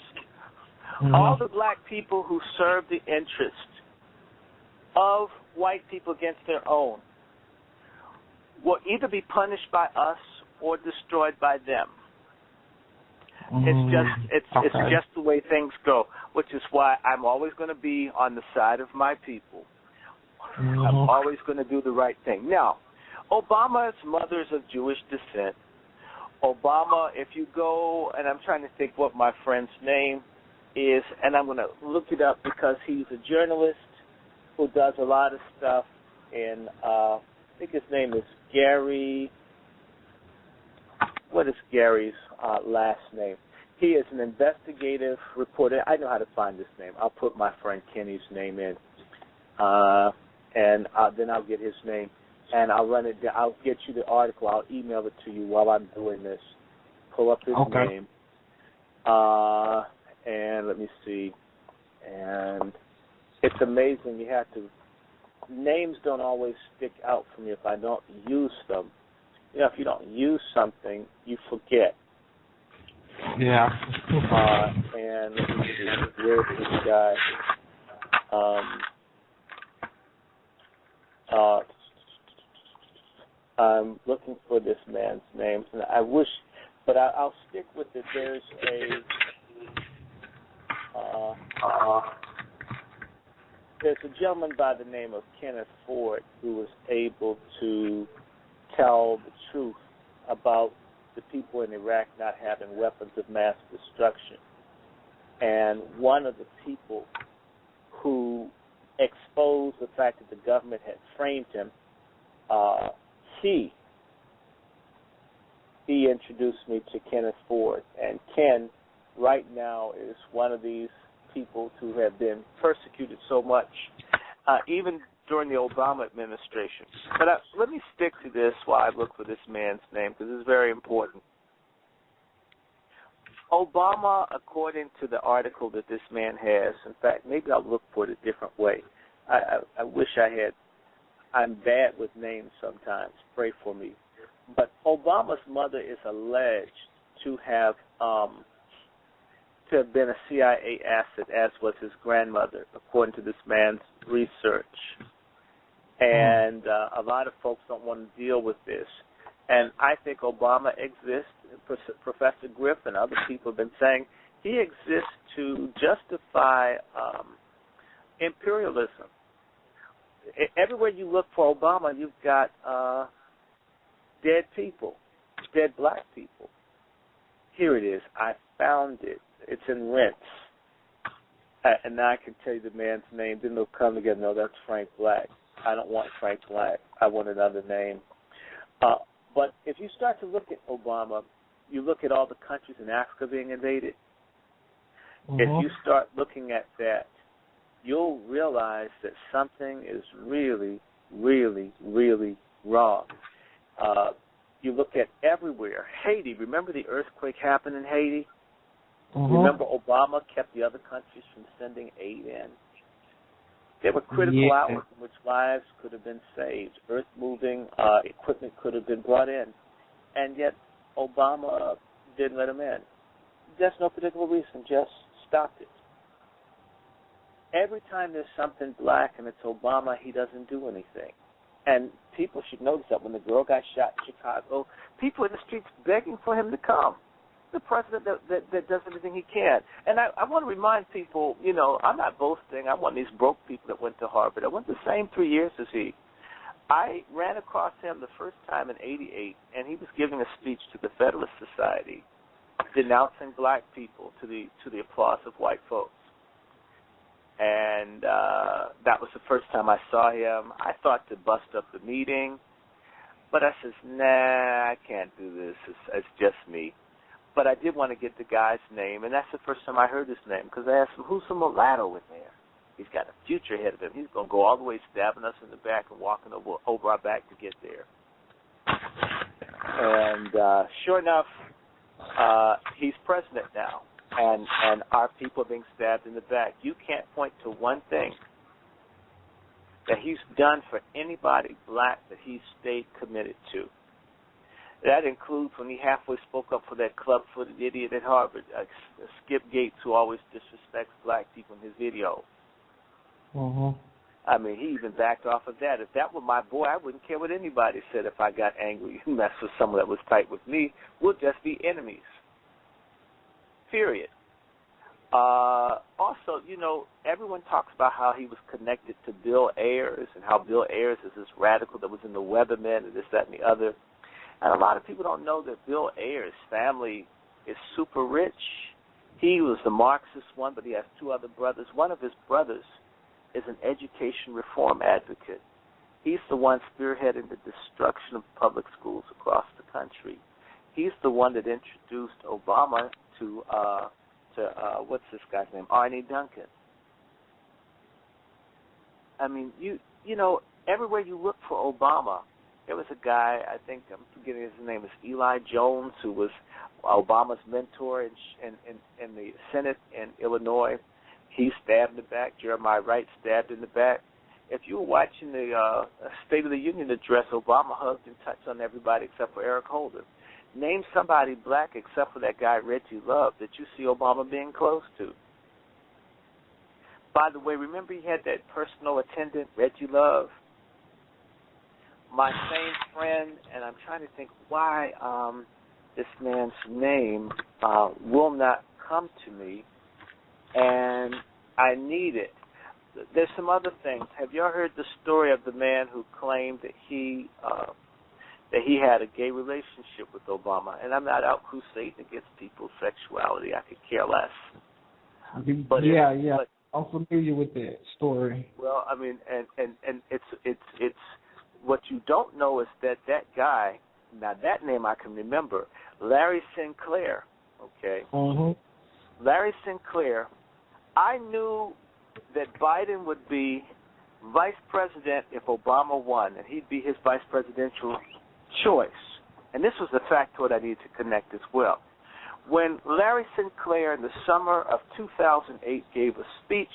All the black people who served the interest of white people against their own will either be punished by us or destroyed by them. It's just the way things go, which is why I'm always going to be on the side of my people. I'm always going to do the right thing. Now, Obama's mother's of Jewish descent. Obama, if you go, and I'm trying to think what my friend's name is, and I'm going to look it up because he's a journalist who does a lot of stuff in, I think his name is Gary. What is Gary's last name? He is an investigative reporter. I know how to find this name. I'll put my friend Kenny's name in, and then I'll get his name, and I'll run it down. I'll get you the article. I'll email it to you while I'm doing this. Pull up his name, and let me see. And it's amazing. You have to. Names don't always stick out for me if I don't use them. You know, if you don't use something, you forget. Yeah. And let me see, where's this guy? I'm looking for this man's name, and I wish, but I'll stick with it. There's a gentleman by the name of Kenneth Ford who was able to tell the truth about the people in Iraq not having weapons of mass destruction. And one of the people who exposed the fact that the government had framed him, he introduced me to Kenneth Ford. And Ken, right now, is one of these people who have been persecuted so much, even during the Obama administration. But let me stick to this while I look for this man's name, because it's very important. Obama, according to the article that this man has, in fact, maybe I'll look for it a different way. I wish I had. I'm bad with names sometimes. Pray for me. But Obama's mother is alleged to have been a CIA asset, as was his grandmother, according to this man's research. And a lot of folks don't want to deal with this. And I think Obama exists. Professor Griff and other people have been saying he exists to justify imperialism. Everywhere you look for Obama, you've got dead people, dead black people. Here it is. I found it. It's in Rents. And now I can tell you the man's name. Then they'll come together. No, that's Frank Black. I don't want Frank Black. I want another name. But if you start to look at Obama, you look at all the countries in Africa being invaded. Mm-hmm. If you start looking at that, you'll realize that something is really, really, really wrong. You look at everywhere. Haiti, remember the earthquake happened in Haiti? Mm-hmm. Remember Obama kept the other countries from sending aid in? There were critical hours in which lives could have been saved. Earth-moving equipment could have been brought in. And yet Obama didn't let them in. There's no particular reason. Just stopped it. Every time there's something black and it's Obama, he doesn't do anything. And people should notice that when the girl got shot in Chicago, people in the streets begging for him to come. The president that does everything he can. And I want to remind people, you know, I'm not boasting. I'm one of these broke people that went to Harvard. I went the same 3 years as he. I ran across him the first time in '88, and he was giving a speech to the Federalist Society denouncing black people to the applause of white folks. And that was the first time I saw him. I thought to bust up the meeting, but I says, nah, I can't do this. It's just me. But I did want to get the guy's name, and that's the first time I heard his name, because I asked him, who's the mulatto in there? He's got a future ahead of him. He's going to go all the way stabbing us in the back and walking over our back to get there. And sure enough, he's president now, and our people are being stabbed in the back. You can't point to one thing that he's done for anybody black that he stayed committed to. That includes when he halfway spoke up for that club-footed idiot at Harvard, Skip Gates, who always disrespects black people in his videos. Mm-hmm. I mean, he even backed off of that. If that were my boy, I wouldn't care what anybody said if I got angry and messed with someone that was tight with me. We'll just be enemies. Period. Also, you know, everyone talks about how he was connected to Bill Ayers and how Bill Ayers is this radical that was in the Weathermen and this, that, and the other. And a lot of people don't know that Bill Ayers' family is super rich. He was the Marxist one, but he has two other brothers. One of his brothers is an education reform advocate. He's the one spearheading the destruction of public schools across the country. He's the one that introduced Obama to what's this guy's name? Arne Duncan. I mean, you know, everywhere you look for Obama, there was a guy, I think, I'm forgetting his name, is Eli Jones, who was Obama's mentor in the Senate in Illinois. He's stabbed in the back. Jeremiah Wright stabbed in the back. If you were watching the State of the Union address, Obama hugged and touched on everybody except for Eric Holder. Name somebody black except for that guy Reggie Love that you see Obama being close to. By the way, remember he had that personal attendant, Reggie Love? My same friend, and I'm trying to think why this man's name will not come to me, and I need it. There's some other things. Have you ever heard the story of the man who claimed that he had a gay relationship with Obama? And I'm not out crusading against people's sexuality. I could care less. But yeah. I'm familiar with that story. Well, I mean, and it's what you don't know is that guy. Now that name I can remember, Larry Sinclair. Okay. Mm-hmm. Larry Sinclair. I knew that Biden would be vice president if Obama won, and he'd be his vice presidential choice. And this was the factoid I needed to connect as well. When Larry Sinclair in the summer of 2008 gave a speech,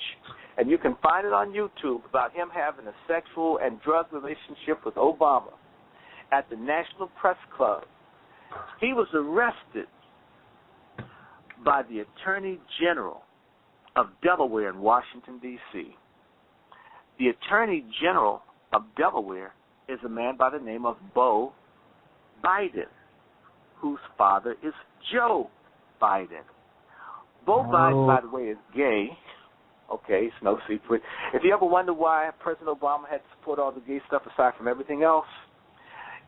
and you can find it on YouTube, about him having a sexual and drug relationship with Obama at the National Press Club, he was arrested by the Attorney General of Delaware in Washington, D.C. The Attorney General of Delaware is a man by the name of Beau Biden, whose father is Joe Biden. Beau Biden, by the way, is gay. Okay, it's no secret. If you ever wonder why President Obama had to support all the gay stuff aside from everything else,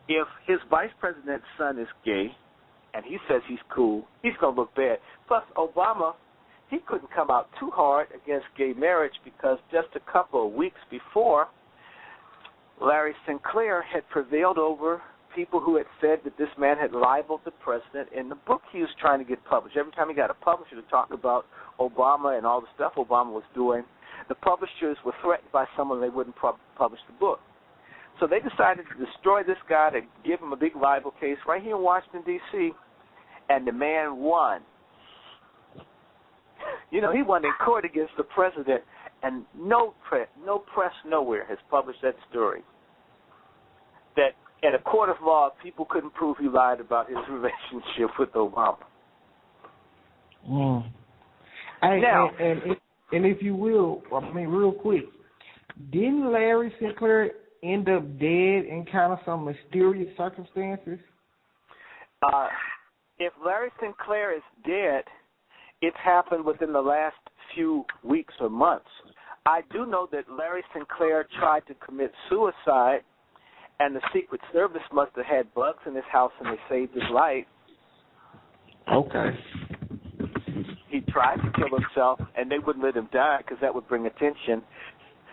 if his vice president's son is gay and he says he's cool, he's going to look bad. Plus, Obama, he couldn't come out too hard against gay marriage because just a couple of weeks before, Larry Sinclair had prevailed over people who had said that this man had libeled the president in the book he was trying to get published. Every time he got a publisher to talk about Obama and all the stuff Obama was doing, the publishers were threatened by someone they wouldn't publish the book. So they decided to destroy this guy, to give him a big libel case right here in Washington, D.C., and the man won. You know, he won in court against the president, and no press nowhere has published that story. That in a court of law, people couldn't prove he lied about his relationship with Obama. Now, and if you will, I mean, real quick, didn't Larry Sinclair end up dead in kind of some mysterious circumstances? If Larry Sinclair is dead, it's happened within the last few weeks or months. I do know that Larry Sinclair tried to commit suicide, and the Secret Service must have had bugs in his house, and they saved his life. Okay. He tried to kill himself, and they wouldn't let him die because that would bring attention.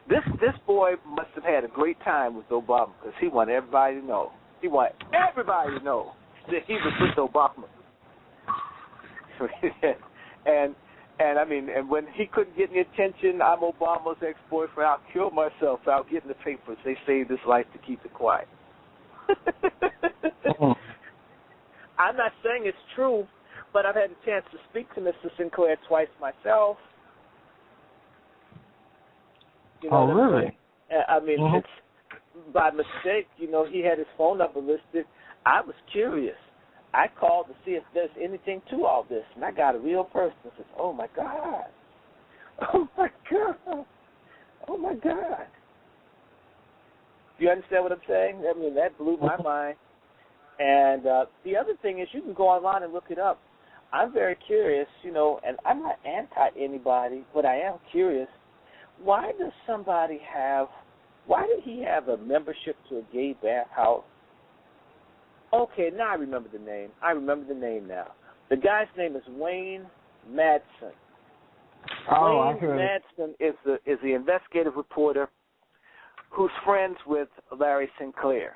This boy must have had a great time with Obama because he wanted everybody to know. He wanted everybody to know that he was with Obama. And I mean, and when he couldn't get any attention, I'm Obama's ex-boyfriend, I'll kill myself, I'll get in the papers. They saved his life to keep it quiet. I'm not saying it's true, but I've had a chance to speak to Mr. Sinclair twice myself. You know really? I mean, it's by mistake, you know, he had his phone number listed. I was curious. I called to see if there's anything to all this, and I got a real person that says, oh, my God. Oh, my God. Oh, my God. Do you understand what I'm saying? I mean, that blew my mind. And the other thing is you can go online and look it up. I'm very curious, you know, and I'm not anti-anybody, but I am curious. Why did he have a membership to a gay bathhouse? Okay, now I remember the name. Now. The guy's name is Wayne Madsen. Oh, Wayne Madsen is the investigative reporter who's friends with Larry Sinclair.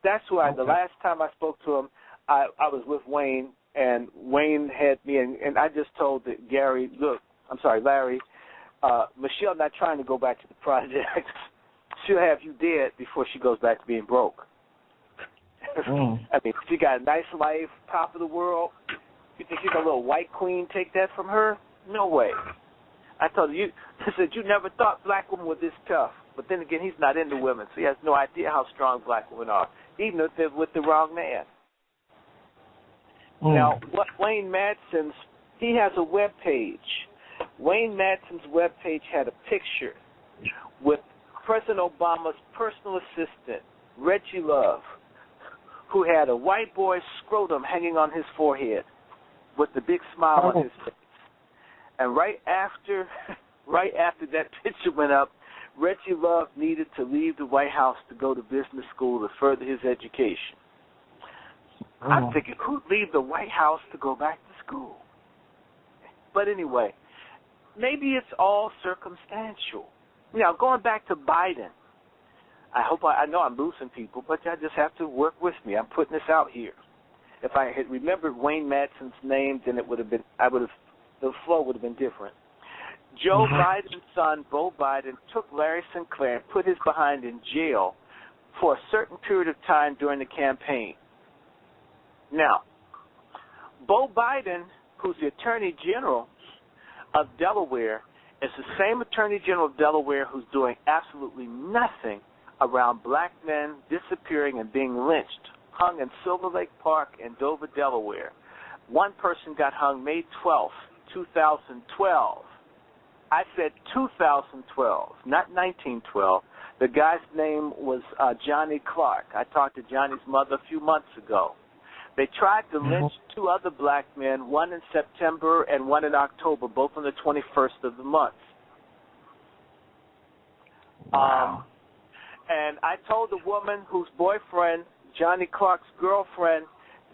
That's who the last time I spoke to him, I was with Wayne, and Wayne had me, and I just told Larry, Michelle not trying to go back to the project. She'll have you dead before she goes back to being broke. I mean, she got a nice life, top of the world. You think she's a little white queen take that from her? No way. I told you, I said, you never thought black women were this tough. But then again, he's not into women, so he has no idea how strong black women are, even if they're with the wrong man. Now, what Wayne Madsen's, he has a web page. Wayne Madsen's web page had a picture with President Obama's personal assistant, Reggie Love, who had a white boy's scrotum hanging on his forehead with the big smile on his face. And right after that picture went up, Reggie Love needed to leave the White House to go to business school to further his education. I'm thinking, who'd leave the White House to go back to school? But anyway, maybe it's all circumstantial. Now, going back to Biden, I know I'm losing people, but y'all just have to work with me. I'm putting this out here. If I had remembered Wayne Madsen's name, then the flow would have been different. Joe Biden's son, Beau Biden, took Larry Sinclair and put his behind in jail for a certain period of time during the campaign. Now, Beau Biden, who's the Attorney General of Delaware, is the same Attorney General of Delaware who's doing absolutely nothing around black men disappearing and being lynched, hung in Silver Lake Park in Dover, Delaware. One person got hung May 12th, 2012. I said 2012, not 1912. The guy's name was Johnny Clark. I talked to Johnny's mother a few months ago. They tried to lynch two other black men, one in September and one in October, both on the 21st of the month. Wow. And I told the woman whose boyfriend, Johnny Clark's girlfriend,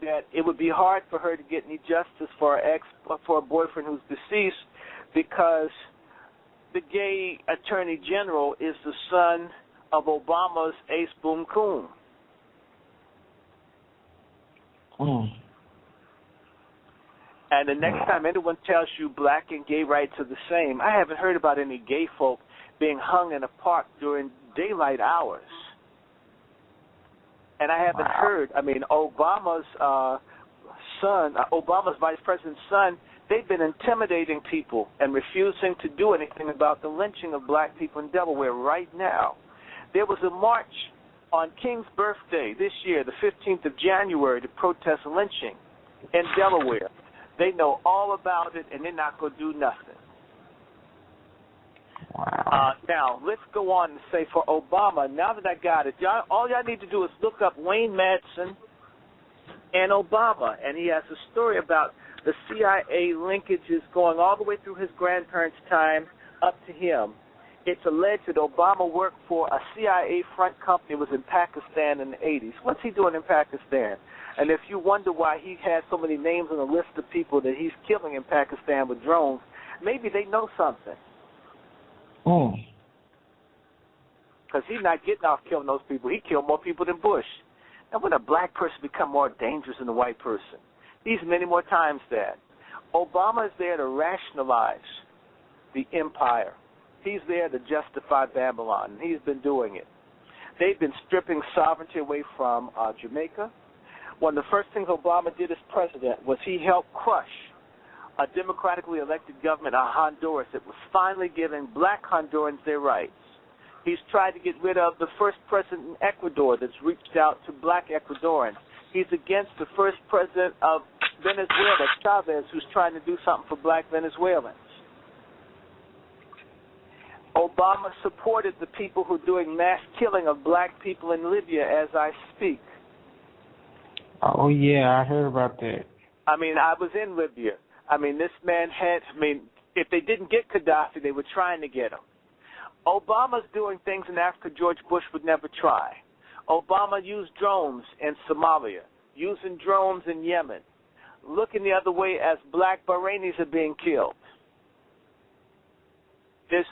that it would be hard for her to get any justice for a boyfriend who's deceased because the gay attorney general is the son of Obama's Ace Boom Coon. And the next time anyone tells you black and gay rights are the same, I haven't heard about any gay folk being hung in a park during daylight hours. And I haven't heard, Obama's son, Obama's vice president's son, they've been intimidating people and refusing to do anything about the lynching of black people in Delaware right now. There was a march on King's birthday this year, the 15th of January, to protest lynching in Delaware. They know all about it, and they're not going to do nothing. Wow. Now, let's go on and say for Obama, now that I got it, all y'all need to do is look up Wayne Madsen and Obama, and he has a story about the CIA linkages going all the way through his grandparents' time up to him. It's alleged that Obama worked for a CIA front company that was in Pakistan in the 80s. What's he doing in Pakistan? And if you wonder why he has so many names on the list of people that he's killing in Pakistan with drones, maybe they know something. Because he's not getting off killing those people. He killed more people than Bush. Now, when a black person become more dangerous than a white person? He's many more times that. Obama is there to rationalize the empire. He's there to justify Babylon, and he's been doing it. They've been stripping sovereignty away from Jamaica. One of the first things Obama did as president was he helped crush a democratically elected government of Honduras that was finally giving black Hondurans their rights. He's tried to get rid of the first president in Ecuador that's reached out to black Ecuadorians. He's against the first president of Venezuela, Chavez, who's trying to do something for black Venezuelans. Obama supported the people who are doing mass killing of black people in Libya as I speak. Oh, yeah, I heard about that. I was in Libya. This man if they didn't get Gaddafi, they were trying to get him. Obama's doing things in Africa George Bush would never try. Obama used drones in Somalia, using drones in Yemen, looking the other way as black Bahrainis are being killed. There's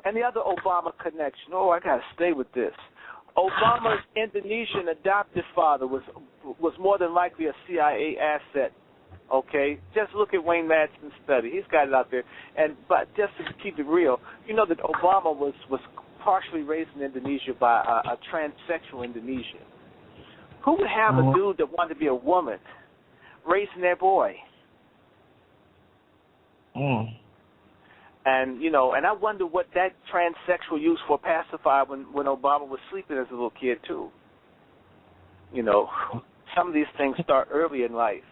and the other Obama connection. Oh, I got to stay with this. Obama's Indonesian adoptive father was more than likely a CIA asset. Okay, just look at Wayne Madsen's study. He's got it out there. But just to keep it real, you know that Obama was partially raised in Indonesia by a transsexual Indonesian. Who would have a dude that wanted to be a woman raising their boy? And and I wonder what that transsexual used for a pacifier when Obama was sleeping as a little kid too. Some of these things start early in life,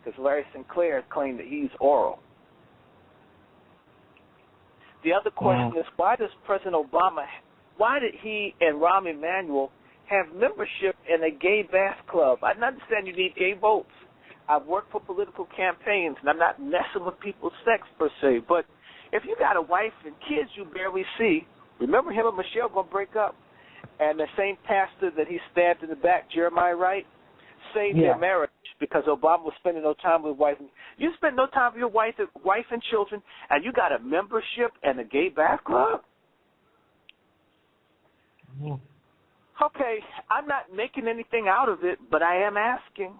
because Larry Sinclair claimed that he's oral. The other question is, why did he and Rahm Emanuel have membership in a gay bass club? I understand you need gay votes. I've worked for political campaigns, and I'm not messing with people's sex per se, but if you got a wife and kids you barely see, remember him and Michelle going to break up, and the same pastor that he stabbed in the back, Jeremiah Wright, saved their marriage because Obama was spending no time with his wife. You spend no time with your wife and children, and you got a membership in a gay bath club? Okay, I'm not making anything out of it, but I am asking.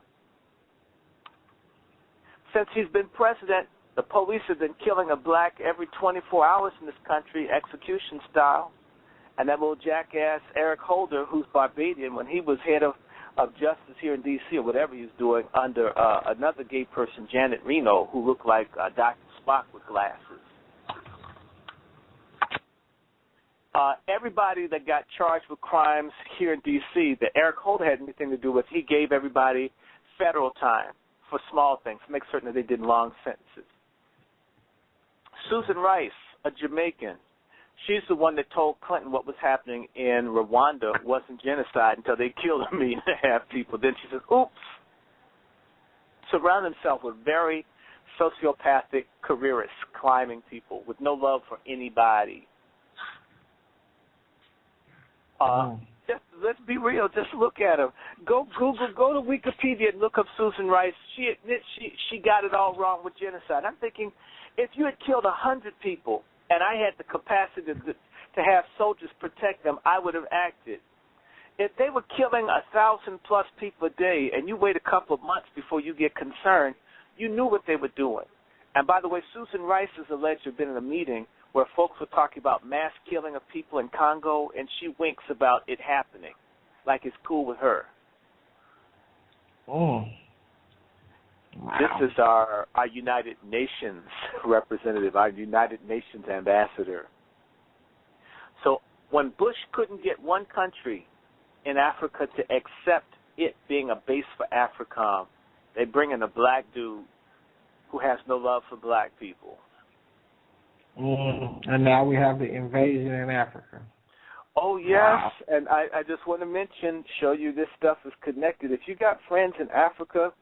Since he's been president, the police have been killing a black every 24 hours in this country, execution style. And that little jackass Eric Holder, who's Barbadian, when he was head of justice here in D.C. or whatever he was doing under another gay person, Janet Reno, who looked like Dr. Spock with glasses. Everybody that got charged with crimes here in D.C. that Eric Holder had anything to do with, he gave everybody federal time for small things, to make certain that they did long sentences. Susan Rice, a Jamaican, she's the one that told Clinton what was happening in Rwanda wasn't genocide until they killed 1.5 million people. Then she says, oops. Surround himself with very sociopathic careerists, climbing people with no love for anybody. Let's be real. Just look at her. Go Google, go to Wikipedia and look up Susan Rice. She admits she got it all wrong with genocide. I'm thinking, if you had killed 100 people and I had the capacity to have soldiers protect them, I would have acted. If they were killing 1,000+ people a day and you wait a couple of months before you get concerned, you knew what they were doing. And by the way, Susan Rice is alleged to have been in a meeting where folks were talking about mass killing of people in Congo, and she winks about it happening, like it's cool with her. Wow. This is our United Nations representative, our United Nations ambassador. So when Bush couldn't get one country in Africa to accept it being a base for AFRICOM, they bring in a black dude who has no love for black people. And now we have the invasion in Africa. Oh, yes, wow. And I just want to show you this stuff is connected. If you got friends in Africa,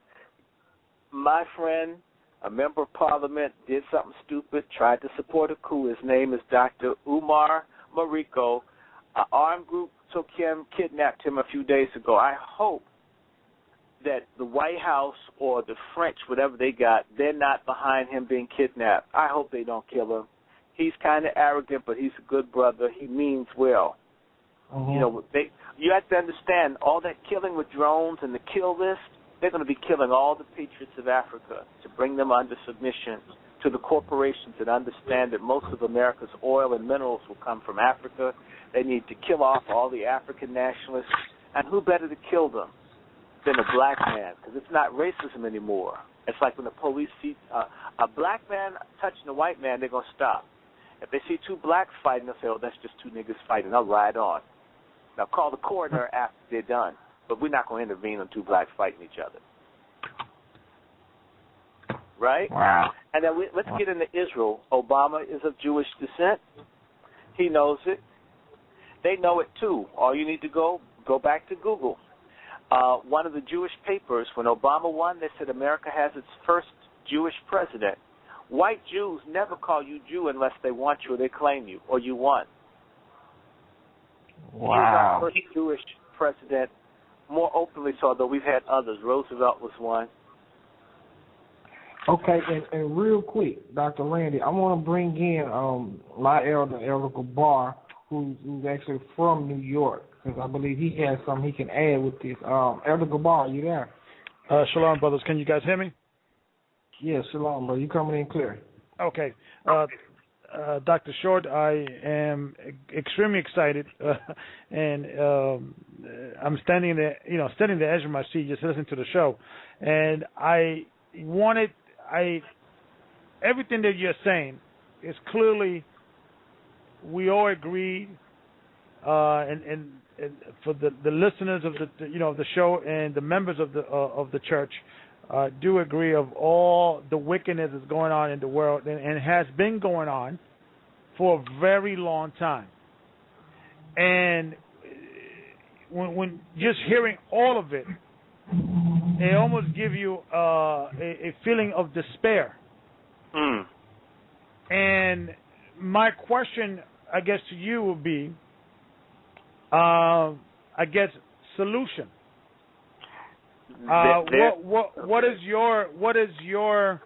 my friend, a member of parliament, did something stupid, tried to support a coup. His name is Dr. Umar Mariko. An armed group took him, kidnapped him a few days ago. I hope that the White House or the French, whatever they got, they're not behind him being kidnapped. I hope they don't kill him. He's kind of arrogant, but he's a good brother. He means well. You have to understand, all that killing with drones and the kill list, they're going to be killing all the patriots of Africa to bring them under submission to the corporations that understand that most of America's oil and minerals will come from Africa. They need to kill off all the African nationalists. And who better to kill them than a black man? Because it's not racism anymore. It's like when the police see a black man touching a white man, they're going to stop. If they see two blacks fighting, they'll say, oh, that's just two niggas fighting. I'll ride on. Now, call the coroner after they're done. But we're not going to intervene on two blacks fighting each other. Right? Wow. And then let's get into Israel. Obama is of Jewish descent. He knows it. They know it, too. All you need to go back to Google. One of the Jewish papers, when Obama won, they said America has its first Jewish president. White Jews never call you Jew unless they want you or they claim you or you won. Wow. He was our first Jewish president, more openly so, although we've had others. Roosevelt was one. Okay, and real quick, Dr. Randy, I want to bring in my elder, Elder Gabar, who's actually from New York, because I believe he has something he can add with this. Elder Gabar, are you there? Shalom, brothers. Can you guys hear me? Yes, shalom, bro. You coming in clear. Okay. Dr. Short, I am extremely excited, and I'm standing there, standing the edge of my seat, just listening to the show, and everything that you're saying is clearly, we all agree, and for the listeners of the show and the members of the church do agree of all the wickedness that's going on in the world and has been going on for a very long time. And when just hearing all of it, it almost gives you a feeling of despair. Mm. And my question, I guess, to you would be, solution. What is your,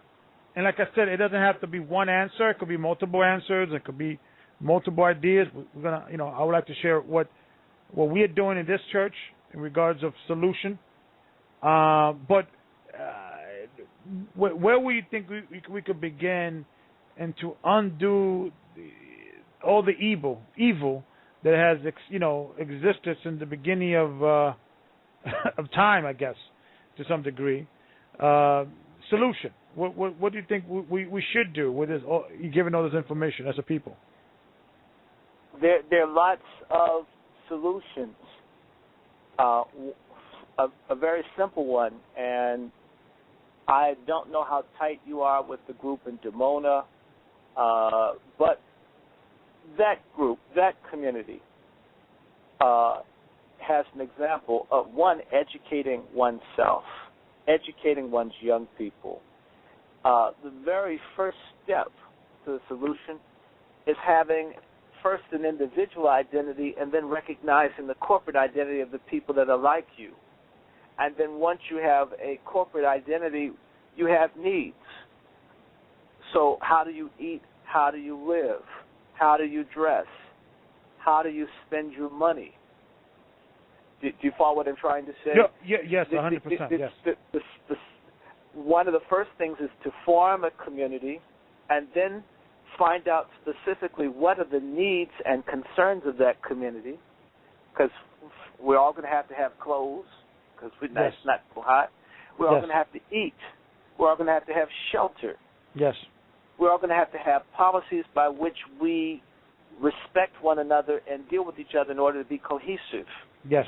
and like I said, it doesn't have to be one answer. It could be multiple answers. It could be multiple ideas. We're gonna, I would like to share what we are doing in this church in regards of solution. But where would you think we could begin and to undo all the evil that has existed since the beginning of time, I guess, to some degree. Solution. What do you think we should do with this? Given all this information as a people. There are lots of solutions. A very simple one, and I don't know how tight you are with the group in Dimona, but that group, that community, has an example of one educating oneself, educating one's young people. The very first step to the solution is having first an individual identity and then recognizing the corporate identity of the people that are like you. And then once you have a corporate identity, you have needs. So how do you eat? How do you live? How do you dress? How do you spend your money? Do you follow what I'm trying to say? Yes, 100%. Yes. One of the first things is to form a community and then find out specifically what are the needs and concerns of that community, because we're all going to have clothes, because it's not so hot. We're all going to have to eat. We're all going to have shelter. Yes. We're all going to have policies by which we respect one another and deal with each other in order to be cohesive. Yes.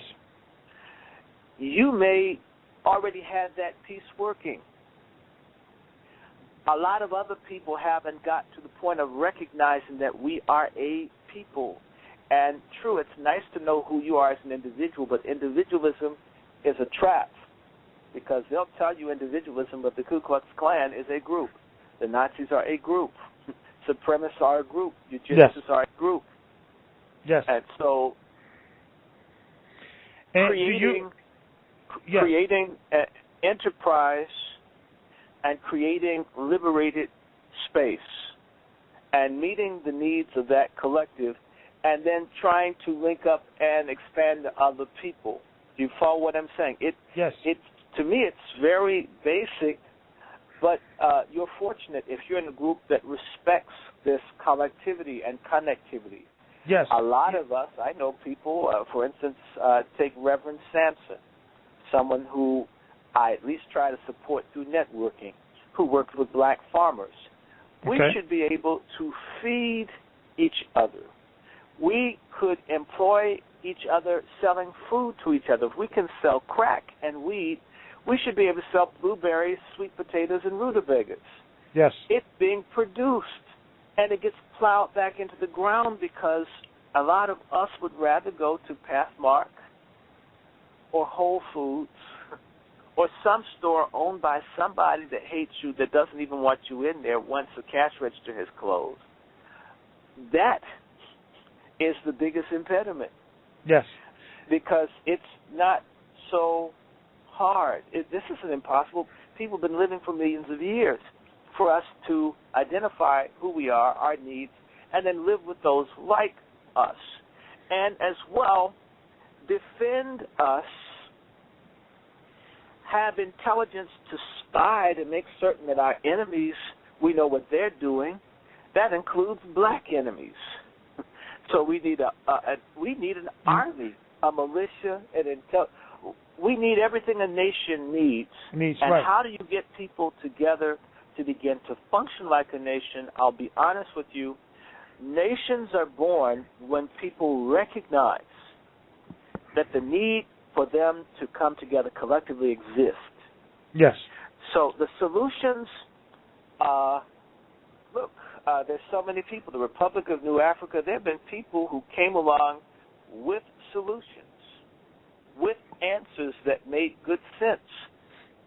You may already have that piece working. A lot of other people haven't got to the point of recognizing that we are a people. And true, it's nice to know who you are as an individual, but individualism is a trap, because they'll tell you individualism, but the Ku Klux Klan is a group. The Nazis are a group. Supremacists are a group. Eugenics are a group. Yes. And so creating an enterprise and creating liberated space and meeting the needs of that collective and then trying to link up and expand to other people. Do you follow what I'm saying? Yes. To me, it's very basic, but you're fortunate if you're in a group that respects this collectivity and connectivity. Yes. A lot of us, I know people, for instance, take Reverend Sampson, someone who I at least try to support through networking, who works with black farmers. Okay. We should be able to feed each other. We could employ each other selling food to each other. If we can sell crack and weed, we should be able to sell blueberries, sweet potatoes, and rutabagas. Yes. It's being produced, and it gets plowed back into the ground because a lot of us would rather go to Pathmark or Whole Foods or some store owned by somebody that hates you, that doesn't even want you in there once the cash register has closed. That is the biggest impediment. Yes. Because it's not so hard. This isn't impossible. People have been living for millions of years. for us to identify who we are, our needs, and then live with those like us. And as well, defend us, have intelligence to spy to make certain that our enemies, we know what they're doing. That includes black enemies. So we need an army, a militia, we need everything a nation needs. And right. How do you get people together to begin to function like a nation? I'll be honest with you. Nations are born when people recognize that the need for them to come together collectively exists. Yes. So the solutions, there's so many people. The Republic of New Africa, there have been people who came along with solutions, with answers that made good sense,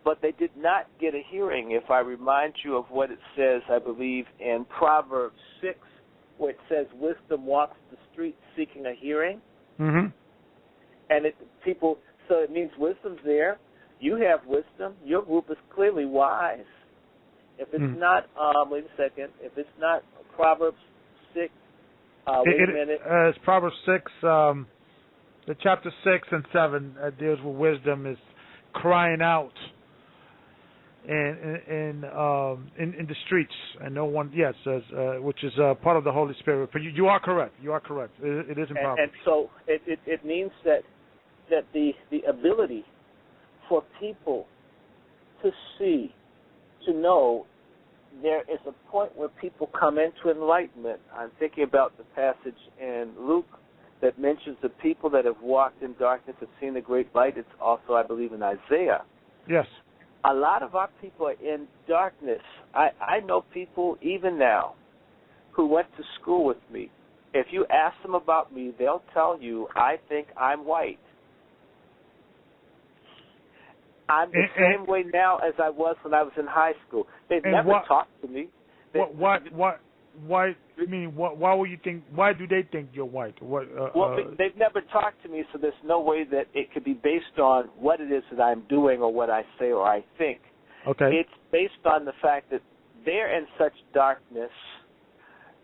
but they did not get a hearing. If I remind you of what it says, I believe, in Proverbs 6, where it says, wisdom walks the street seeking a hearing. Mm-hmm. And so it means wisdom's there. You have wisdom. Your group is clearly wise. If it's not, wait a second, if it's not Proverbs 6, wait a minute. It's Proverbs 6, the chapter 6 and 7 deals with wisdom, is crying out in the streets, and no one, yes, which is part of the Holy Spirit. But you are correct. You are correct. It is in Proverbs. And so it means that the ability for people to see, to know, there is a point where people come into enlightenment. I'm thinking about the passage in Luke that mentions the people that have walked in darkness have seen the great light. It's also, I believe, in Isaiah. Yes. A lot of our people are in darkness. I know people even now who went to school with me. If you ask them about me, they'll tell you, I think I'm white. I'm the same way now as I was when I was in high school. They've never talked to me. Why would you think? Why do they think you're white? They've never talked to me, so there's no way that it could be based on what it is that I'm doing or what I say or I think. Okay. It's based on the fact that they're in such darkness.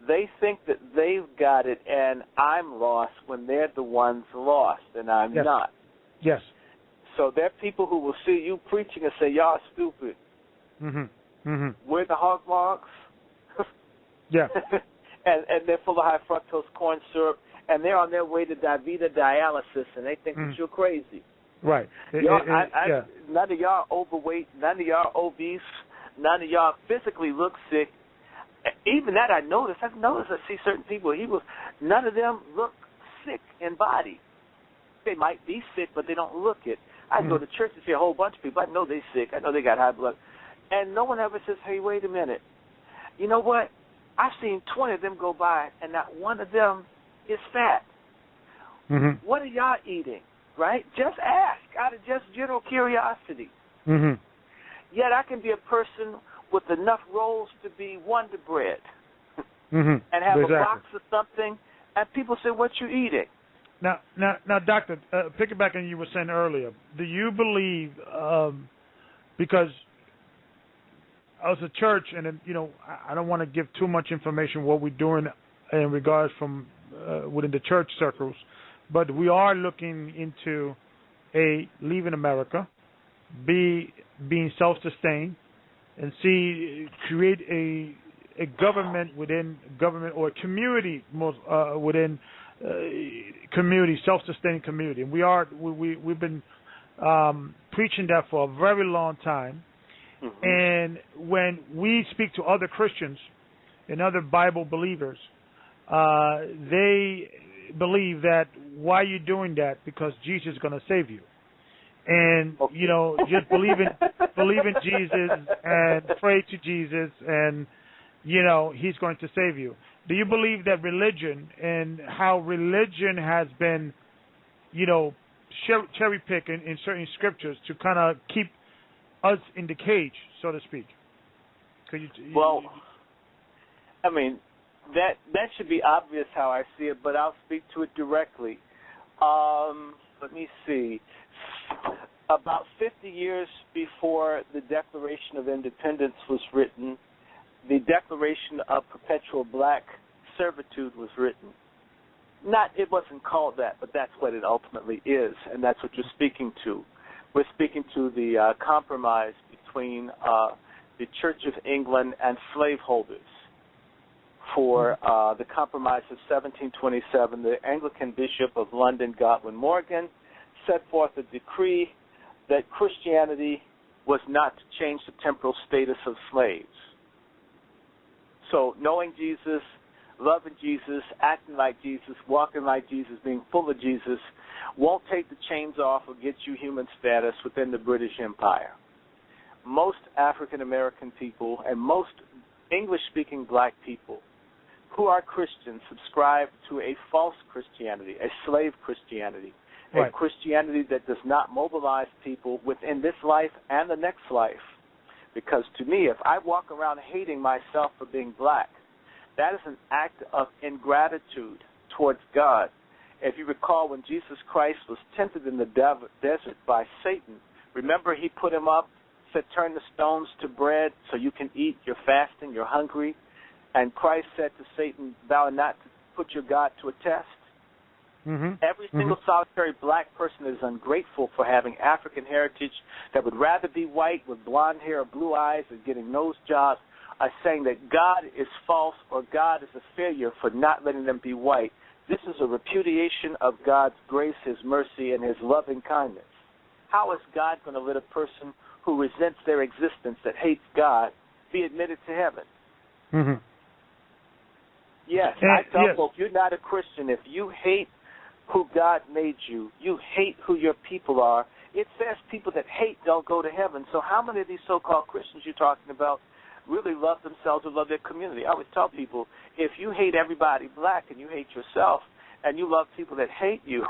They think that they've got it, and I'm lost when they're the ones lost, and I'm not. Yes. So there are people who will see you preaching and say, y'all stupid. Mm-hmm. Mm-hmm. We're the hog marks. Yeah. and they're full of high fructose corn syrup, and they're on their way to dialysis, and they think that you're crazy. Right. None of y'all overweight, none of y'all obese, none of y'all physically look sick. Even that I've noticed. I see certain people, none of them look sick in body. They might be sick, but they don't look it. I go to church and see a whole bunch of people. I know they're sick. I know they got high blood. And no one ever says, hey, wait a minute. You know what? I've seen 20 of them go by, and not one of them is fat. Mm-hmm. What are y'all eating, right? Just ask out of just general curiosity. Mm-hmm. Yet I can be a person with enough rolls to be Wonder Bread and have a box of something, and people say, what you eating? Now, Doctor, piggybacking on you were saying earlier, do you believe, because as a church, and I don't want to give too much information what we're doing in regards from within the church circles, but we are looking into leaving America, being self-sustained, and create a government within government, or a community within community, self-sustaining community. And we've been preaching that for a very long time. Mm-hmm. And when we speak to other Christians and other Bible believers, they believe that why are you doing that? Because Jesus is going to save you. And just believe in Jesus and pray to Jesus, and He's going to save you. Do you believe that religion and how religion has been, cherry picked in certain scriptures to kind of keep us in the cage, so to speak? I mean, that should be obvious how I see it, but I'll speak to it directly. Let me see. About 50 years before the Declaration of Independence was written, the Declaration of Perpetual Black Servitude was written. It wasn't called that, but that's what it ultimately is, and that's what you're speaking to. We're speaking to the compromise between the Church of England and slaveholders. For the Compromise of 1727, the Anglican Bishop of London, Godwin Morgan, set forth a decree that Christianity was not to change the temporal status of slaves. So knowing Jesus, loving Jesus, acting like Jesus, walking like Jesus, being full of Jesus, won't take the chains off or get you human status within the British Empire. Most African American people and most English-speaking black people who are Christians subscribe to a false Christianity, a slave Christianity, right. A Christianity that does not mobilize people within this life and the next life. Because to me, if I walk around hating myself for being black, that is an act of ingratitude towards God. If you recall, when Jesus Christ was tempted in the desert by Satan, remember he put him up, said, turn the stones to bread so you can eat, you're fasting, you're hungry. And Christ said to Satan, thou not to put your God to a test. Every single solitary black person is ungrateful for having African heritage that would rather be white with blonde hair or blue eyes and getting nose jobs, are saying that God is false or God is a failure for not letting them be white. This is a repudiation of God's grace, his mercy, and his loving kindness. How is God going to let a person who resents their existence, that hates God, be admitted to heaven? Yes, I tell folks, you're not a Christian if you hate who God made you. You hate who your people are. It says people that hate don't go to heaven. So how many of these so-called Christians you're talking about really love themselves or love their community? I always tell people, if you hate everybody black and you hate yourself and you love people that hate you,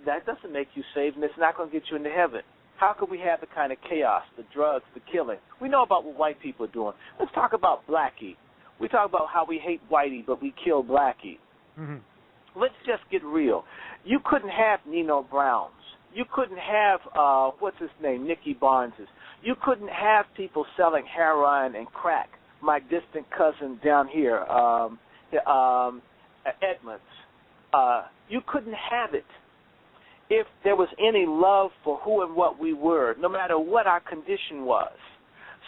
that doesn't make you saved, and it's not going to get you into heaven. How could we have the kind of chaos, the drugs, the killing? We know about what white people are doing. Let's talk about Blackie. We talk about how we hate Whitey, but we kill Blackie. Let's just get real. You couldn't have Nino Browns. You couldn't have, what's his name, Nicky Barneses. You couldn't have people selling heroin and crack. My distant cousin down here, Edmonds. You couldn't have it if there was any love for who and what we were, no matter what our condition was.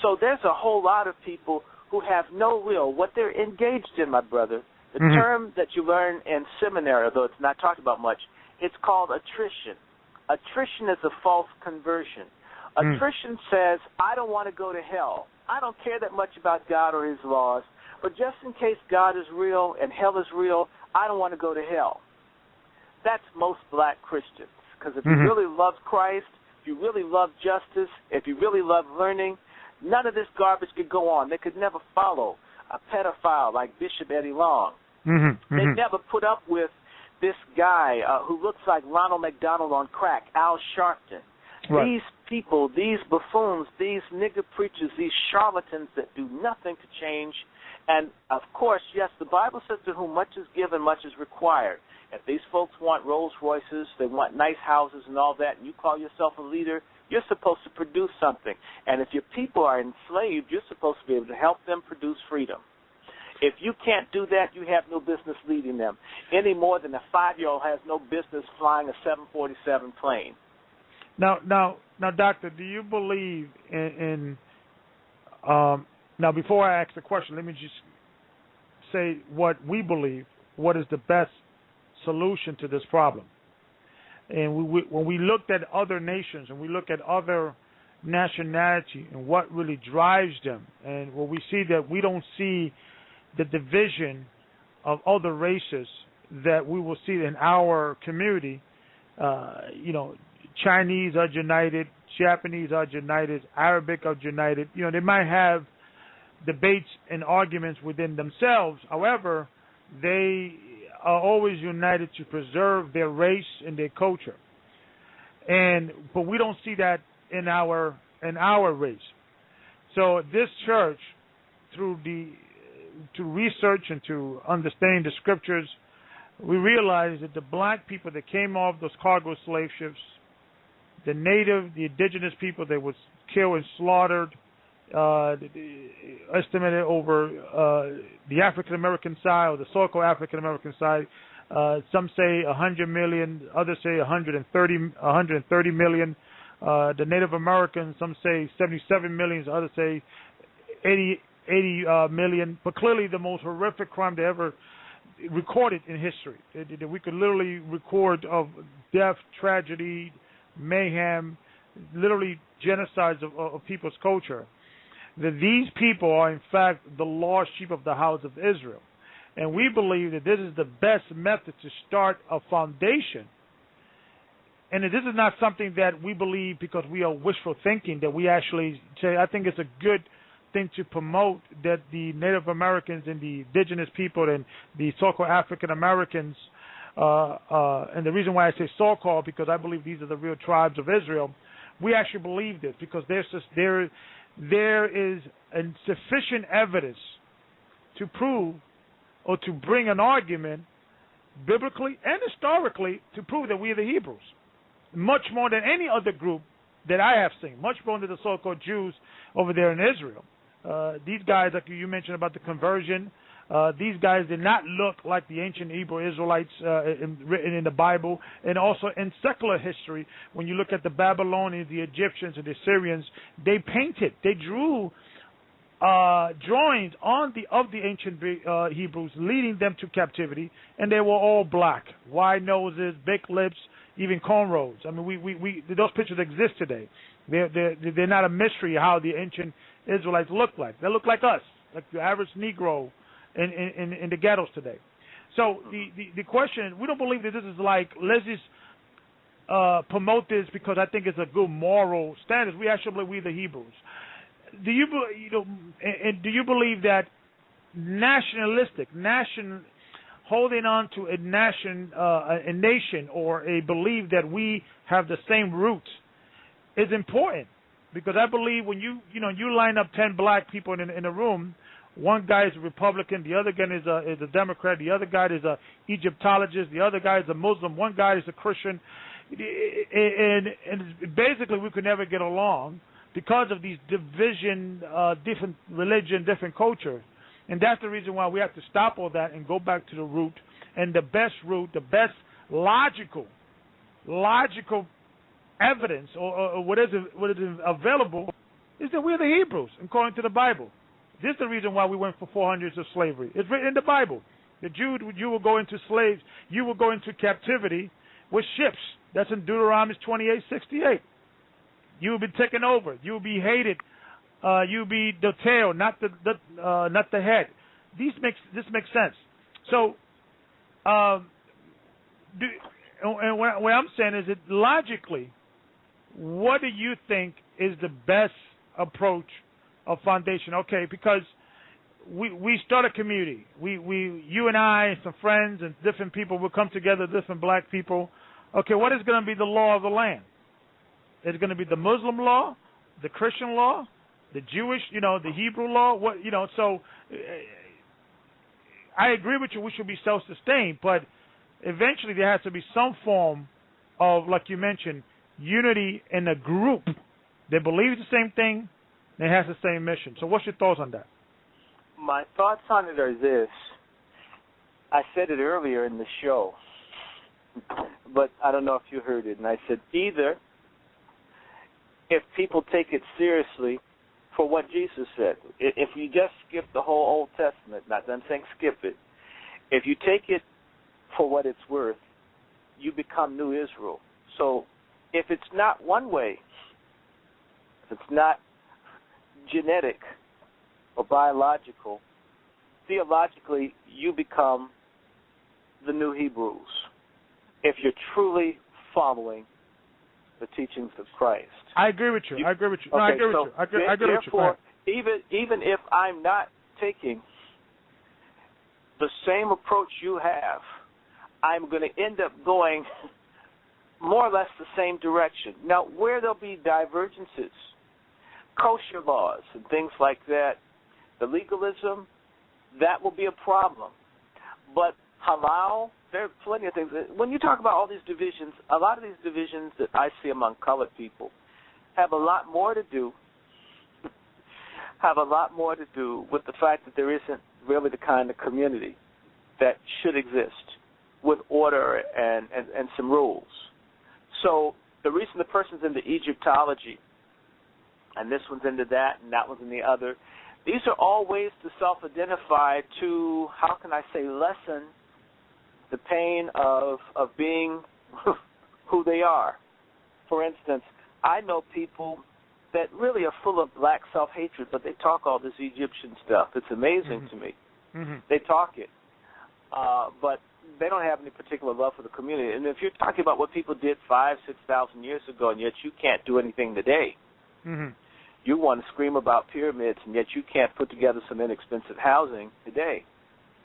So there's a whole lot of people who have no real, what they're engaged in, my brother. The term that you learn in seminary, although it's not talked about much, it's called attrition. Attrition is a false conversion. Attrition says, I don't want to go to hell. I don't care that much about God or his laws, but just in case God is real and hell is real, I don't want to go to hell. That's most black Christians, because if you really love Christ, if you really love justice, if you really love learning, none of this garbage could go on. They could never follow a pedophile like Bishop Eddie Long. They never put up with this guy who looks like Ronald McDonald on crack, Al Sharpton. Right. These people, these buffoons, these nigger preachers, these charlatans that do nothing to change. And, of course, yes, the Bible says to whom much is given, much is required. If these folks want Rolls Royces, they want nice houses and all that, and you call yourself a leader, you're supposed to produce something. And if your people are enslaved, you're supposed to be able to help them produce freedom. If you can't do that, you have no business leading them, any more than a 5-year-old has no business flying a 747 plane. Now, Doctor, do you believe in now, before I ask the question, let me just say what we believe, what is the best solution to this problem. And when we looked at other nations and we look at other nationality and what really drives them, and when we see that we don't see the division of other races that we will see in our community, Chinese are united, Japanese are united, Arabic are united. They might have debates and arguments within themselves. However, they are always united to preserve their race and their culture. But we don't see that in our race. So this church, to research and to understand the scriptures, we realize that the black people that came off those cargo slave ships, the indigenous people that was killed and slaughtered estimated over the African American side or the so-called African American side. Some say 100 million, others say 130 million. The Native Americans, some say 77 million, others say 80 million. But clearly, the most horrific crime they ever recorded in history. That we could literally record of death, tragedy, mayhem, literally genocides of people's culture. That these people are in fact the lost sheep of the house of Israel. And we believe that this is the best method to start a foundation. And this is not something that we believe because we are wishful thinking, that we actually say, I think it's a good thing to promote that the Native Americans and the indigenous people and the so-called African Americans, and the reason why I say so-called, because I believe these are the real tribes of Israel, we actually believe this because there is sufficient evidence to prove or to bring an argument biblically and historically to prove that we are the Hebrews, much more than any other group that I have seen, much more than the so-called Jews over there in Israel. These guys, like you mentioned about the conversion, these guys did not look like the ancient Hebrew Israelites written in the Bible, and also in secular history. When you look at the Babylonians, the Egyptians, and the Assyrians, they painted, they drew drawings of the ancient Hebrews, leading them to captivity, and they were all black, wide noses, big lips, even cornrows. I mean, we those pictures exist today. They're not a mystery how the ancient Israelites look like. They look like us, like the average Negro in the ghettos today. So the question is, we don't believe that this is like, let's just promote this because I think it's a good moral standard. We actually believe we're the Hebrews. Do you believe that holding on to a nation or a belief that we have the same roots is important? Because I believe when you line up 10 black people in a room, one guy is a Republican, the other guy is a Democrat, the other guy is a Egyptologist, the other guy is a Muslim, one guy is a Christian, and basically we could never get along because of these division, different religion, different culture. And that's the reason why we have to stop all that and go back to the root. And the best root, the best logical evidence or what is available is that we're the Hebrews, according to the Bible. This is the reason why we went for 400 years of slavery. It's written in the Bible. The you will go into slaves, you will go into captivity with ships. That's in Deuteronomy 28:68. You will be taken over. You will be hated. You will be the tail, not the head. This makes sense. So, and what I'm saying is that logically, what do you think is the best approach of foundation? Okay, because we start a community. You and I and some friends and different people will come together, different black people. Okay, what is going to be the law of the land? Is it going to be the Muslim law, the Christian law, the Jewish, the Hebrew law? So I agree with you. We should be self-sustained, but eventually there has to be some form of, like you mentioned, unity in a group that believes the same thing and has the same mission. So what's your thoughts on that? My thoughts on it are this. I said it earlier in the show, but I don't know if you heard it. And I said either if people take it seriously for what Jesus said, if you just skip the whole Old Testament, not that I'm saying skip it, if you take it for what it's worth, you become New Israel. So if it's not one way, if it's not genetic or biological, theologically you become the new Hebrews if you're truly following the teachings of Christ. I agree with you. I agree with you. No, okay, I agree with you. I agree with you. Therefore, even if I'm not taking the same approach you have, I'm going to end up going more or less the same direction. Now, where there'll be divergences, kosher laws and things like that, the legalism, that will be a problem. But halal, there are plenty of things. When you talk about all these divisions, a lot of these divisions that I see among colored people have a lot more to do have a lot more to do with the fact that there isn't really the kind of community that should exist with order and some rules. So the reason the person's into Egyptology and this one's into that and that one's in the other, these are all ways to self-identify to, how can I say, lessen the pain of being who they are. For instance, I know people that really are full of black self-hatred, but they talk all this Egyptian stuff. It's amazing to me. They talk it. But they don't have any particular love for the community. And if you're talking about what people did 5,000, 6,000 years ago, and yet you can't do anything today, you want to scream about pyramids, and yet you can't put together some inexpensive housing today,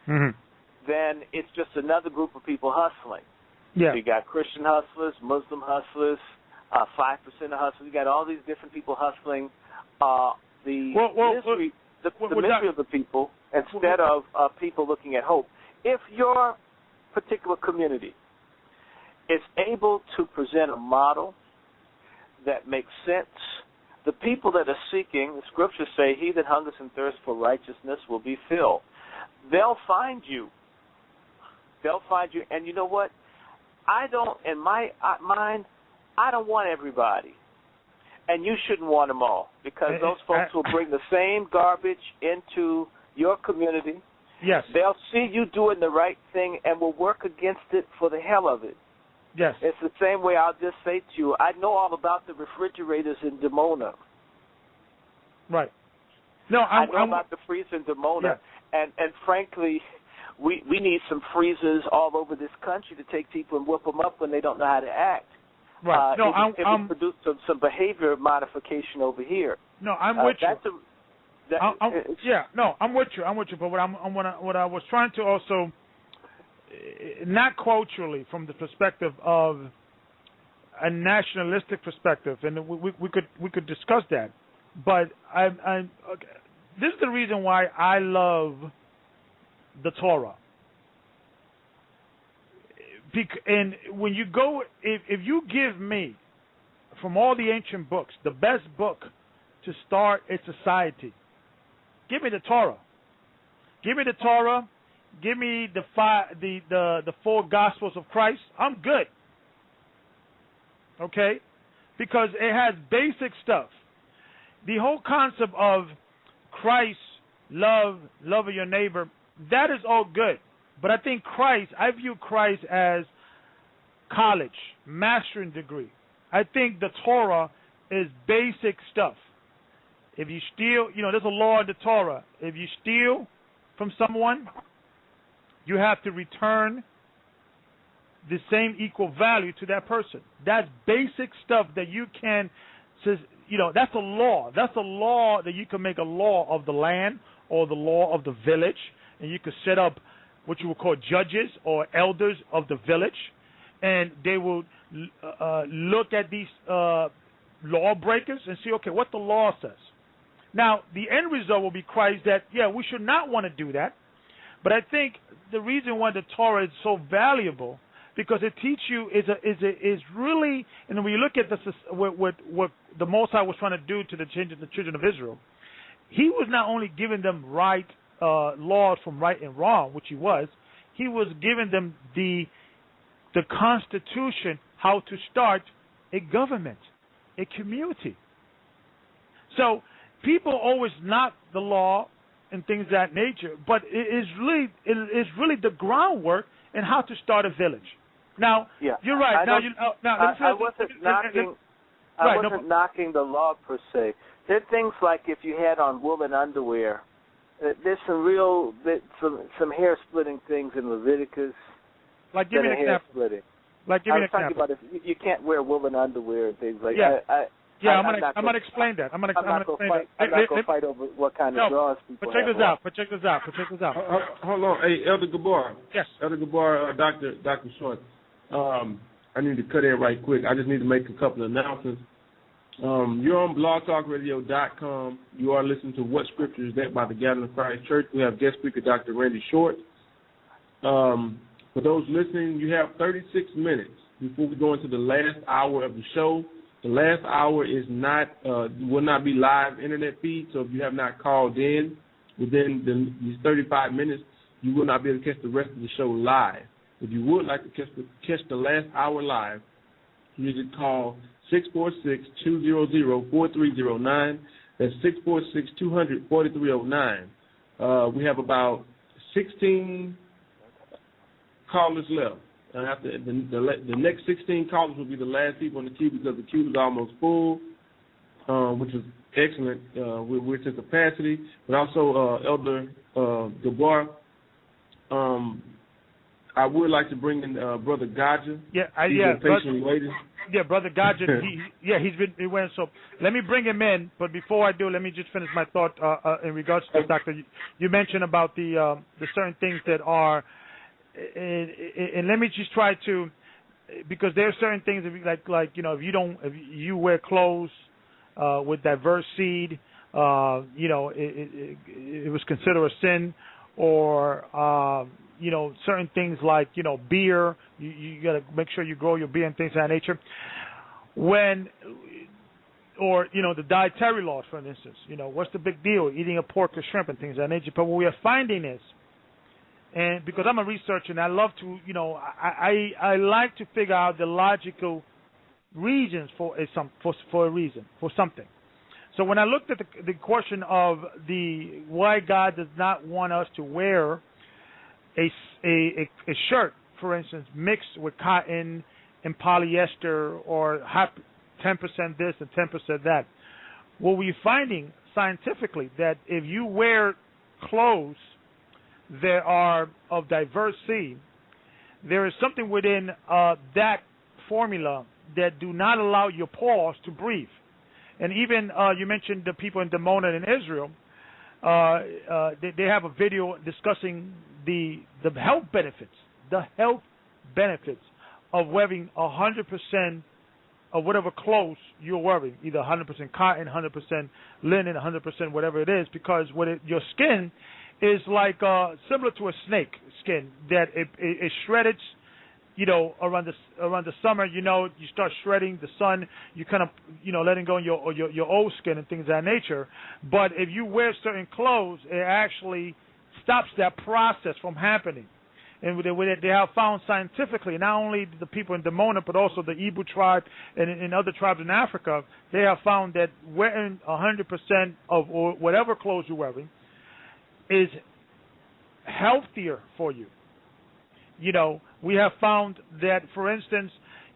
then it's just another group of people hustling. Yeah. So you got Christian hustlers, Muslim hustlers, 5% of hustlers. You got all these different people hustling. The misery of the people instead of people looking at hope. If your particular community is able to present a model that makes sense, the people that are seeking, the scriptures say, he that hungers and thirsts for righteousness will be filled. They'll find you. They'll find you. And you know what? In my mind, I don't want everybody. And you shouldn't want them all, because those folks will bring the same garbage into your community. Yes. They'll see you doing the right thing and will work against it for the hell of it. Yes. It's the same way I'll just say to you, I know all about the refrigerators in Dimona. Right. No, I know about the freezer in Dimona. Yeah. And frankly, we need some freezers all over this country to take people and whip them up when they don't know how to act. Right. It would produce some behavior modification over here. No, I'm with you. I'm with you. But what I was trying to also, not culturally, from the perspective of a nationalistic perspective, and we could discuss that. But this is the reason why I love the Torah. And when you go, if you give me, from all the ancient books, the best book to start a society, give me the Torah. Give me the Torah. Give me the four Gospels of Christ. I'm good. Okay? Because it has basic stuff. The whole concept of Christ, love of your neighbor, that is all good. But I think I view Christ as college, mastering degree. I think the Torah is basic stuff. If you steal, there's a law in the Torah. If you steal from someone, you have to return the same equal value to that person. That's basic stuff that you can, that's a law. That's a law that you can make a law of the land or the law of the village, and you could set up what you would call judges or elders of the village, and they will look at these lawbreakers and see, okay, what the law says. Now, the end result will be Christ that, we should not want to do that, but I think the reason why the Torah is so valuable, because it teaches you is really, and when you look at what the Most High was trying to do to the children of Israel, he was not only giving them right laws from right and wrong, which he was giving them the Constitution, how to start a government, a community. So people always knock the law and things of that nature, but it is really the groundwork in how to start a village. Now, you're right. I wasn't knocking the law per se. There are things like if you had on woolen underwear. There's some hair splitting things in Leviticus. Like give me an example. Like give me an example. I was talking about if you can't wear woolen underwear and things like that. I'm gonna explain that. I'm not gonna fight over what kind of draws people have. But check this out. Hold on, hey, Elder Gabar. Yes. Elder Gabar, Dr. Short. I need to cut in right quick. I just need to make a couple of announcements. You're on blogtalkradio.com. You are listening to What Scripture Is That by the Gathering of Christ Church. We have guest speaker Dr. Randy Short. For those listening, you have 36 minutes before we go into the last hour of the show The last hour is not will not be live internet feed. So if you have not called in within these 35 minutes, you will not be able to catch the rest of the show live. If you would like to catch the last hour live, you need to call 646-200-4309. That's 646-200-4309. We have about 16 callers left. And after the next 16 callers will be the last people on the queue because the queue is almost full, which is excellent with the capacity. But also, Elder DeBoer, I would like to bring in Brother Rawchaa. Patiently waiting. Yeah, Brother Rawchaa. He went. So let me bring him in. But before I do, let me just finish my thought in regards to Doctor. You mentioned about the certain things that are. And let me just try to, because there are certain things like if you wear clothes with diverse seed, it was considered a sin, or certain things like beer, you got to make sure you grow your beer and things of that nature. Or the dietary laws, for instance, what's the big deal eating a pork or shrimp and things of that nature? But what we are finding is, and because I'm a researcher and I love to, I like to figure out the logical reasons for a reason, for something. So when I looked at the question of why God does not want us to wear a shirt, for instance, mixed with cotton and polyester, or 10% this and 10% that, what we're finding scientifically that if you wear clothes that are of diverse seed, there is something within that formula that do not allow your pores to breathe. And even you mentioned the people in Dimona in Israel. They have a video discussing the health benefits of wearing 100% of whatever clothes you're wearing, either 100% cotton, 100% linen, 100% whatever it is, because your skin is like similar to a snake skin that it shreds. Around the summer, you start shredding the sun. You kind of, letting go your old skin and things of that nature. But if you wear certain clothes, it actually stops that process from happening. And they have found scientifically, not only the people in Dimona, but also the Igbo tribe and other tribes in Africa, they have found that wearing 100% of whatever clothes you're wearing is healthier for you. We have found that, for instance,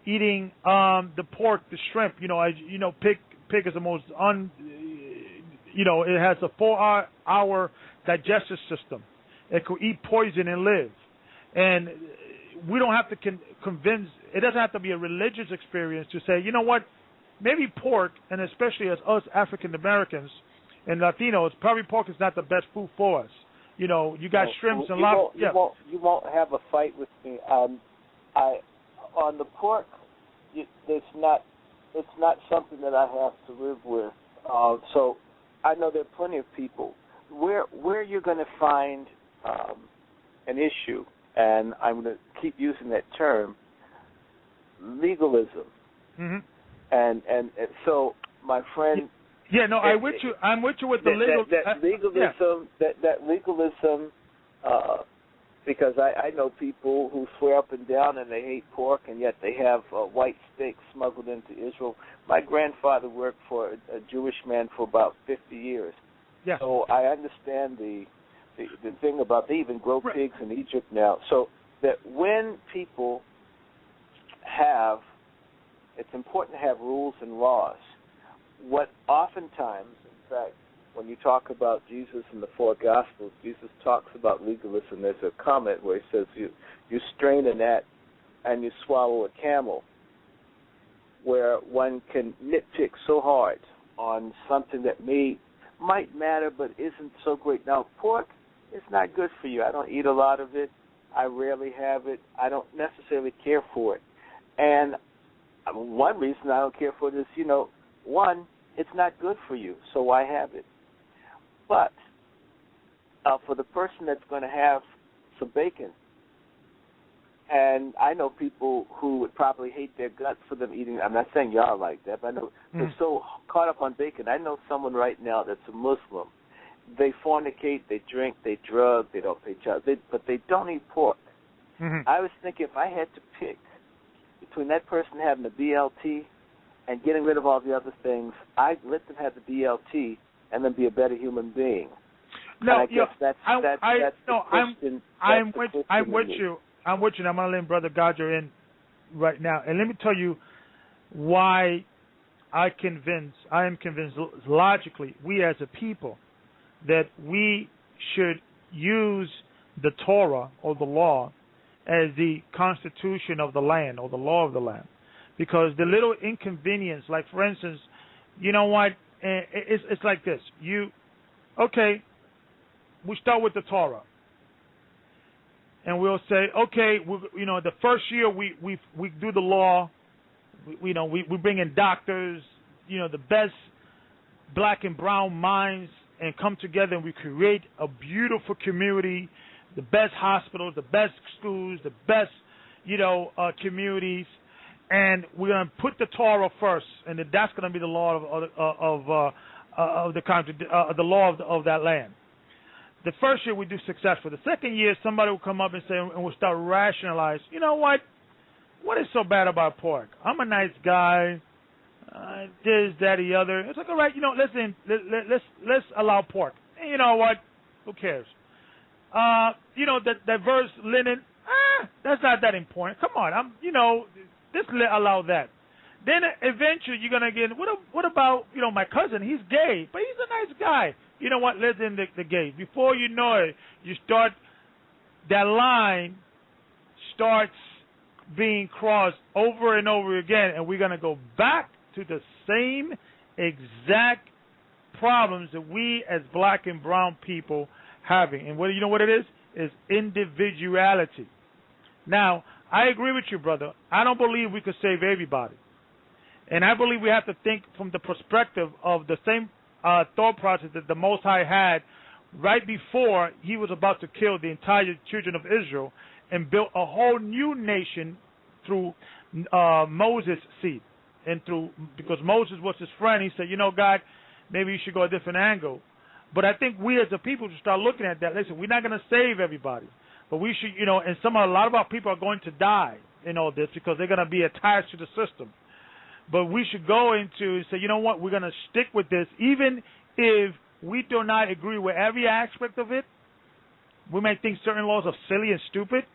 eating the pork, the shrimp, pig is the most it has a 4-hour digestive system. It could eat poison and live. And we don't have to convince, it doesn't have to be a religious experience to say, you know what, maybe pork, and especially as us African Americans and Latinos, probably pork is not the best food for us. You got shrimps and lobster. You won't have a fight with me. On the pork, it's not something that I have to live with. So I know there are plenty of people where you're going to find an issue, and I'm going to keep using that term, legalism. Mm-hmm. And so my friend. Yeah, no, I'm with you with the legalism. That legalism, because I know people who swear up and down and they hate pork, and yet they have white steak smuggled into Israel. My grandfather worked for a Jewish man for about 50 years. Yeah. So I understand the thing about they even grow pigs in Egypt now. So that when people it's important to have rules and laws. What oftentimes, in fact, when you talk about Jesus in the four Gospels, Jesus talks about legalism. There's a comment where he says you strain a gnat and you swallow a camel, where one can nitpick so hard on something that might matter but isn't so great. Now, pork is not good for you. I don't eat a lot of it. I rarely have it. I don't necessarily care for it. And one reason I don't care for it is, one, it's not good for you, so why have it? But for the person that's going to have some bacon And I know people who would probably hate their guts for them eating. I'm not saying y'all like that, but I know they're so caught up on bacon. I know someone right now that's a Muslim. They fornicate, they drink, they drug, they don't pay child, but they don't eat pork. I was thinking if I had to pick between that person having the BLT and getting rid of all the other things, I'd let them have the BLT and then be a better human being. No, and I guess that's the Christian. I'm with you. I'm with you. I'm going to let Brother Gadja in right now. And let me tell you why I am convinced logically, we as a people, that we should use the Torah or the law as the constitution of the land or the law of the land. Because the little inconvenience, like for instance, you know what, it's like this. Okay, we start with the Torah. And we'll say, okay, the first year we do the law. We bring in doctors, the best black and brown minds, and come together and we create a beautiful community, the best hospitals, the best schools, the best, communities, and we're going to put the Torah first, and that's going to be the law of the law of that land. The first year we do successful. The second year, somebody will come up and say, and we'll start rationalize. You know what? What is so bad about pork? I'm a nice guy. This, that, the other. It's like, all right, listen, let's allow pork. And you know what? Who cares? That verse linen. That's not that important. Come on, let's allow that. Then eventually you're gonna get. What about my cousin? He's gay, but he's a nice guy. You know what? Let's end the gay. Before you know it, that line starts being crossed over and over again, and we're gonna go back to the same exact problems that we as black and brown people having. And what it is? Is individuality. Now, I agree with you, brother. I don't believe we could save everybody. And I believe we have to think from the perspective of the same thought process that the Most High had right before he was about to kill the entire children of Israel and built a whole new nation through Moses' seed. And because Moses was his friend, he said, God, maybe you should go a different angle. But I think we as a people should start looking at that. Listen, we're not going to save everybody. But we should, and a lot of our people are going to die in all this because they're going to be attached to the system. But we should go into and say, you know what, we're going to stick with this. Even if we do not agree with every aspect of it, we may think certain laws are silly and stupid.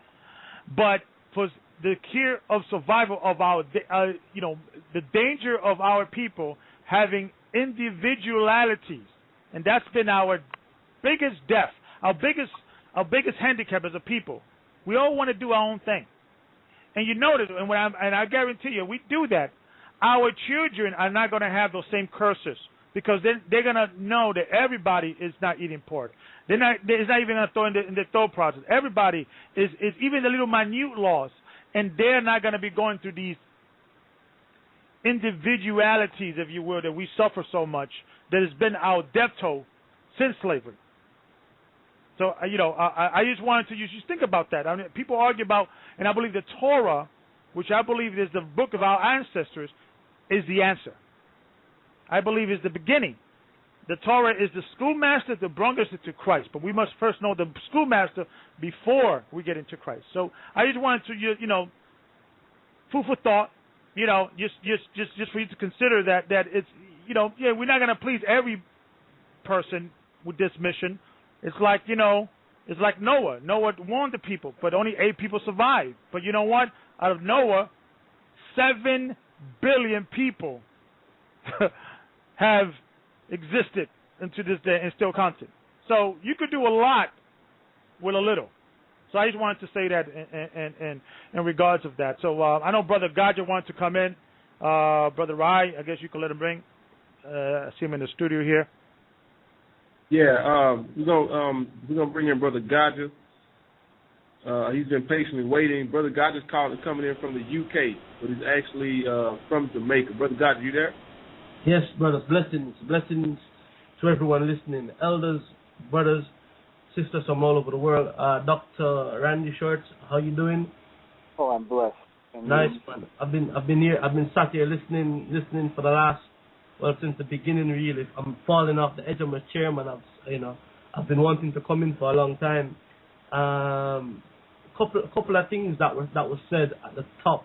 But for the care of survival of the danger of our people having individualities, and that's been our biggest death, our biggest handicap as a people. We all want to do our own thing, and you notice, and I guarantee you, we do that. Our children are not going to have those same curses because they're going to know that everybody is not eating pork. It's not even going to throw in the thought process. Everybody is even the little minute laws, and they're not going to be going through these individualities, if you will, that we suffer so much, that has been our death toll since slavery. So, I just wanted to just think about that. I mean, people argue about, and I believe the Torah, which I believe is the book of our ancestors, is the answer. I believe is the beginning. The Torah is the schoolmaster that brought us into Christ, but we must first know the schoolmaster before we get into Christ. So I just wanted to, food for thought, just for you to consider that it's, we're not going to please every person with this mission. It's like, it's like Noah. Noah warned the people, but only 8 people survived. But you know what? Out of Noah, 7 billion people have existed into this day and still counting. So you could do a lot with a little. So I just wanted to say that in regards of that. So I know Brother Gadja wanted to come in. Brother Rai, I guess you could let him bring. I see him in the studio here. Yeah, we're gonna bring in Brother Gadja. He's been patiently waiting. Brother Gadja's coming in from the UK, but he's actually from Jamaica. Brother Gadja, you there? Yes, brothers. Blessings to everyone listening. Elders, brothers, sisters from all over the world. Dr. Randy Shorts, how you doing? Oh, I'm blessed. And Nice, man. I've been sat here listening for the last, well, since the beginning really. I'm falling off the edge of my chair, man. I've been wanting to come in for a long time. Couple of things that was said at the top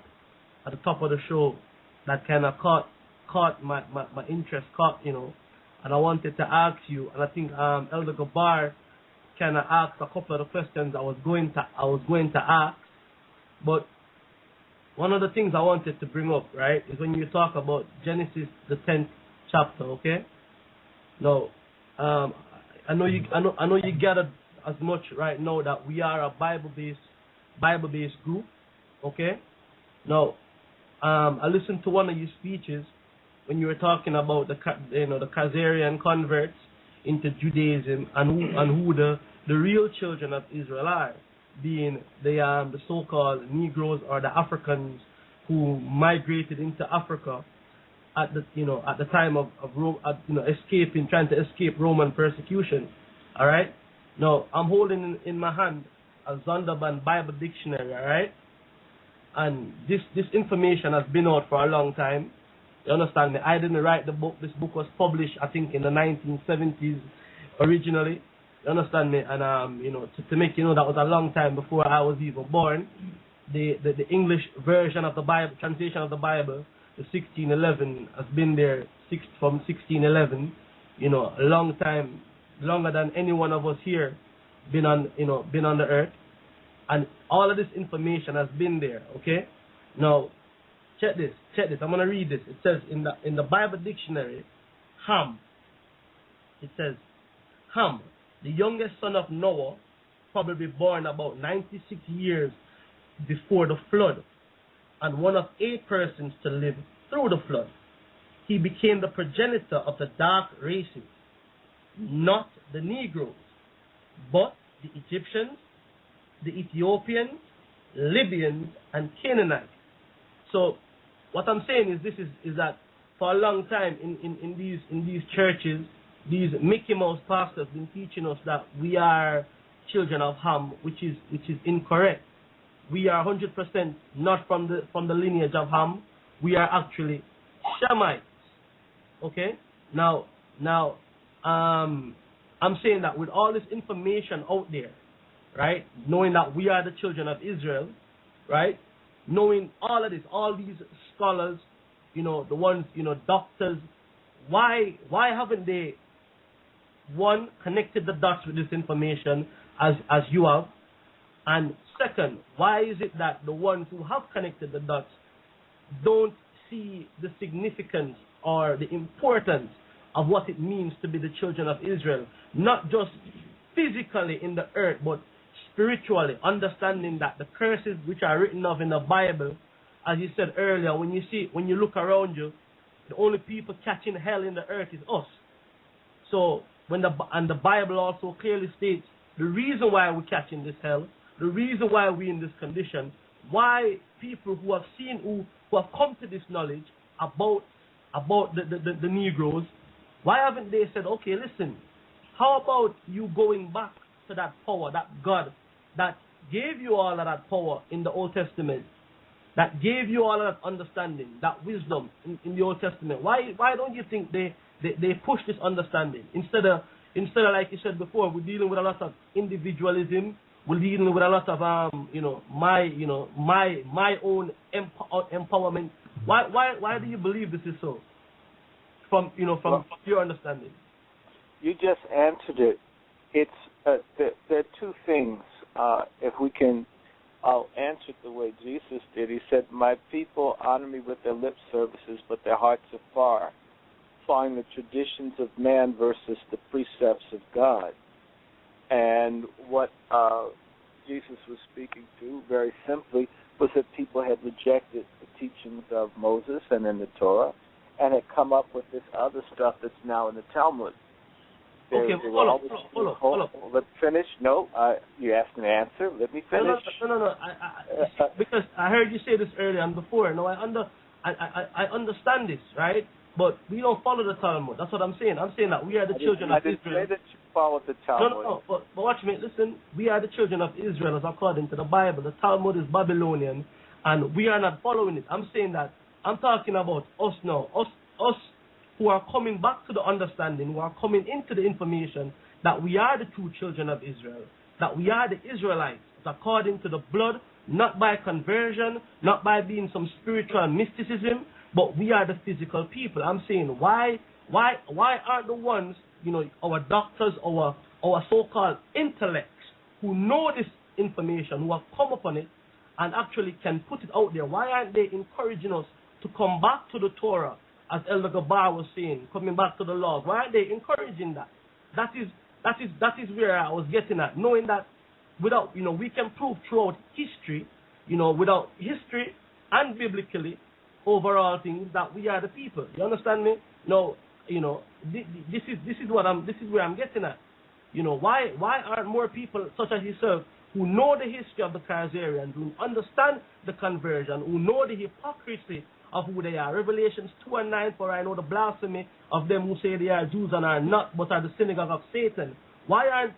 of the show that kind of caught my interest, and I wanted to ask you, and I think Elder Gabar kind of asked a couple of the questions I was going to ask, but one of the things I wanted to bring up, right, is when you talk about Genesis, the 10th chapter, okay? Now, I know you gathered as much right now that we are a Bible-based group, okay? Now, I listened to one of your speeches when you were talking about the Khazarian converts into Judaism and who the real children of Israel are, being the so-called Negroes or the Africans who migrated into Africa at the time of trying to escape Roman persecution. All right. Now I'm holding in my hand a Zondervan Bible dictionary. All right. And this information has been out for a long time. You understand me? I didn't write the book. This book was published, I think, in the 1970s originally. You understand me? And to make you know, that was a long time before I was even born. The English version of the Bible, translation of the Bible, the 1611, has been there from 1611. You know, a long time, longer than any one of us here been on the earth. And all of this information has been there. Okay. Now, check this. I'm gonna read this. It says in the Bible dictionary, Ham. It says, Ham, the youngest son of Noah, probably born about 96 years before the flood, and one of 8 persons to live through the flood. He became the progenitor of the dark races, not the Negroes, but the Egyptians, the Ethiopians, Libyans, and Canaanites. So, what I'm saying is that for a long time in these churches, these Mickey Mouse pastors have been teaching us that we are children of Ham, which is incorrect. We are 100% not from the lineage of Ham. We are actually Shemites. Okay? Now, I'm saying that with all this information out there, right? Knowing that we are the children of Israel, right? Knowing all of this, all these scholars, the ones, doctors, why haven't they, one, connected the dots with this information as you have? And second, why is it that the ones who have connected the dots don't see the significance or the importance of what it means to be the children of Israel, not just physically in the earth, but spiritually, understanding that the curses which are written of in the Bible, as you said earlier, when you look around you, the only people catching hell in the earth is us. So the Bible also clearly states the reason why we're catching this hell, the reason why we're in this condition, why people who have seen, who have come to this knowledge about the Negroes, why haven't they said, okay, listen, how about you going back to that power, that God that gave you all of that power in the Old Testament, that gave you all of that understanding, that wisdom in the Old Testament? Why don't you think they push this understanding instead of like you said before, we're dealing with a lot of individualism, we're dealing with a lot of my own empowerment. Why do you believe this is so? From your understanding. You just answered it. It's there are two things. If we can, I'll answer it the way Jesus did. He said, "My people honor me with their lip services, but their hearts are far, following the traditions of man versus the precepts of God." And what Jesus was speaking to, very simply, was that people had rejected the teachings of Moses and in the Torah, and had come up with this other stuff that's now in the Talmud. Okay, hold up. Let's finish. No, you asked an answer. Let me finish. No. Because I heard you say this earlier and before. No, I understand this, right? but we don't follow the Talmud. That's what I'm saying. I'm saying that we are the children of Israel. I didn't say that you followed the Talmud. No. But watch me. Listen, we are the children of Israel as according to the Bible. The Talmud is Babylonian, and we are not following it. I'm saying that I'm talking about us now. Us who are coming back to the understanding, who are coming into the information that we are the true children of Israel, that we are the Israelites, according to the blood, not by conversion, not by being some spiritual mysticism, but we are the physical people. I'm saying why aren't the ones, our doctors, our so-called intellects who know this information, who have come upon it and actually can put it out there, why aren't they encouraging us to come back to the Torah, as Elder Gabar was saying, coming back to the laws? Why aren't they encouraging that? That is where I was getting at, knowing that without, we can prove throughout history, without history and biblically, overall things, that we are the people. You understand me? No, this is where I'm getting at. Why aren't more people such as yourself who know the history of the Khazarians, who understand the conversion, who know the hypocrisy of who they are? Revelations 2:9, for I know the blasphemy of them who say they are Jews and are not, but are the synagogue of Satan. Why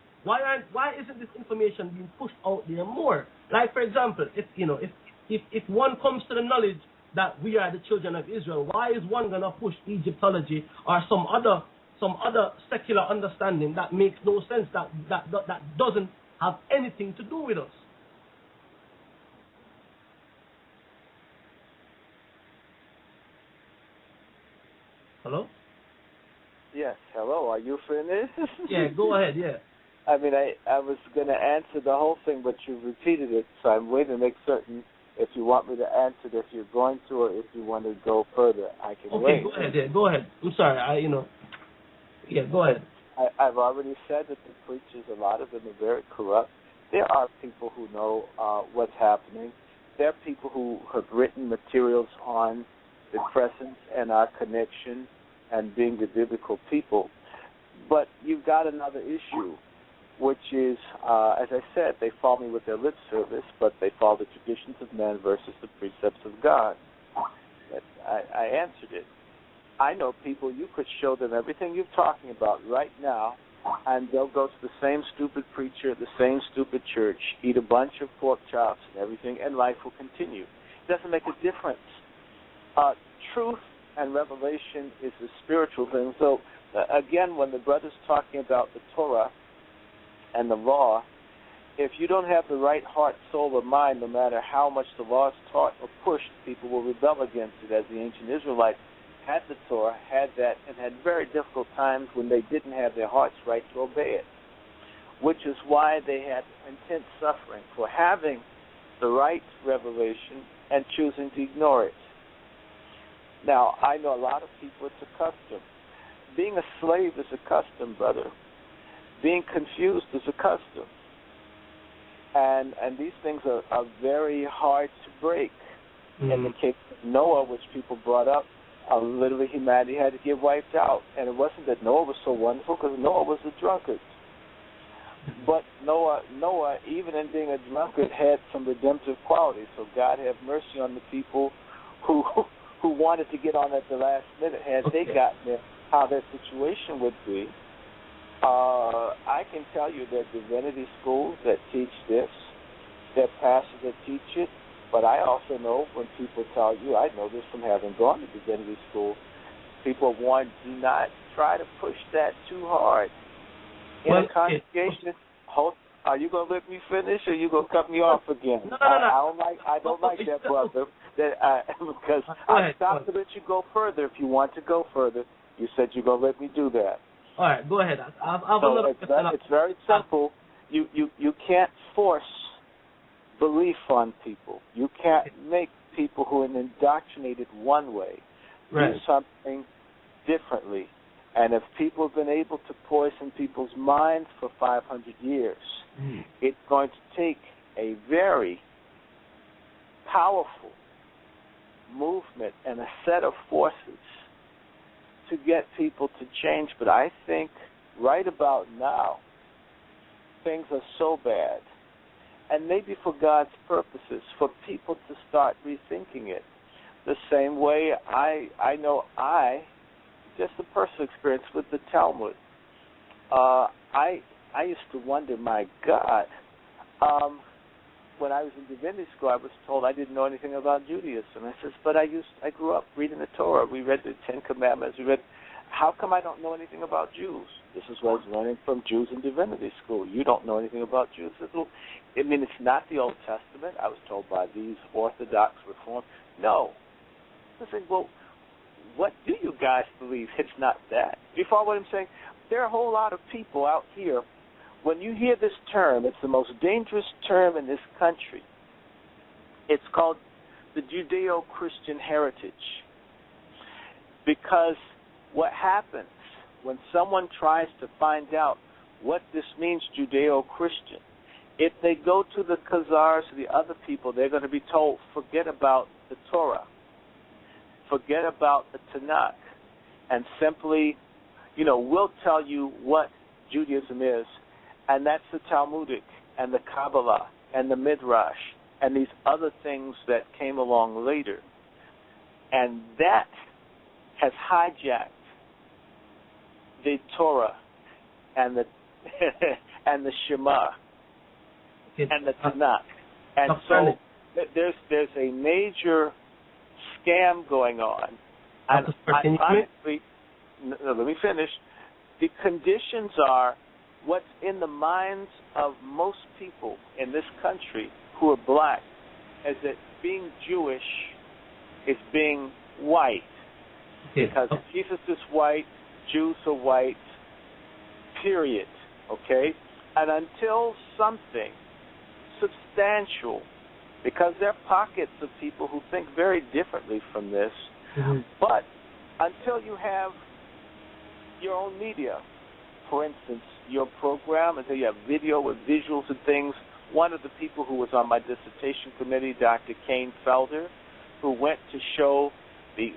isn't this information being pushed out there more? Like, for example, if one comes to the knowledge that we are the children of Israel, why is one gonna push Egyptology or some other secular understanding that makes no sense, that doesn't have anything to do with us? Hello? Yes, hello. Are you finished? Yeah, go ahead, yeah. I mean, I was going to answer the whole thing, but you repeated it, so I'm waiting to make certain if you want me to answer it, if you're going to, or if you want to go further. I can wait. Okay, go ahead, yeah, go ahead. I'm sorry, yeah, go ahead. I've already said that the preachers, a lot of them are very corrupt. There are people who know what's happening. There are people who have written materials on the crescent and our connection and being the biblical people. But you've got another issue, which is, as I said, they follow me with their lip service, but they follow the traditions of men versus the precepts of God. I answered it. I know people, you could show them everything you're talking about right now, and they'll go to the same stupid preacher, the same stupid church, eat a bunch of pork chops and everything, and life will continue. It doesn't make a difference. Truth and revelation is a spiritual thing. So, again, when the brother's talking about the Torah and the law, if you don't have the right heart, soul, or mind, no matter how much the law is taught or pushed, people will rebel against it, as the ancient Israelites had the Torah, had that, and had very difficult times when they didn't have their hearts right to obey it, which is why they had intense suffering for having the right revelation and choosing to ignore it. Now, I know a lot of people, it's a custom. Being a slave is a custom, brother. Being confused is a custom. And these things are very hard to break. Mm-hmm. In the case of Noah, which people brought up, literally humanity had to get wiped out. And it wasn't that Noah was so wonderful, because Noah was a drunkard. But Noah, even in being a drunkard, had some redemptive qualities. So God have mercy on the people who wanted to get on at the last minute. Had they gotten there, how their situation would be. I can tell you there are divinity schools that teach this. There are pastors that teach it. But I also know when people tell you, I know this from having gone to divinity school, people warn, do not try to push that too hard. In a congregation, are you going to let me finish, or are you going to cut me off again? No. I don't like that, brother. Because I stopped to let you go further. If you want to go further, you said you're going to let me do that. All right, go ahead. It's very simple. You can't force belief on people. You can't make people who are indoctrinated one way do something differently. And if people have been able to poison people's minds for 500 years, it's going to take a very powerful movement and a set of forces to get people to change. But I think right about now, things are so bad, and maybe for God's purposes, for people to start rethinking it. The same way I know I just a personal experience with the Talmud. I used to wonder, my God, when I was in divinity school, I was told I didn't know anything about Judaism. I says, but I grew up reading the Torah. We read the Ten Commandments. How come I don't know anything about Jews? This is what I was learning from Jews in divinity school. You don't know anything about Jews. I mean, it's not the Old Testament. I was told by these Orthodox Reform. No. I said, well, what do you guys believe? It's not that. Do you follow what I'm saying? There are a whole lot of people out here. When you hear this term, it's the most dangerous term in this country. It's called the Judeo-Christian heritage. Because what happens when someone tries to find out what this means, Judeo-Christian, if they go to the Khazars or the other people, they're going to be told, forget about the Torah. Forget about the Tanakh. And simply, we'll tell you what Judaism is. And that's the Talmudic and the Kabbalah and the Midrash and these other things that came along later. And that has hijacked the Torah and the and the Shema and the Tanakh. And so there's a major scam going on. And honestly, let me finish. The conditions are what's in the minds of most people in this country who are black is that being Jewish is being white. Because Jesus is white, Jews are white, period. Okay? And until something substantial, because there are pockets of people who think very differently from this, but until you have your own media, for instance, your program, until you have video with visuals and things. One of the people who was on my dissertation committee, Dr. Kane Felder, who went to show the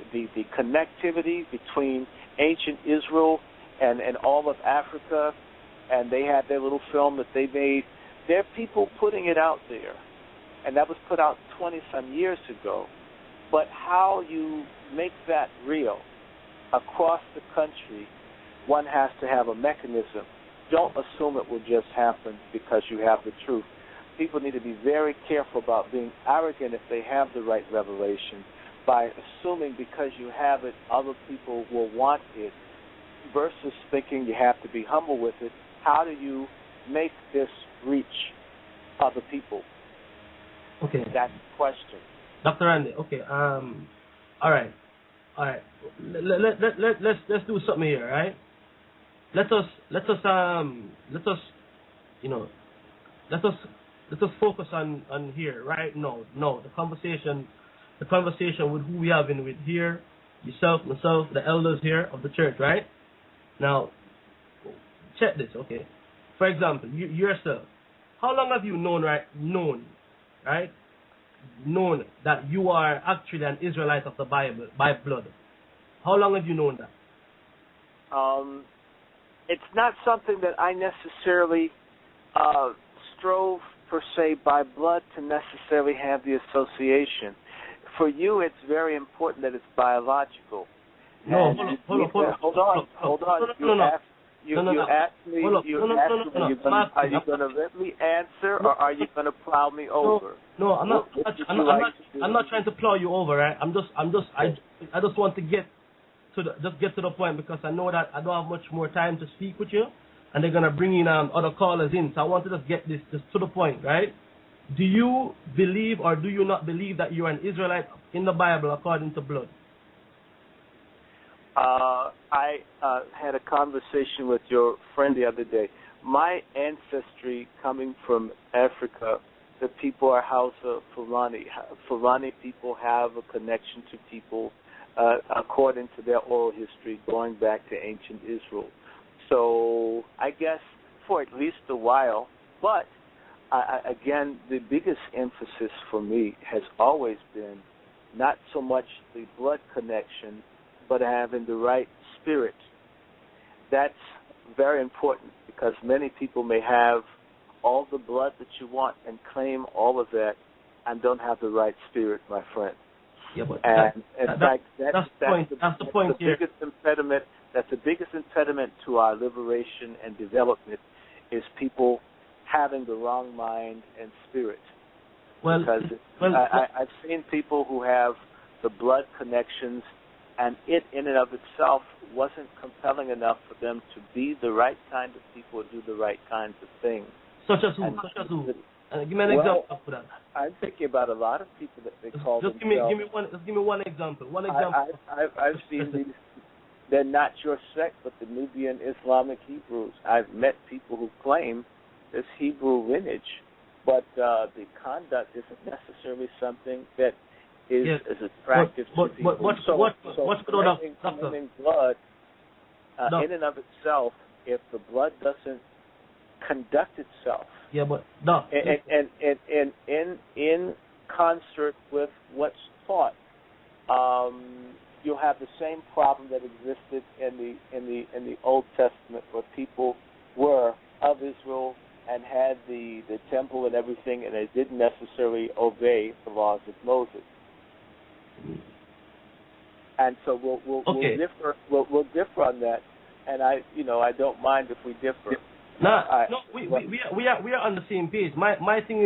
connectivity between ancient Israel and all of Africa, and they had their little film that they made. There are people putting it out there, and that was put out 20-some years ago. But how you make that real across the country, one has to have a mechanism. Don't assume it will just happen because you have the truth. People need to be very careful about being arrogant if they have the right revelation by assuming because you have it, other people will want it, versus thinking you have to be humble with it. How do you make this reach other people? Okay. That's the question. Dr. Randy, okay. All right. Let's do something here, right? Let us focus on here right now. No, the conversation with who we have in with here, yourself, myself, the elders here of the church, right? Now, check this, okay? For example, you yourself, how long have you known that you are actually an Israelite of the Bible by blood? How long have you known that? It's not something that I necessarily strove, per se, by blood to necessarily have the association. For you, it's very important that it's biological. No, hold on. You asked me, are you going to let me answer, or are you going to plow me over? No, I'm not trying to plow you over, right? I just want to get to the point, because I know that I don't have much more time to speak with you, and they're gonna bring in other callers in. So I want to just get this just to the point, right? Do you believe or do you not believe that you're an Israelite in the Bible according to blood? I had a conversation with your friend the other day. My ancestry coming from Africa, the people are Hausa, Fulani. Fulani people have a connection to people according to their oral history going back to ancient Israel. So I guess for at least a while, but again, the biggest emphasis for me has always been not so much the blood connection, but having the right spirit. That's very important, because many people may have all the blood that you want and claim all of that and don't have the right spirit, my friend. Yeah, but and in fact, that's the point. That's the point here. Biggest impediment. That's the biggest impediment to our liberation and development is people having the wrong mind and spirit. Because I've seen people who have the blood connections, and it in and of itself wasn't compelling enough for them to be the right kind of people or do the right kinds of things. Such as who? Give me an example for that. I'm thinking about a lot of people that they call just themselves. Give me one example. I've seen these. They're not your sect, but the Nubian Islamic Hebrews. I've met people who claim this Hebrew lineage, but the conduct isn't necessarily something that is as attractive to people. Committing blood in and of itself, if the blood doesn't conduct itself, and in concert with what's taught, you'll have the same problem that existed in the Old Testament, where people were of Israel and had the temple and everything, and they didn't necessarily obey the laws of Moses. And so we'll differ on that, and I don't mind if we differ. We are on the same page. My thing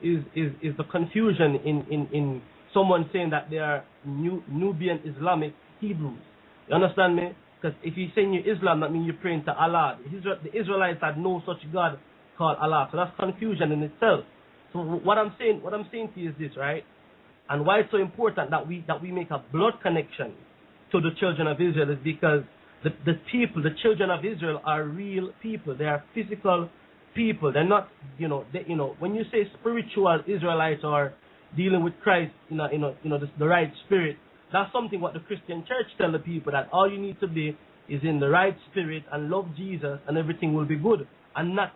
is the confusion in someone saying that they are Nubian Islamic Hebrews. You understand me? Because if you're saying you're Islam, that means you're praying to Allah. The Israelites had no such God called Allah. So that's confusion in itself. So what I'm saying to you is this, right? And why it's so important that we make a blood connection to the children of Israel is because the people, the children of Israel, are real people. They are physical people. They're not, when you say spiritual Israelites or dealing with Christ, the right spirit, that's something what the Christian church tell the people, that all you need to be is in the right spirit and love Jesus and everything will be good, and not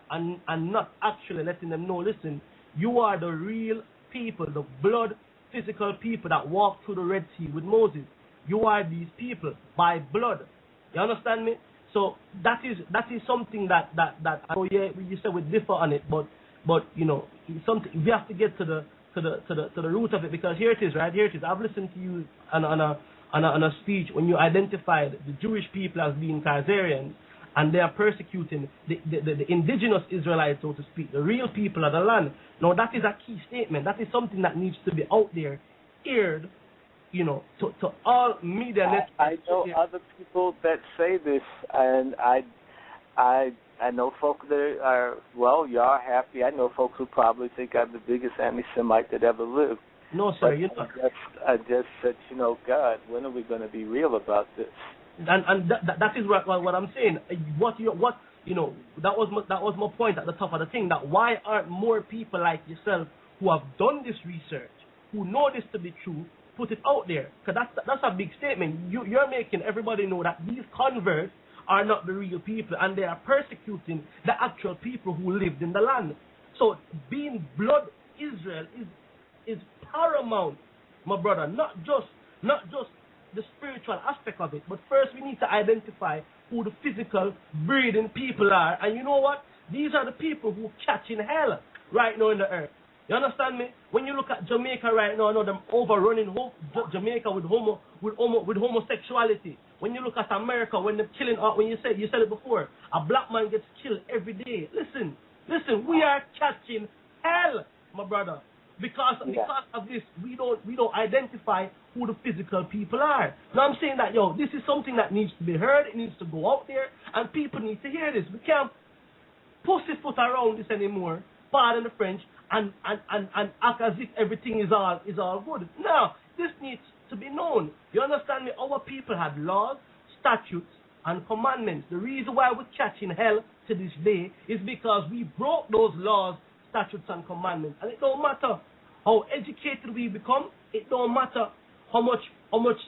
actually letting them know, listen, you are the real people, the blood physical people that walked through the Red Sea with Moses. You are these people by blood. You understand me? So that is something that you said we differ on it, but it's something we have to get to the root of it, because here it is, right? Here it is. I've listened to you on a speech when you identified the Jewish people as being Khazarians, and they are persecuting the indigenous Israelites, so to speak, the real people of the land. Now that is a key statement. That is something that needs to be out there, aired, to all media networks. I know other people that say this, and I know folk that are, y'all happy. I know folks who probably think I'm the biggest anti-Semite that ever lived. No, sir, you're not. I just said, God, when are we going to be real about this? And that is what I'm saying. That was my point at the top of the thing. That why aren't more people like yourself who have done this research, who know this to be true, put it out there? Because that's a big statement. You're making everybody know that these converts are not the real people, and they are persecuting the actual people who lived in the land. So being blood Israel is paramount, my brother. Not just the spiritual aspect of it, but first we need to identify who the physical breathing people are. And you know what? These are the people who catch in hell right now in the earth. You understand me? When you look at Jamaica right now, I know them overrunning Jamaica with homosexuality. When you look at America, when they're killing, when you said it before, a black man gets killed every day. Listen, we are catching hell, my brother. Because of this, we don't identify who the physical people are. Now I'm saying that, this is something that needs to be heard. It needs to go out there, and people need to hear this. We can't pussyfoot around this anymore, pardon the French, and act as if everything is all good. No, this needs to be known. You understand me? Our people had laws, statutes, and commandments. The reason why we're catching hell to this day is because we broke those laws, statutes, and commandments. And it don't matter how educated we become. It don't matter how much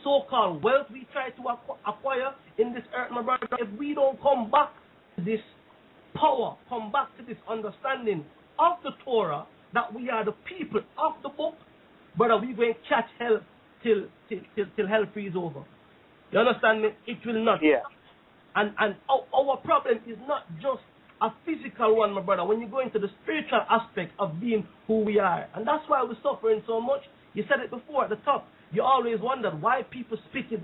so-called wealth we try to acquire in this earth, my brother. If we don't come back to this power, come back to this understanding of the Torah, that we are the people of the book, brother, we're going to catch hell till hell freeze over. You understand me? It will not. Yeah. And our problem is not just a physical one, my brother, when you go into the spiritual aspect of being who we are. And that's why we're suffering so much. You said it before at the top. you always wondered why people spit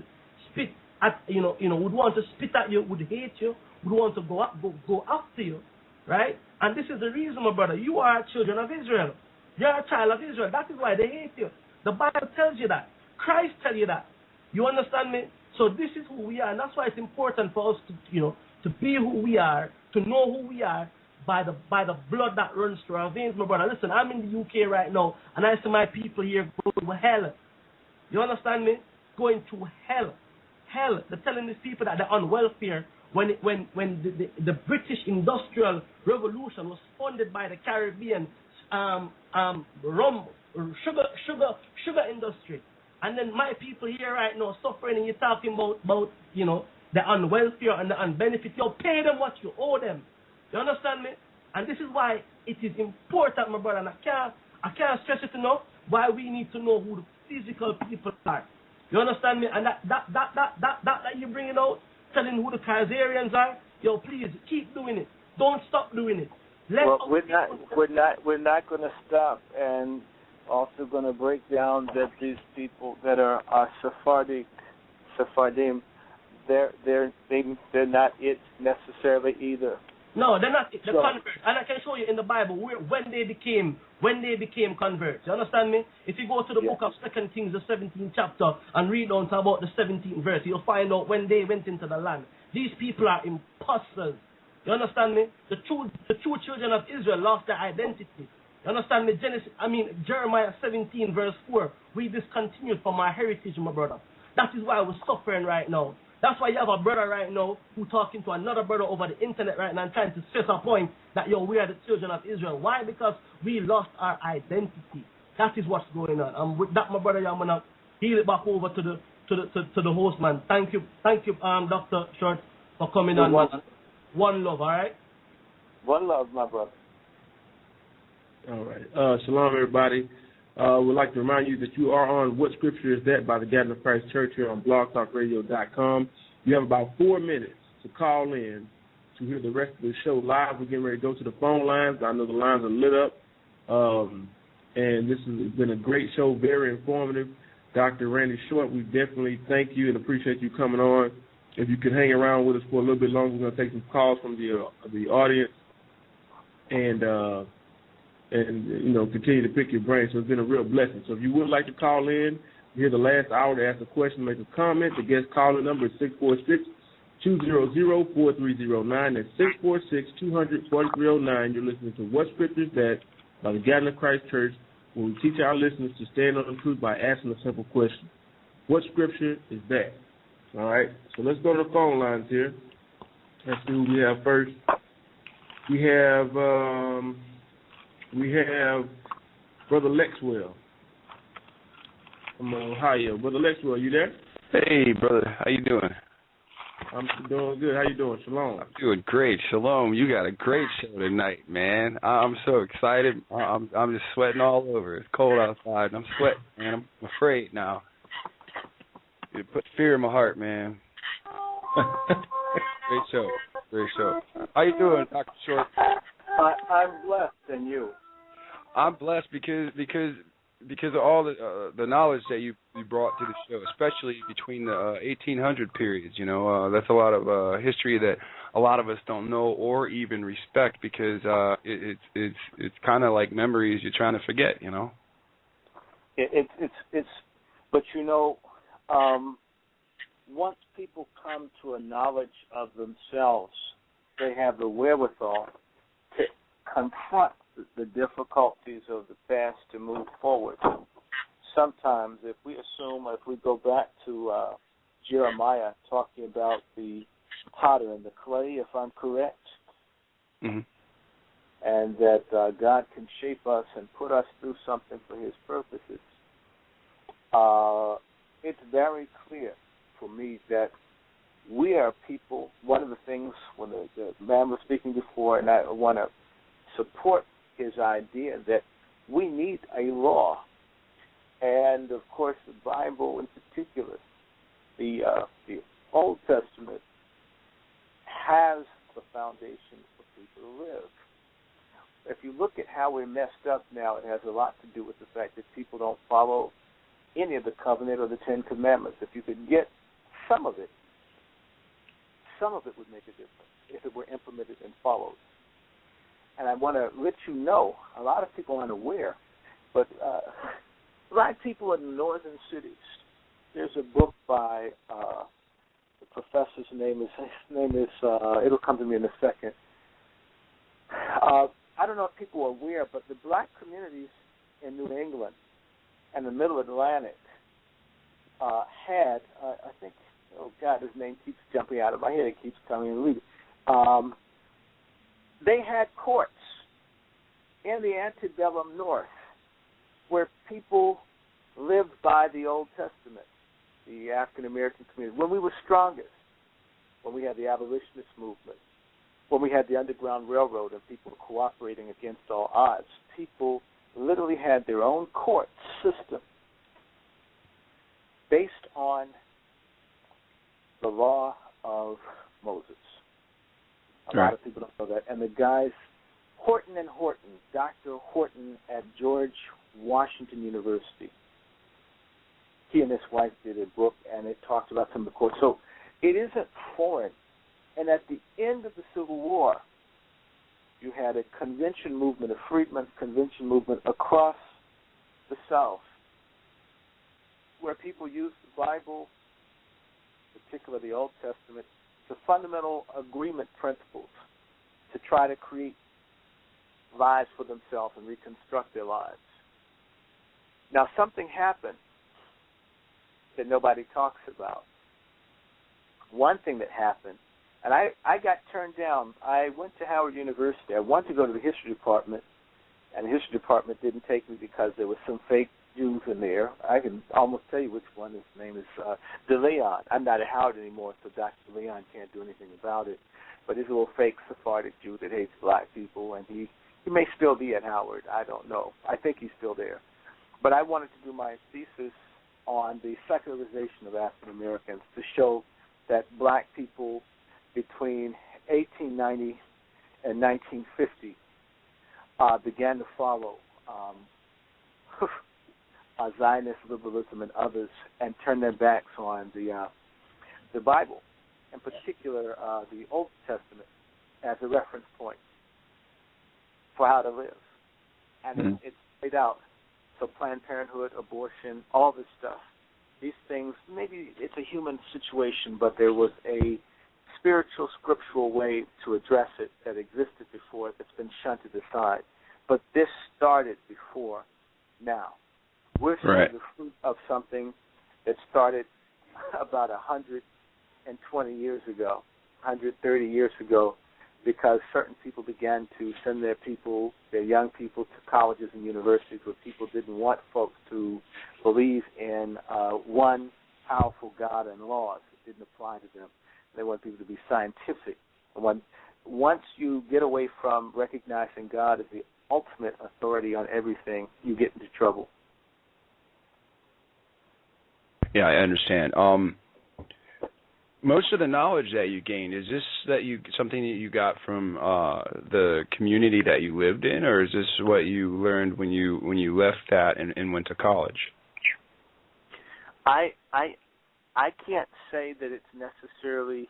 at would want to spit at you, would hate you, would want to go after you, right? And this is the reason, my brother. You are children of Israel. You're a child of Israel. That is why they hate you. The Bible tells you that. Christ tells you that. You understand me? So this is who we are, and that's why it's important for us to be who we are, to know who we are by the blood that runs through our veins, my brother. Listen, I'm in the UK right now, and I see my people here go to hell. You understand me? Going to hell. Hell. They're telling these people that they're on welfare when the British Industrial Revolution was funded by the Caribbean sugar industry. And then my people here right now suffering, and you're talking about they're on welfare and they're on benefit. You pay them what you owe them. You understand me? And this is why it is important, my brother, and I can't stress it enough, why we need to know who the physical people are. You understand me? And that you're bringing out, telling who the Khazarians are, yo, please keep doing it. Don't stop doing it. We're not going to stop, and also going to break down that these people that are Sephardim, they're not it necessarily either. No, they're not. They're converts, and I can show you in the Bible when they became converts. You understand me? If you go to the book of 2 Kings, the 17th chapter, and read on to about the 17th verse, you'll find out when they went into the land. These people are imposters. You understand me? The true children of Israel lost their identity. You understand me? Jeremiah 17 verse 4. We discontinued from our heritage, my brother. That is why we're suffering right now. That's why you have a brother right now who talking to another brother over the internet right now and trying to stress a point that, we are the children of Israel. Why? Because we lost our identity. That is what's going on. And with that, my brother, I'm gonna heel it back over to the host, man. Thank you, Dr. Short, for coming on. One love, all right? One love, my brother. All right. Shalom, everybody. We'd like to remind you that you are on What Scripture Is That by the Gathering of Christ Church here on blogtalkradio.com. You have about 4 minutes to call in to hear the rest of the show live. We're getting ready to go to the phone lines. I know the lines are lit up. And this has been a great show, very informative. Dr. Randy Short, we definitely thank you and appreciate you coming on. If you could hang around with us for a little bit longer, we're going to take some calls from the audience and continue to pick your brain. So it's been a real blessing. So if you would like to call in, hear the last hour to ask a question, make a comment, the guest calling number is 646-200-4309. That's 646-200-4309. You're listening to What Scripture Is That by the Gathering of Christ Church, where we teach our listeners to stand on the truth by asking a simple question. What Scripture is that? All right, so let's go to the phone lines here. Let's see who we have first. We have Brother Lexwell from Ohio. Brother Lexwell, you there? Hey, brother, how you doing? I'm doing good. How you doing? Shalom. I'm doing great. Shalom. You got a great show tonight, man. I'm so excited. I'm just sweating all over. It's cold outside, and I'm sweating, man. I'm afraid now. It put fear in my heart, man. Great show. Great show. How you doing, Dr. Short? I'm blessed, and you? I'm blessed because of all the knowledge that you brought to the show, especially between the 1800 periods. That's a lot of history that a lot of us don't know or even respect because it's kind of like memories you're trying to forget. But once people come to a knowledge of themselves, they have the wherewithal to confront the difficulties of the past to move forward. Sometimes, if we go back to Jeremiah talking about the potter and the clay, if I'm correct, mm-hmm. and that God can shape us and put us through something for His purposes, it's very clear for me that we are people. One of the things when the man was speaking before, and I want to support his idea that we need a law. And, of course, the Bible in particular, the Old Testament, has the foundation for people to live. If you look at how we're messed up now, it has a lot to do with the fact that people don't follow any of the covenant or the Ten Commandments. If you could get some of it would make a difference if it were implemented and followed. And I want to let you know, a lot of people aren't aware, but black people in northern cities, there's a book by the professor's name is it'll come to me in a second. I don't know if people are aware, but the black communities in New England and the Middle Atlantic had, I think, oh God, his name keeps jumping out of my head. It keeps coming and leaving. They had courts in the antebellum North where people lived by the Old Testament, the African American community, when we were strongest, when we had the abolitionist movement, when we had the Underground Railroad and people cooperating against all odds. People literally had their own court system based on the law of Moses. A lot of people don't know that. And the guys, Horton and Horton, Dr. Horton at George Washington University, he and his wife did a book, and it talked about some of the courts. So it isn't foreign. And at the end of the Civil War, you had a convention movement, a freedmen's convention movement across the South, where people used the Bible, particularly the Old Testament, the fundamental agreement principles to try to create lives for themselves and reconstruct their lives. Now, something happened that nobody talks about. One thing that happened, and I got turned down. I went to Howard University. I wanted to go to the history department, and the history department didn't take me because there was some fake Jews in there. I can almost tell you which one. His name is DeLeon. I'm not at Howard anymore, so Dr. DeLeon can't do anything about it. But he's a little fake Sephardic Jew that hates black people, and he may still be at Howard. I don't know. I think he's still there. But I wanted to do my thesis on the secularization of African Americans to show that black people between 1890 and 1950 began to follow Zionist liberalism and others, and turn their backs on the Bible, in particular the Old Testament, as a reference point for how to live. And it's laid out. So Planned Parenthood, abortion, all this stuff. These things, maybe it's a human situation, but there was a spiritual, scriptural way to address it that existed before that's been shunted aside. But this started before now. We're seeing the fruit of something that started about 120 years ago, 130 years ago, because certain people began to send their people, their young people, to colleges and universities where people didn't want folks to believe in one powerful God and laws. It didn't apply to them. They want people to be scientific. And once you get away from recognizing God as the ultimate authority on everything, you get into trouble. Yeah, I understand. Most of the knowledge that you gained, is this something that you got from the community that you lived in, or is this what you learned when you left that and went to college? I can't say that it's necessarily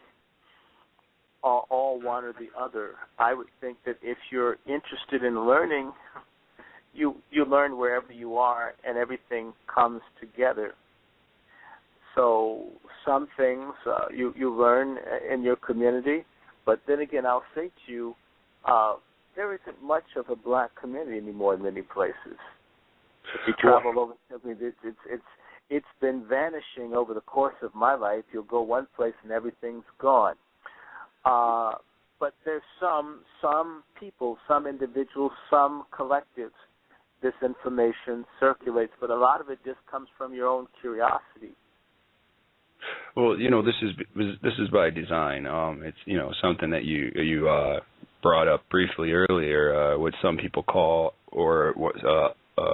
all one or the other. I would think that if you're interested in learning, you learn wherever you are, and everything comes together. So some things you learn in your community, but then again, I'll say to you, there isn't much of a black community anymore in many places. If you travel over, it's been vanishing over the course of my life. You'll go one place and everything's gone. But there's some people, some individuals, some collectives. This information circulates, but a lot of it just comes from your own curiosity. Well, this is by design. It's something that you brought up briefly earlier. What some people call, or what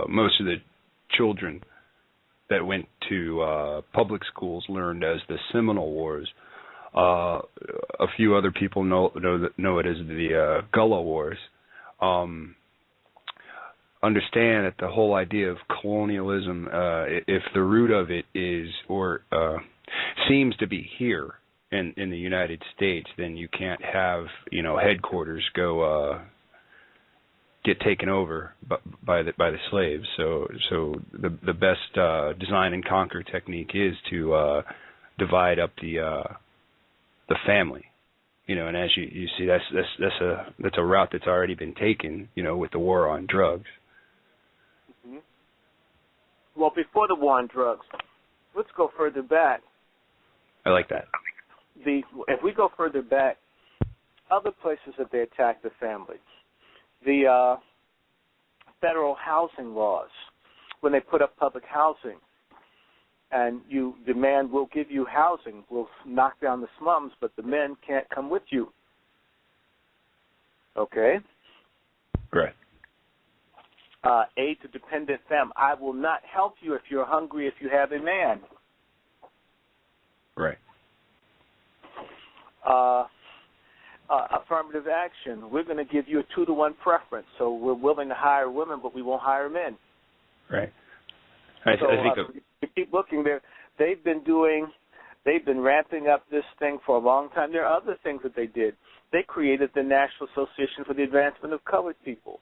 most of the children that went to public schools learned as the Seminole Wars. A few other people know it as the Gullah Wars. understand that the whole idea of colonialism, if the root of it is or seems to be here in the United States, then you can't have headquarters go get taken over by the slaves. So the best design and conquer technique is to divide up the family. And as you see, that's a route that's already been taken, with the war on drugs. Mm-hmm. Well, before the war on drugs, let's go further back. I like that. If we go further back, other places that they attack the family, the federal housing laws, when they put up public housing, and you demand we'll give you housing, we'll knock down the slums, but the men can't come with you. Okay? Right. Aid to dependent family. I will not help you if you're hungry if you have a man. Right. Affirmative action. We're going to give you a 2-to-1 preference, so we're willing to hire women, but we won't hire men. Right. I think you keep looking there. They've been ramping up this thing for a long time. There are other things that they did. They created the National Association for the Advancement of Colored People.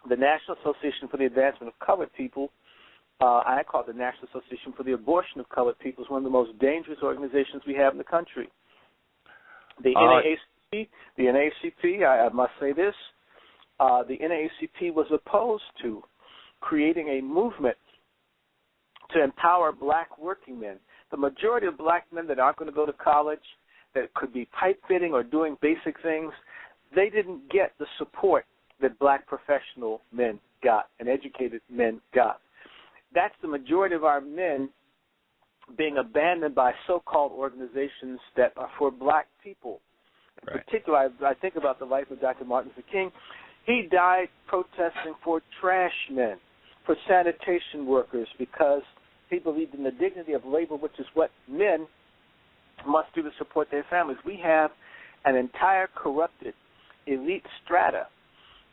The National Association for the Advancement of Colored People, I call it the National Association for the Abortion of Colored People, is one of the most dangerous organizations we have in the country. The NAACP, I must say this, the NAACP was opposed to creating a movement to empower black working men. The majority of black men that aren't going to go to college, that could be pipe fitting or doing basic things, they didn't get the support that black professional men got and educated men got. That's the majority of our men being abandoned by so-called organizations that are for black people. In particular, I think about the life of Dr. Martin Luther King. He died protesting for trash men, for sanitation workers, because he believed in the dignity of labor, which is what men must do to support their families. We have an entire corrupted elite strata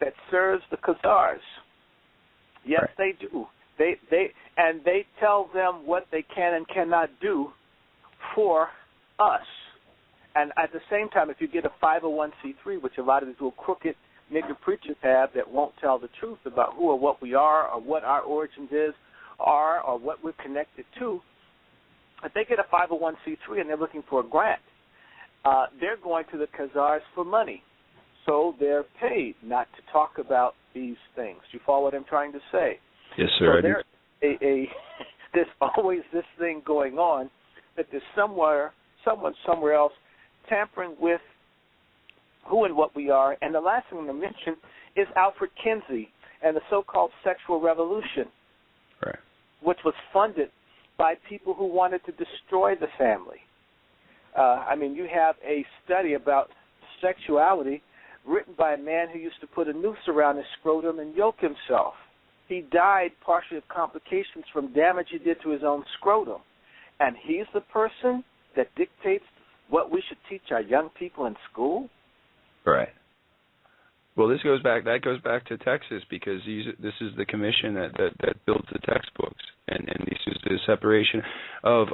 that serves the Khazars. Yes, they do. They tell them what they can and cannot do for us. And at the same time, if you get a 501c3, which a lot of these little crooked nigger preachers have that won't tell the truth about who or what we are or what our origins are or what we're connected to, if they get a 501c3 and they're looking for a grant, they're going to the Khazars for money. So they're paid not to talk about these things. Do you follow what I'm trying to say? Yes, sir. So there's always this thing going on that there's someone somewhere else tampering with who and what we are. And the last thing I'm going to mention is Alfred Kinsey and the so-called sexual revolution, which was funded by people who wanted to destroy the family. You have a study about sexuality written by a man who used to put a noose around his scrotum and yoke himself. He died partially of complications from damage he did to his own scrotum. And he's the person that dictates what we should teach our young people in school? Right. Well, that goes back to Texas, because this is the commission that builds the textbooks, and this is the separation of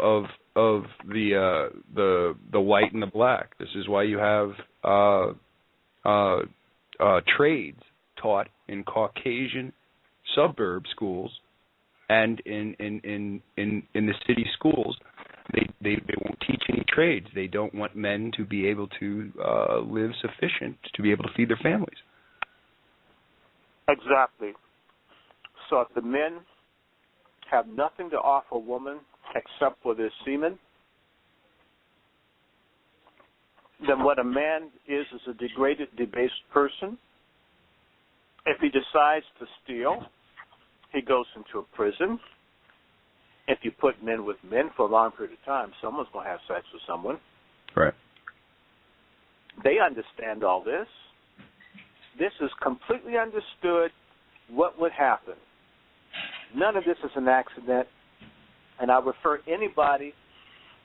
the white and the black. This is why you have trades taught in Caucasian suburb schools and in the city schools. They won't teach any trades. They don't want men to be able to live sufficient to be able to feed their families. Exactly. So if the men have nothing to offer a woman except for their semen, then what a man is a degraded, debased person. If he decides to steal, he goes into a prison. If you put men with men for a long period of time, someone's going to have sex with someone. Right. They understand all this. This is completely understood what would happen. None of this is an accident. And I refer anybody,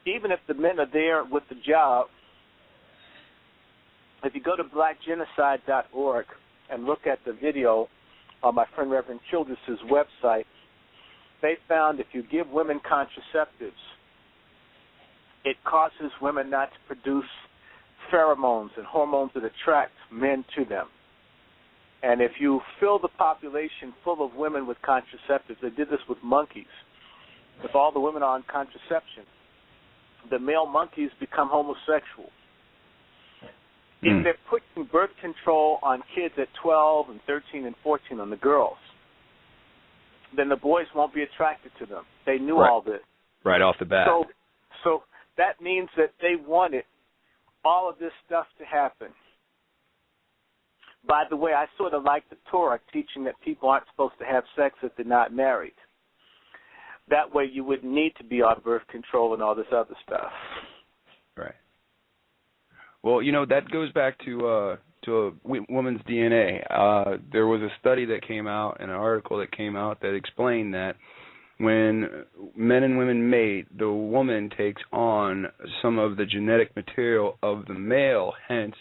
even if the men are there with the job, if you go to blackgenocide.org and look at the video on my friend Reverend Childress' website, they found if you give women contraceptives, it causes women not to produce pheromones and hormones that attract men to them. And if you fill the population full of women with contraceptives, they did this with monkeys. If all the women are on contraception, the male monkeys become homosexual. If they're putting birth control on kids at 12 and 13 and 14 on the girls, then the boys won't be attracted to them. They knew all this. Right off the bat. So that means that they wanted all of this stuff to happen. By the way, I sort of like the Torah teaching that people aren't supposed to have sex if they're not married. That way you wouldn't need to be on birth control and all this other stuff. Right. Well, that goes back to a woman's DNA. There was a study that came out, an article that came out that explained that when men and women mate, the woman takes on some of the genetic material of the male. Hence,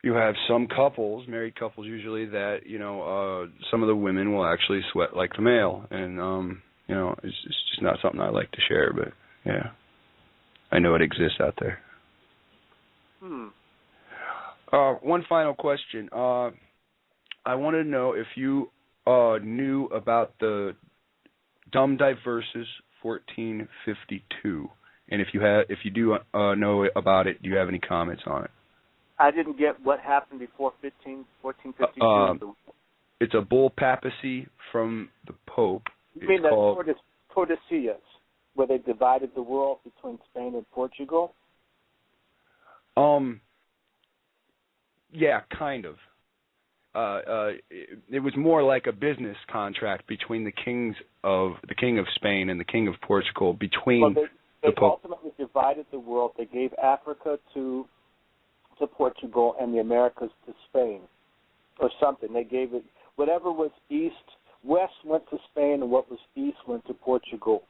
you have some couples, married couples usually, that some of the women will actually sweat like the male, and it's just not something I like to share, but yeah, I know it exists out there. One final question. I wanted to know if you knew about the Dum Diversus 1452, and if you do know about it, do you have any comments on it? I didn't get what happened before 1452. It's a bull papacy from the Pope. You mean the Tordesillas, where they divided the world between Spain and Portugal? Yeah, kind of. It was more like a business contract between the king of Spain and the king of Portugal. Between they ultimately divided the world. They gave Africa to Portugal and the Americas to Spain, or something. They gave it whatever was west went to Spain, and what was east went to Portugal.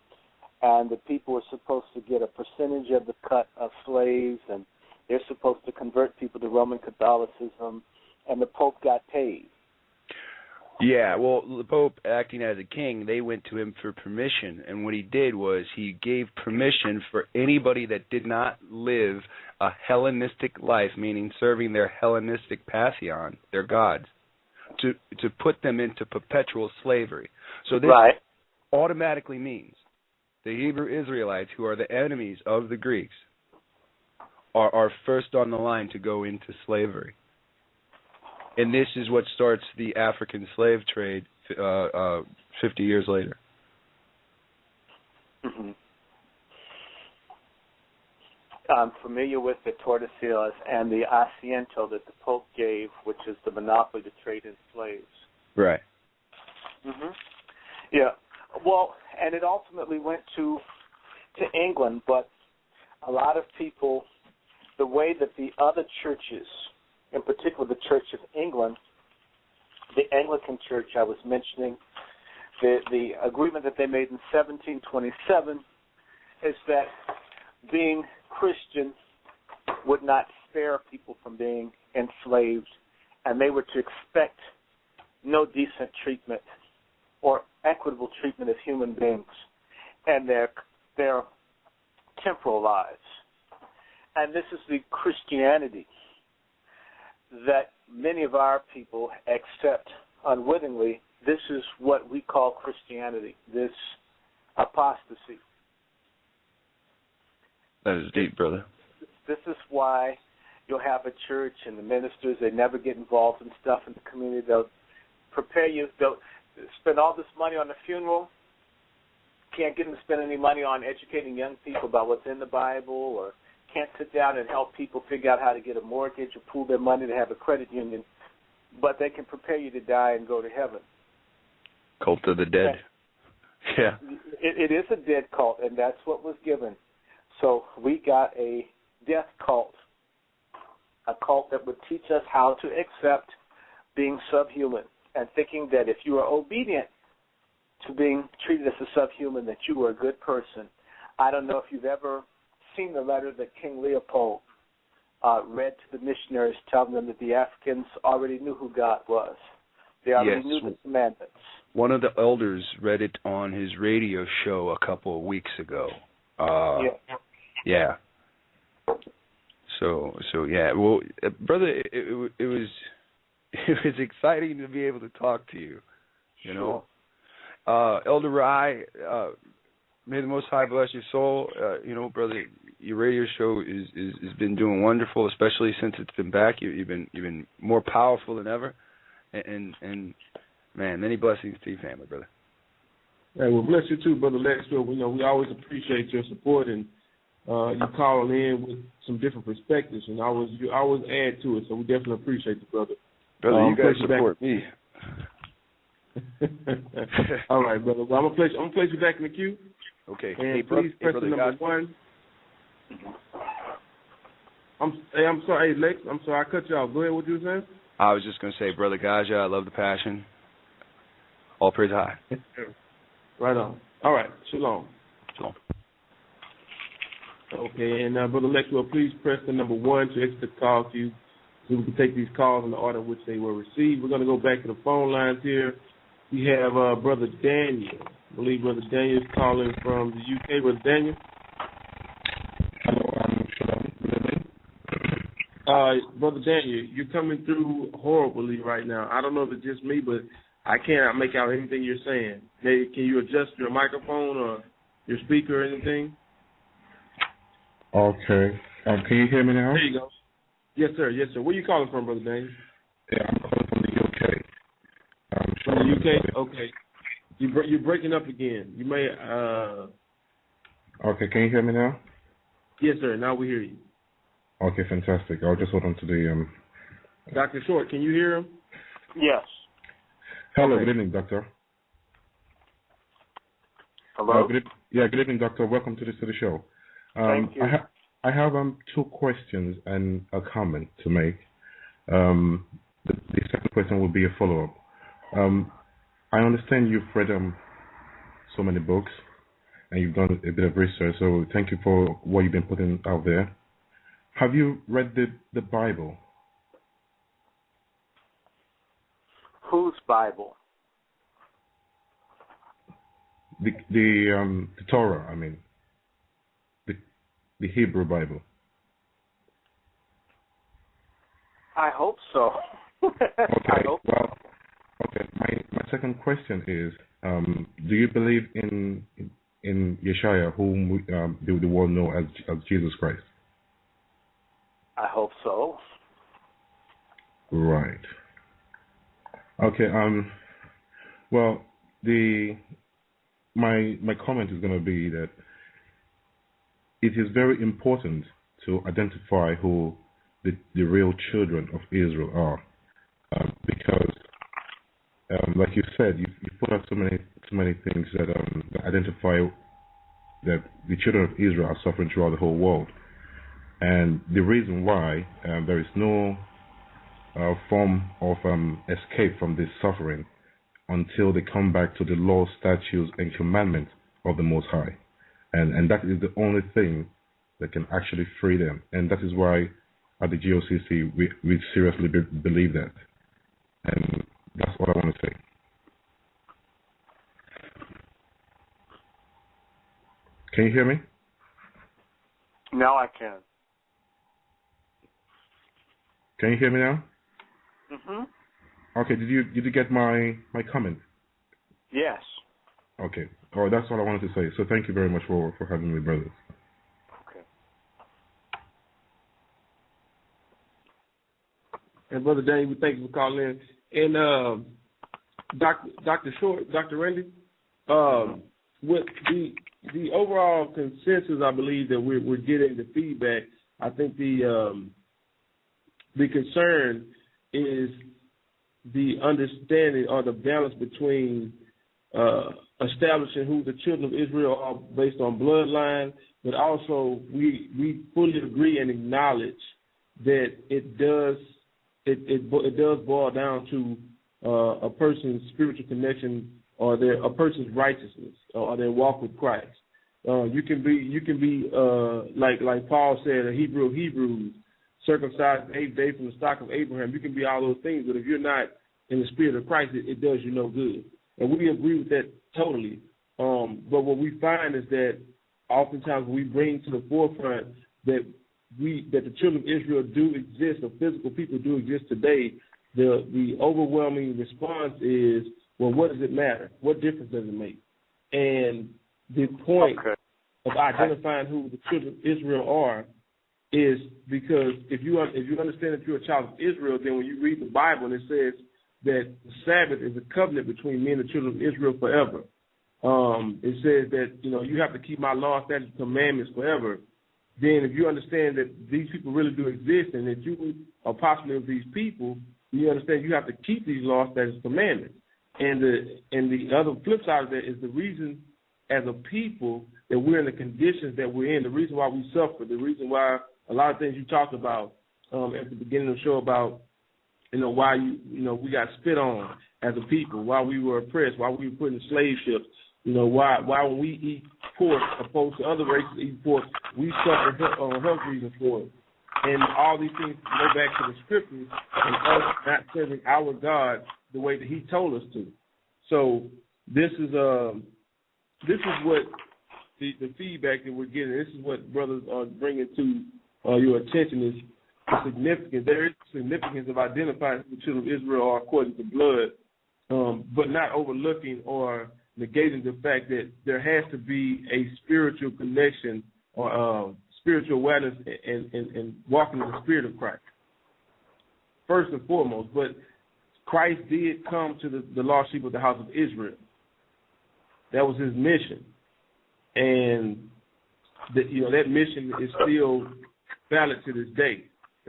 And the people were supposed to get a percentage of the cut of slaves, and they're supposed to convert people to Roman Catholicism, and the Pope got paid. Yeah, well, the Pope, acting as a king, they went to him for permission, and what he did was he gave permission for anybody that did not live a Hellenistic life, meaning serving their Hellenistic pantheon, their gods, to put them into perpetual slavery. So this automatically means the Hebrew Israelites, who are the enemies of the Greeks, are first on the line to go into slavery. And this is what starts the African slave trade 50 years later. Mm-hmm. I'm familiar with the Tordesillas and the asiento that the Pope gave, which is the monopoly to trade in slaves. Right. Mm-hmm. Yeah. Well, and it ultimately went to England, but a lot of people, the way that the other churches, in particular the Church of England, the Anglican Church I was mentioning, the agreement that they made in 1727 is that being Christian would not spare people from being enslaved, and they were to expect no decent treatment or equitable treatment of human beings and their temporal lives. And this is the Christianity that many of our people accept unwittingly. This is what we call Christianity, this apostasy. That is deep, brother. This is why you'll have a church and the ministers, they never get involved in stuff in the community. They'll prepare you, they'll spend all this money on the funeral, can't get them to spend any money on educating young people about what's in the Bible, or can't sit down and help people figure out how to get a mortgage or pool their money to have a credit union, but they can prepare you to die and go to heaven. Cult of the dead. Yeah. It is a dead cult, and that's what was given. So we got a death cult, a cult that would teach us how to accept being subhuman and thinking that if you are obedient to being treated as a subhuman, that you were a good person. I don't know if you've ever seen the letter that King Leopold read to the missionaries, telling them that the Africans already knew who God was. They already Yes. knew the commandments. One of the elders read it on his radio show a couple of weeks ago. Yeah. So yeah. Well, brother, it was exciting to be able to talk to you. You know, Elder Rawchaa, may the Most High bless your soul. You know, brother, your radio show has been doing wonderful, especially since it's been back. You've been more powerful than ever, and man, many blessings to your family, brother. Hey, well, bless you too, Brother Lex. We we always appreciate your support, and you call in with some different perspectives, and you always add to it. So we definitely appreciate you, brother. Brother, you guys support me. All right, brother. Well, I'm gonna place you back in the queue. Okay. And please press the number 1. I'm sorry, hey Lex. I'm sorry I cut you off. Go ahead. What you were saying? I was just gonna say, Brother Gaja, I love the passion. All praise high. Right on. All right. Shalom. Shalom. Okay, and Brother Lex, well, please press the number 1 to exit the call queue so we can take these calls in the order in which they were received. We're going to go back to the phone lines here. We have Brother Daniel. I believe Brother Daniel is calling from the UK. Brother Daniel? Hello, Shalom. Good evening. Brother Daniel, you're coming through horribly right now. I don't know if it's just me, but I cannot make out anything you're saying. Maybe can you adjust your microphone or your speaker or anything? Okay. Can you hear me now? There you go. Yes, sir. Yes, sir. Where are you calling from, Brother Daniel? Yeah, I'm calling from the UK. From the UK? Okay. You're breaking up again. You may... Okay, can you hear me now? Yes, sir. Now we hear you. Okay, fantastic. I'll just hold on to the... Dr. Short, can you hear him? Yes. Hello, Okay. Good evening, Doctor. Hello? Good evening, Doctor. Welcome to the show. Thank you. I have 2 questions and a comment to make. The second question will be a follow-up. I understand you've read so many books and you've done a bit of research, so thank you for what you've been putting out there. Have you read the Bible? Whose Bible? The Torah, I mean. The Hebrew Bible. I hope so. Okay. I hope so. Well, okay. My second question is, do you believe in Yeshua, whom the world know as Jesus Christ? I hope so. Right. Okay. Well, my comment is going to be that it is very important to identify who the real children of Israel are, because, like you said, you put out so many things that identify that the children of Israel are suffering throughout the whole world, and the reason why there is no form of escape from this suffering until they come back to the law, statutes, and commandments of the Most High. And that is the only thing that can actually free them. And that is why at the GOCC we seriously believe that. And that's what I want to say. Can you hear me? Now I can. Can you hear me now? Mhm. Okay. Did you get my comment? Yes. Okay. Oh, that's what I wanted to say. So thank you very much for having me, brothers. Okay. And Brother Daniel, we thank you for calling in. And Dr. Short, Dr. Randy, with the overall consensus, I believe that we're getting the feedback. I think the concern is the understanding or the balance between establishing who the children of Israel are based on bloodline, but also we fully agree and acknowledge that it does boil down to a person's spiritual connection or a person's righteousness or their walk with Christ. You can be like Paul said, a Hebrew of Hebrews, circumcised the 8th day from the stock of Abraham. You can be all those things, but if you're not in the spirit of Christ, it does you no good. And we agree with that totally. But what we find is that oftentimes we bring to the forefront that the children of Israel do exist, or physical people do exist today, the overwhelming response is, well, what does it matter? What difference does it make? And the point of identifying who the children of Israel are is because if you understand that you're a child of Israel, then when you read the Bible and it says that the Sabbath is a covenant between me and the children of Israel forever. It says that, you have to keep my law, statutes, commandments forever. Then if you understand that these people really do exist and that you are possibly of these people, you understand you have to keep these laws, statutes, commandments. And the other flip side of that is the reason as a people that we're in the conditions that we're in, the reason why we suffer, the reason why a lot of things you talked about at the beginning of the show about, why we got spit on as a people, why we were oppressed, why we were put in slave ships, why when we eat pork opposed to other races eat pork, we suffer health reasons for it. And all these things go back to the scriptures and us not serving our God the way that He told us to. So this is what the feedback that we're getting. This is what brothers are bringing to your attention is significant. There is significance of identifying who the children of Israel are according to blood, but not overlooking or negating the fact that there has to be a spiritual connection or spiritual awareness and walking in the spirit of Christ, first and foremost. But Christ did come to the lost sheep of the house of Israel. That was His mission. And that mission is still valid to this day.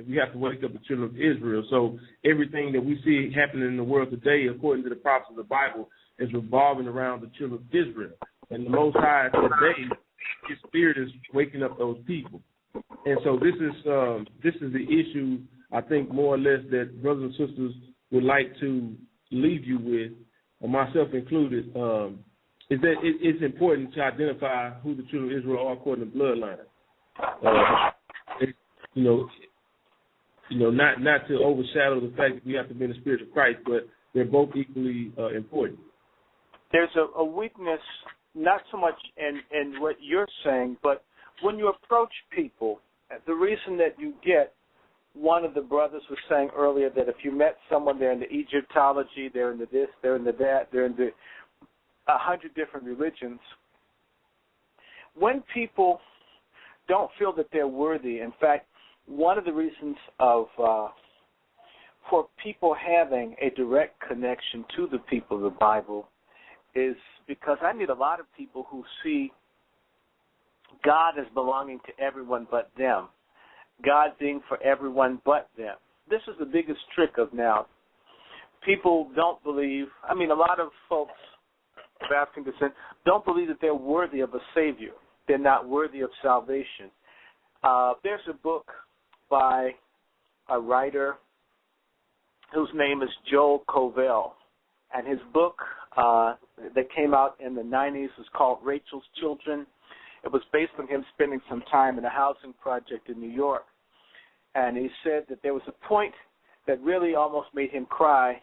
We have to wake up the children of Israel. So everything that we see happening in the world today, according to the prophets of the Bible, is revolving around the children of Israel. And the Most High today, His Spirit is waking up those people. And so this is the issue, I think, more or less, that brothers and sisters would like to leave you with, or myself included, is that it's important to identify who the children of Israel are according to bloodline. Not to overshadow the fact that we have to be in the spirit of Christ, but they're both equally important. There's a weakness, not so much in what you're saying, but when you approach people, the reason that you get, one of the brothers was saying earlier that if you met someone, they're in the Egyptology, they're into this, they're into that, they're into 100 different religions. When people don't feel that they're worthy, in fact, one of the reasons for people having a direct connection to the people of the Bible is because I meet a lot of people who see God as belonging to everyone but them, God being for everyone but them. This is the biggest trick of now. People don't believe, a lot of folks of African descent don't believe that they're worthy of a Savior. They're not worthy of salvation. There's a book by a writer whose name is Joel Covell, and his book that came out in the 90s was called Rachel's Children. It was based on him spending some time in a housing project in New York, and he said that there was a point that really almost made him cry,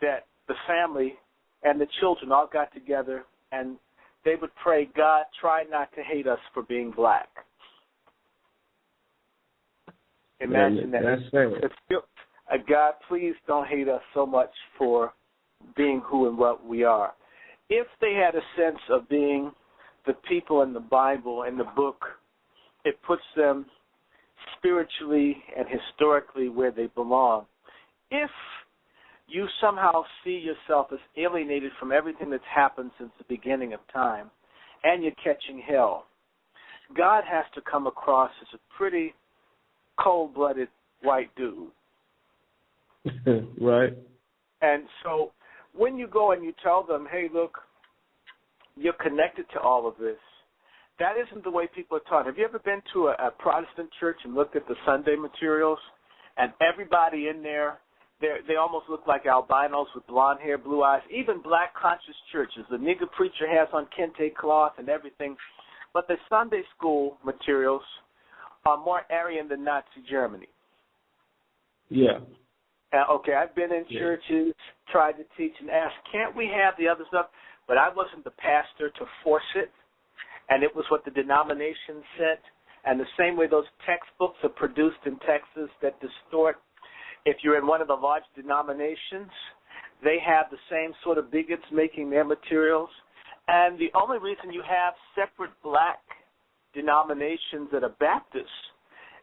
that the family and the children all got together and they would pray, God, try not to hate us for being black. Imagine that. That's fair. God, please don't hate us so much for being who and what we are. If they had a sense of being the people in the Bible, in the book, it puts them spiritually and historically where they belong. If you somehow see yourself as alienated from everything that's happened since the beginning of time, and you're catching hell, God has to come across as a pretty cold-blooded white dude. Right. And so when you go and you tell them, hey, look, you're connected to all of this, that isn't the way people are taught. Have you ever been to a Protestant church and looked at the Sunday materials, and everybody in there, they almost look like albinos with blonde hair, blue eyes, even black conscious churches. The nigger preacher has on kente cloth and everything. But the Sunday school materials are more Aryan than Nazi Germany. Yeah. Okay, I've been in churches, tried to teach and asked, can't we have the other stuff? But I wasn't the pastor to force it, and it was what the denomination said. And the same way those textbooks are produced in Texas that distort, if you're in one of the large denominations, they have the same sort of bigots making their materials. And the only reason you have separate black denominations that are Baptists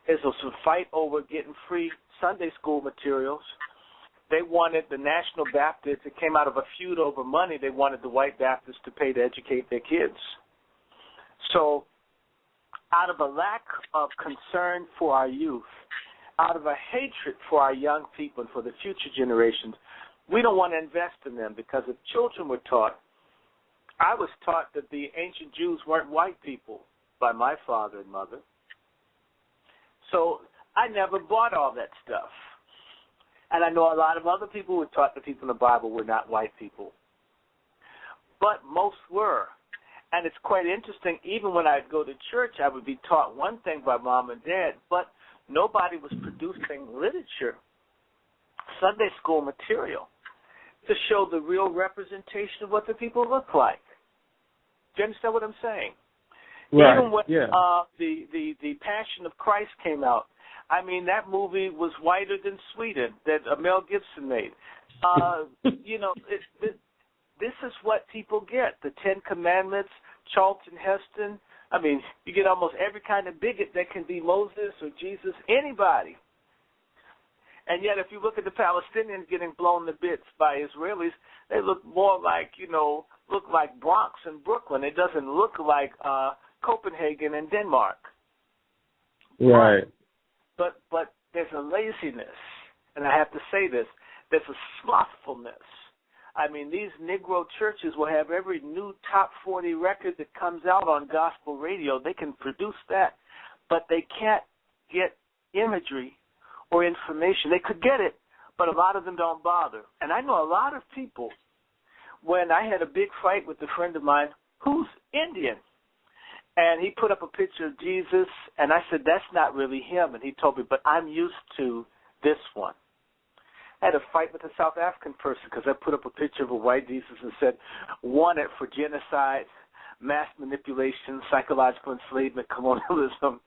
is to fight over getting free Sunday school materials. They wanted the National Baptists, it came out of a feud over money, they wanted the white Baptists to pay to educate their kids. So out of a lack of concern for our youth, out of a hatred for our young people and for the future generations, we don't want to invest in them, because if children were taught, I was taught that the ancient Jews weren't white people by my father and mother. So I never bought all that stuff. And I know a lot of other people who taught the people in the Bible were not white people. But most were. And it's quite interesting, even when I'd go to church, I would be taught one thing by mom and dad, but nobody was producing literature, Sunday school material, to show the real representation of what the people look like. Do you understand what I'm saying? Right. Even when the Passion of Christ came out, I mean, that movie was whiter than Sweden that Mel Gibson made. This is what people get. The Ten Commandments, Charlton Heston. I mean, you get almost every kind of bigot that can be Moses or Jesus, anybody. And yet, if you look at the Palestinians getting blown to bits by Israelis, they look more like, look like Bronx and Brooklyn. It doesn't look like Copenhagen and Denmark. Right. But there's a laziness, and I have to say this, there's a slothfulness. I mean, these Negro churches will have every new top 40 record that comes out on gospel radio. They can produce that, but they can't get imagery or information. They could get it, but a lot of them don't bother. And I know a lot of people, when I had a big fight with a friend of mine who's Indian, and he put up a picture of Jesus, and I said, that's not really him. And he told me, but I'm used to this one. I had a fight with a South African person because I put up a picture of a white Jesus and said, wanted for genocide, mass manipulation, psychological enslavement, colonialism.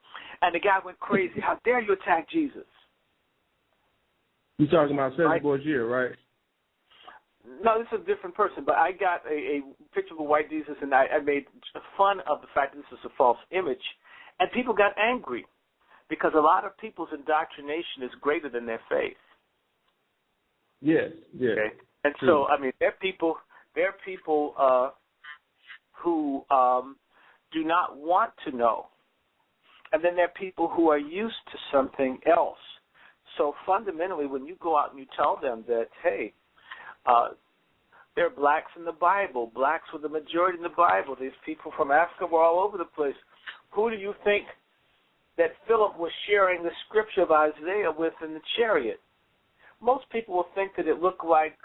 And the guy went crazy. How dare you attack Jesus? You're talking about Cesar Borgia, right? No, this is a different person, but I got a picture of a white Jesus, and I made fun of the fact that this is a false image. And people got angry because a lot of people's indoctrination is greater than their faith. Yes, yes. Okay? And so, I mean, there are people who do not want to know. And then there are people who are used to something else. So fundamentally, when you go out and you tell them that, hey, there are blacks in the Bible. Blacks were the majority in the Bible. These people from Africa were all over the place. Who do you think that Philip was sharing the scripture of Isaiah with in the chariot? Most people will think that it looked like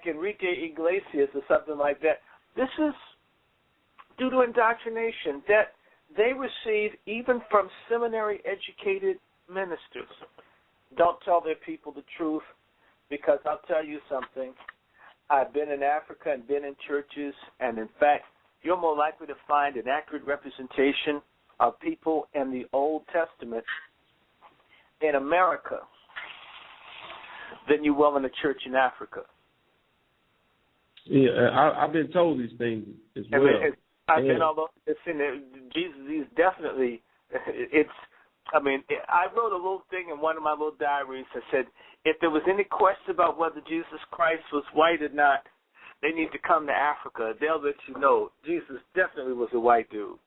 Enrique Iglesias or something like that. This is due to indoctrination that they receive even from seminary-educated ministers. Don't tell their people the truth, because I'll tell you something. I've been in Africa and been in churches, and in fact, you're more likely to find an accurate representation of people in the Old Testament in America than you will in a church in Africa. Yeah, I've been told these things as well. I've been all over. Jesus is definitely, I wrote a little thing in one of my little diaries that said, if there was any question about whether Jesus Christ was white or not, they need to come to Africa. They'll let you know Jesus definitely was a white dude.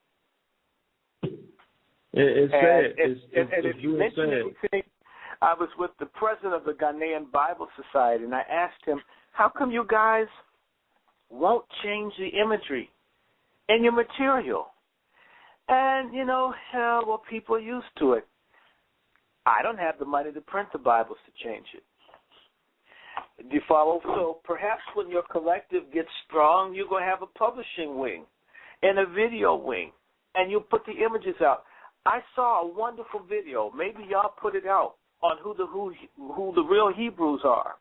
It's sad. And if you mention anything, I was with the president of the Ghanaian Bible Society, and I asked him, how come you guys won't change the imagery in your material? And, people are used to it. I don't have the money to print the Bibles to change it. Do you follow? So perhaps when your collective gets strong, you're going to have a publishing wing and a video wing, and you'll put the images out. I saw a wonderful video. Maybe y'all put it out on who the real Hebrews are.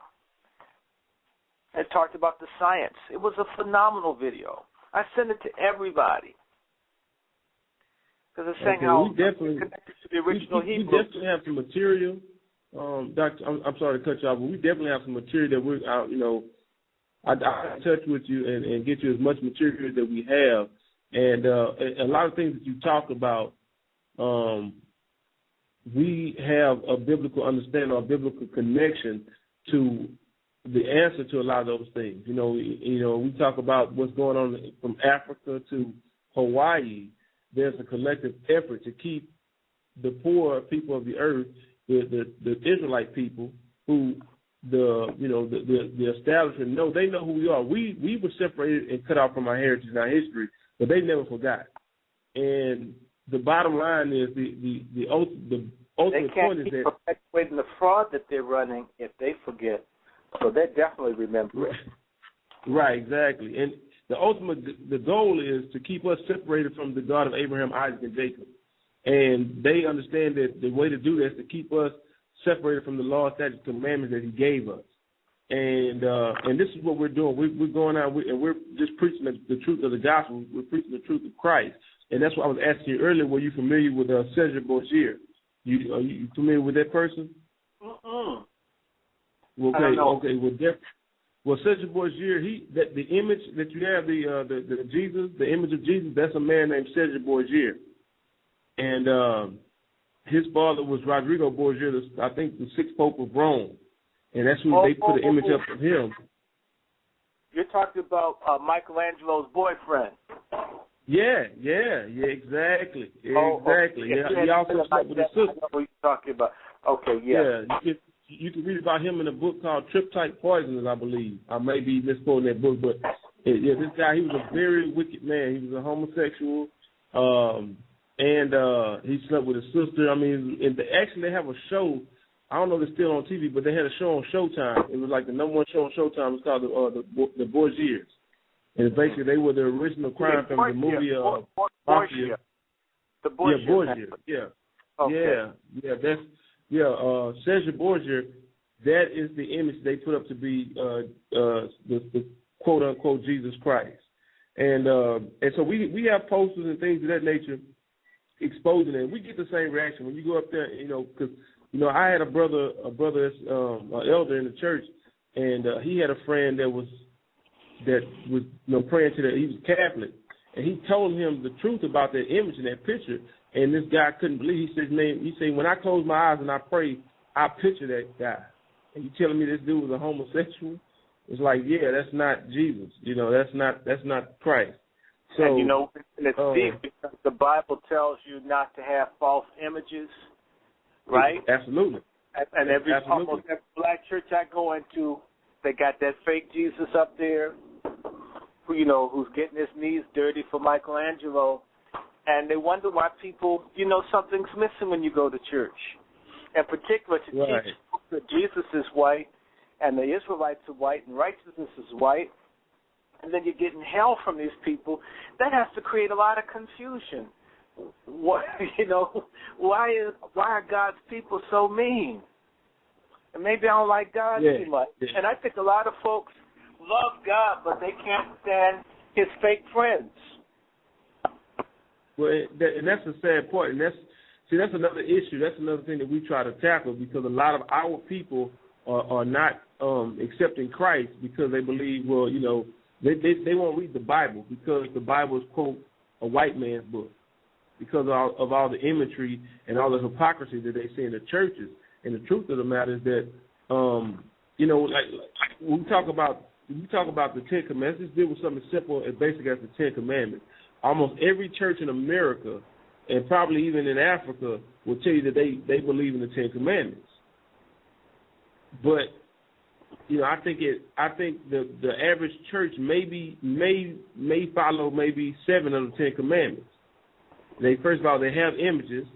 It talked about the science. It was a phenomenal video. I sent it to everybody because it's saying how it's connected to the original Hebrews. We definitely have some material. Doctor, I'm sorry to cut you off, but we definitely have some material that we're, I'll touch with you and get you as much material that we have. And a lot of things that you talked about, we have a biblical understanding or a biblical connection to the answer to a lot of those things. We talk about what's going on from Africa to Hawaii. There's a collective effort to keep the poor people of the earth, the Israelite people, who the establishment they know who we are. We were separated and cut off from our heritage and our history, but they never forgot. And the bottom line is the ultimate point is that they can't keep perpetuating the fraud that they're running if they forget. So they definitely remember. Right, exactly. And the goal is to keep us separated from the God of Abraham, Isaac, and Jacob. And they understand that the way to do that is to keep us separated from the law, statutes, commandments that He gave us. And this is what we're doing. We're going out and we're just preaching the truth of the gospel. We're preaching the truth of Christ. And that's what I was asking you earlier. Were you familiar with Cesar Borgia? Are you familiar with that person? Mm-mm. Okay. Well, Cesar Borgia, the image that you have, the Jesus, the image of Jesus, that's a man named Cesar Borgia, and his father was Rodrigo Borgia, I think the sixth pope of Rome, and that's who they put an image up of him. You're talking about Michelangelo's boyfriend. Yeah, exactly. He also slept with his sister. I know what you're talking about. Okay, yeah. You can read about him in a book called Triptych Poisoners, I believe. I may be misquoting that book, but this guy, he was a very wicked man. He was a homosexual, and he slept with his sister. I mean, actually they have a show. I don't know if it's still on TV, but they had a show on Showtime. It was like the number one show on Showtime. It's called the Borgias. And basically they were the original crime from the movie Borgia. The Borgia. Yeah, Borgia. Yeah. Okay. Cesar Borgia, that is the image they put up to be the quote unquote Jesus Christ, and so we have posters and things of that nature exposing it. We get the same reaction when you go up there, because I had a brother that's elder in the church, and he had a friend that was praying to that. He was Catholic, and he told him the truth about that image and that picture. And this guy couldn't believe. He said, when I close my eyes and I pray, I picture that guy. And you telling me this dude was a homosexual? It's like, yeah, that's not Jesus. That's not Christ. So, and it's deep because the Bible tells you not to have false images, right? Absolutely. And almost every black church I go into, they got that fake Jesus up there, who's getting his knees dirty for Michelangelo. And they wonder why people, something's missing when you go to church. In particular, to teach that Jesus is white and the Israelites are white and righteousness is white, and then you're getting hell from these people, that has to create a lot of confusion. Why are God's people so mean? And maybe I don't like God too much. Yeah. And I think a lot of folks love God, but they can't stand his fake friends. Well, and that's a sad part, and that's another issue. That's another thing that we try to tackle, because a lot of our people are not accepting Christ because they believe, they won't read the Bible because the Bible is, quote, a white man's book, because of all the imagery and all the hypocrisy that they see in the churches. And the truth of the matter is that, like when we talk about the Ten Commandments, let's deal with something simple and basic as the Ten Commandments. Almost every church in America, and probably even in Africa, will tell you that they believe in the Ten Commandments. But I think the average church may follow maybe 7 of the 10 Commandments. First of all, they have images,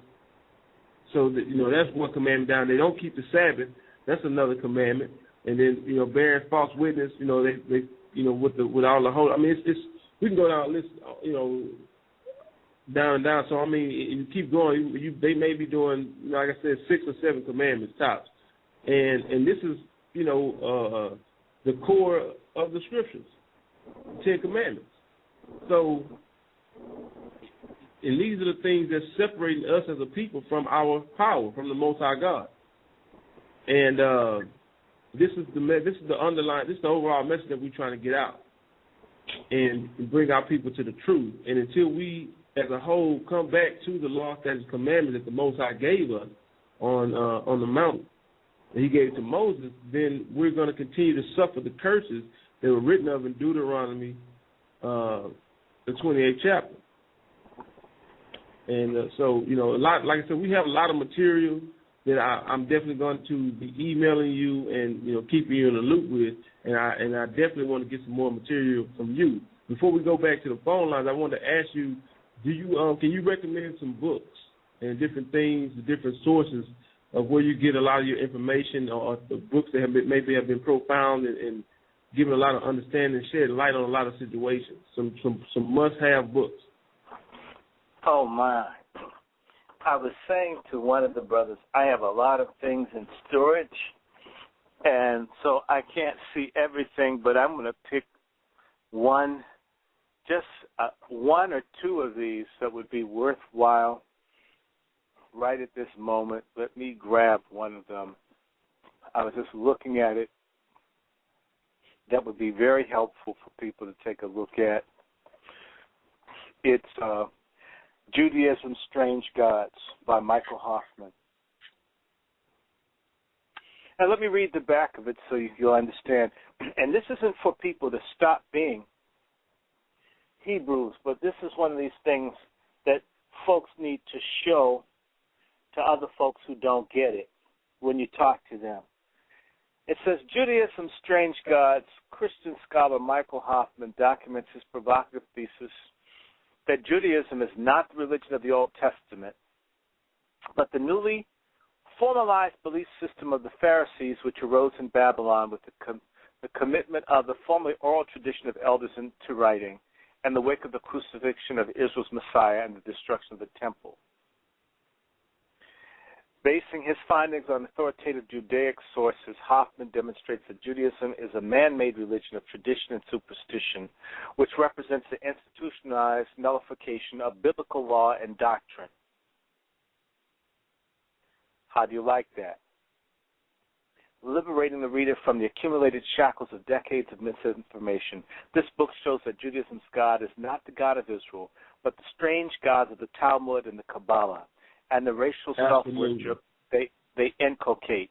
so that that's one commandment down. They don't keep the Sabbath. That's another commandment. And then bearing false witness. They with all the whole. I mean, it's we can go down a list, down and down. So I mean, if you keep going, they may be doing, like I said, 6 or 7 commandments tops, and this is the core of the scriptures, 10 commandments. So, and these are the things that's separating us as a people from our power, from the Most High God. And this is the underlying, this is the overall message that we're trying to get out and bring our people to the truth. And until we, as a whole, come back to the law, statutes, commandments that the Most High gave us on the mountain that He gave to Moses, then we're going to continue to suffer the curses that were written of in Deuteronomy, the 28th chapter. And so, a lot, like I said, we have a lot of material that I'm definitely going to be emailing you and keeping you in the loop with, and I definitely want to get some more material from you. Before we go back to the phone lines, I wanted to ask you, can you recommend some books and different things, different sources of where you get a lot of your information, or the books that maybe have been profound and given a lot of understanding and shed light on a lot of situations, some must-have books? Oh, my. I was saying to one of the brothers, I have a lot of things in storage, and so I can't see everything, but I'm going to pick one or two of these that would be worthwhile right at this moment. Let me grab one of them. I was just looking at it. That would be very helpful for people to take a look at. It's Judaism's Strange Gods by Michael Hoffman. Now let me read the back of it so you'll understand. And this isn't for people to stop being Hebrews, but this is one of these things that folks need to show to other folks who don't get it when you talk to them. It says, Judaism's Strange Gods, Christian scholar Michael Hoffman documents his provocative thesis that Judaism is not the religion of the Old Testament, but the newly formalized belief system of the Pharisees, which arose in Babylon with the commitment of the formerly oral tradition of elders into writing, and the wake of the crucifixion of Israel's Messiah and the destruction of the temple. Basing his findings on authoritative Judaic sources, Hoffman demonstrates that Judaism is a man-made religion of tradition and superstition, which represents the institutionalized nullification of biblical law and doctrine. How do you like that? Liberating the reader from the accumulated shackles of decades of misinformation, this book shows that Judaism's God is not the God of Israel, but the strange gods of the Talmud and the Kabbalah, and the racial self-worship they inculcate.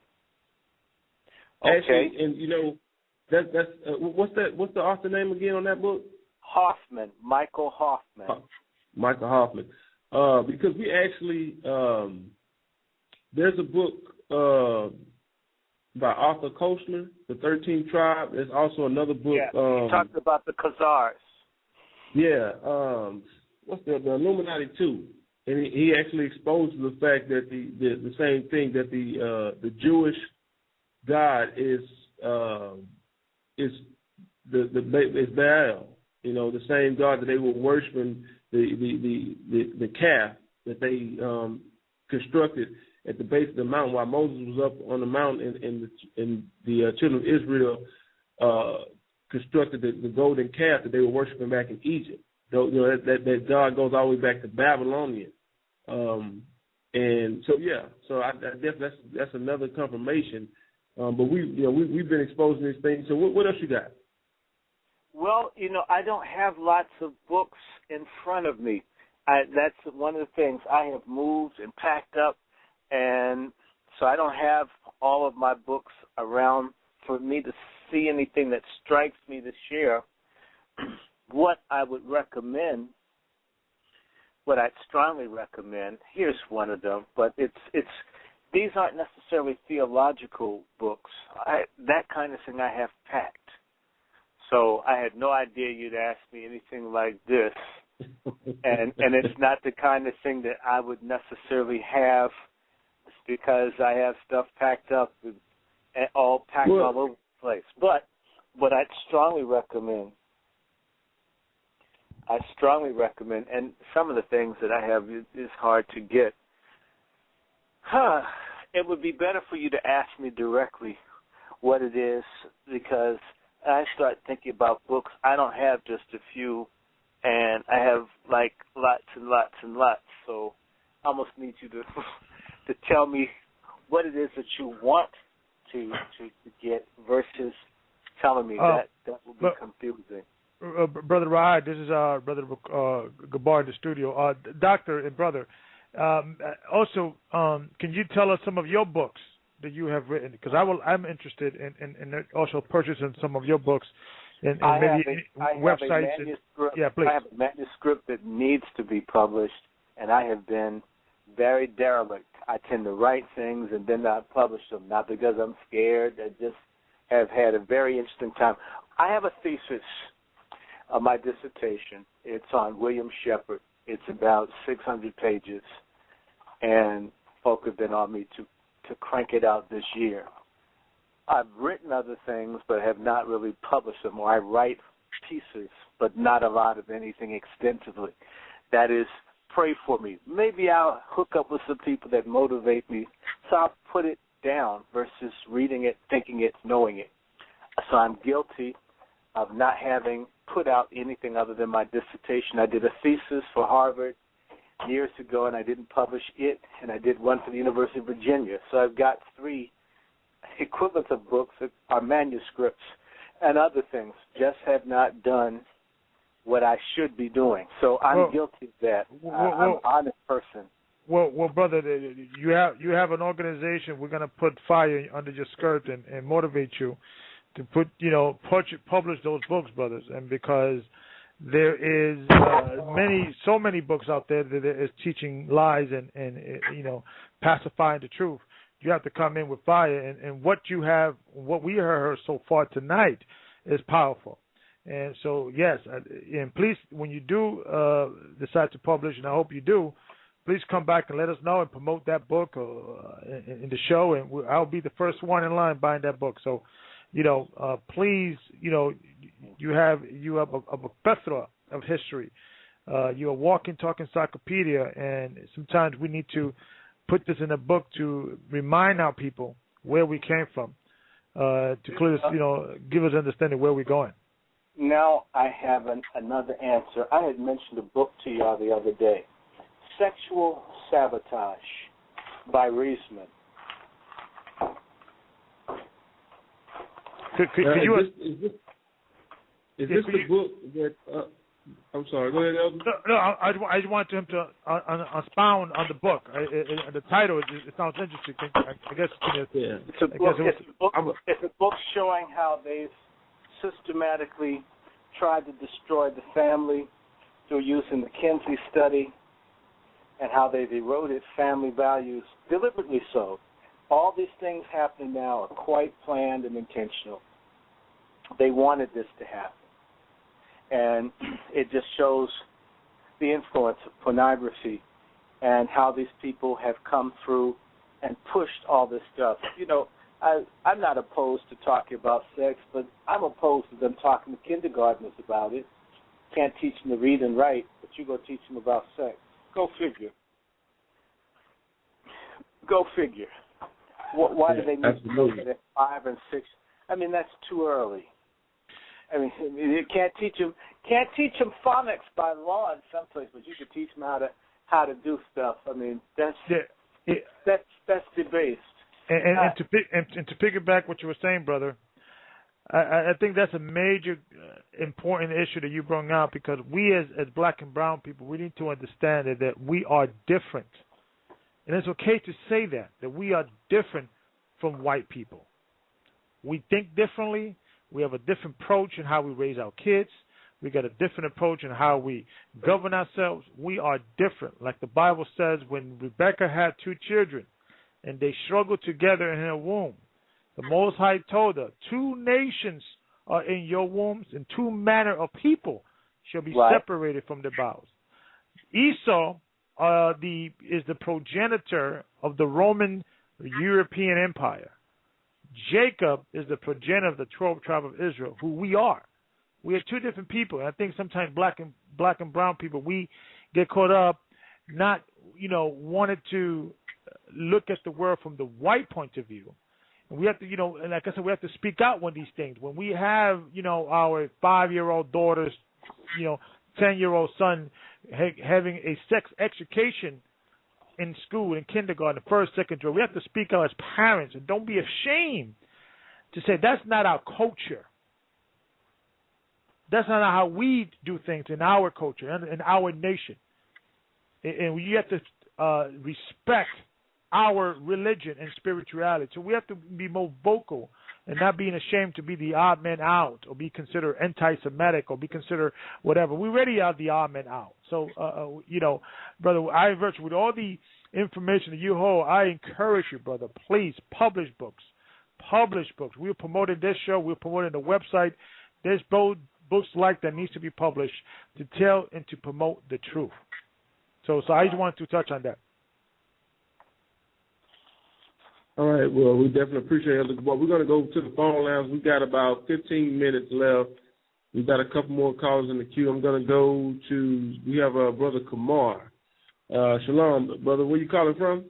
Okay. Actually, and that's what's the author name again on that book? Hoffman, Michael Hoffman. Michael Hoffman. Because we actually there's a book by Arthur Koestler, The 13th Tribe. There's also another book. Yeah, he talked about the Khazars. Yeah. What's the Illuminati 2? And he actually exposes the fact that the same thing, that the Jewish God is Baal. The same God that they were worshiping, the calf that they constructed at the base of the mountain while Moses was up on the mountain, and the children of Israel constructed the golden calf that they were worshiping back in Egypt. That God goes all the way back to Babylonian, and so I that's another confirmation. But we've been exposing these things. So what else you got? Well, I don't have lots of books in front of me. That's one of the things. I have moved and packed up, and so I don't have all of my books around for me to see anything that strikes me to share. What I would recommend, what I'd strongly recommend, here's one of them, but these aren't necessarily theological books. That kind of thing I have packed. So I had no idea you'd ask me anything like this, and it's not the kind of thing that I would necessarily have, because I have stuff packed up, all over the place. But what I'd strongly recommend I strongly recommend, and some of the things that I have is hard to get. It would be better for you to ask me directly what it is, because I start thinking about books. I don't have just a few, and I have like lots and lots and lots. So I almost need you to to tell me what it is that you want to get versus telling me that will be confusing. Brother Rod, this is Brother Gabar in the studio. Doctor and brother, also, can you tell us some of your books that you have written? Because I'm interested in also purchasing some of your books and maybe websites. Yeah, please. I have a manuscript that needs to be published, and I have been very derelict. I tend to write things and then not publish them, not because I'm scared. I just have had a very interesting time. I have a thesis of my dissertation. It's on William Shepard. It's about 600 pages, and folk have been on me to crank it out this year. I've written other things, but have not really published them, or I write pieces, but not a lot of anything extensively. That is, pray for me. Maybe I'll hook up with some people that motivate me, so I'll put it down versus reading it, thinking it, knowing it. So I'm guilty of not having put out anything other than my dissertation. I did a thesis for Harvard years ago, and I didn't publish it, and I did one for the University of Virginia. So I've got 3 equivalents of books that are manuscripts and other things, just have not done what I should be doing. So I'm guilty of that. I'm an honest person. Well, brother, you have an organization. We're going to put fire under your skirt and motivate you to put, publish those books, brothers. And because there is so many books out there that is teaching lies and pacifying the truth. You have to come in with fire, and what we heard so far tonight is powerful. And so, yes, and please, when you do decide to publish, and I hope you do, please come back and let us know and promote that book in the show, and I'll be the first one in line buying that book. So, please, you have a plethora of history. You're a walking, talking encyclopedia, and sometimes we need to put this in a book to remind our people where we came from, to clear, give us understanding where we're going. Now I have another answer. I had mentioned a book to y'all the other day, Sexual Sabotage by Reisman. Is this the book that? I'm sorry. Go ahead, Elder. No, I just wanted him to expound on the book. The title it sounds interesting. I guess it's a book showing how they've systematically tried to destroy the family through using the Kinsey study, and how they've eroded family values, deliberately so. All these things happening now are quite planned and intentional. They wanted this to happen. And it just shows the influence of pornography and how these people have come through and pushed all this stuff. I'm not opposed to talking about sex, but I'm opposed to them talking to kindergartners about it. Can't teach them to read and write, but you go teach them about sex. Go figure. Go figure. Why do they need to go at 5 and 6? I mean, that's too early. I mean, you can't teach them phonics by law in some place, but you can teach them how to do stuff. I mean, that's debased. And to piggyback what you were saying, brother, I think that's a major important issue that you brought out, because we as black and brown people, we need to understand that we are different. And it's okay to say that we are different from white people. We think differently. We have a different approach in how we raise our kids. We got a different approach in how we govern ourselves. We are different. Like the Bible says, when Rebekah had 2 children and they struggled together in her womb, the Most High told her, 2 nations are in your wombs, and 2 manner of people shall be separated from their bowels. Esau is the progenitor of the Roman European Empire. Jacob is the progenitor of the 12th tribe of Israel, who we are. We are 2 different people. And I think sometimes black and black and brown people, we get caught up not, wanted to look at the world from the white point of view. And we have to, and like I said, we have to speak out on these things. When we have, our 5-year-old daughters, 10-year-old son having a sex education in school, in kindergarten, first, second grade, we have to speak out as parents, and don't be ashamed to say that's not our culture. That's not how we do things in our culture and in our nation. And you have to respect our religion and spirituality. So we have to be more vocal and not being ashamed to be the odd man out or be considered anti-Semitic or be considered whatever. We already are the odd man out. So, brother, I virtually with all the information that you hold, I encourage you, brother, please publish books. Publish books. We're promoting this show. We're promoting the website. There's both books like that needs to be published to tell and to promote the truth. So I just wanted to touch on that. All right, well, we definitely appreciate it. Well, we're going to go to the phone lines. We got about 15 minutes left. We've got a couple more calls in the queue. I'm going to go to, we have Brother Kamar. Shalom, brother. Where you calling from?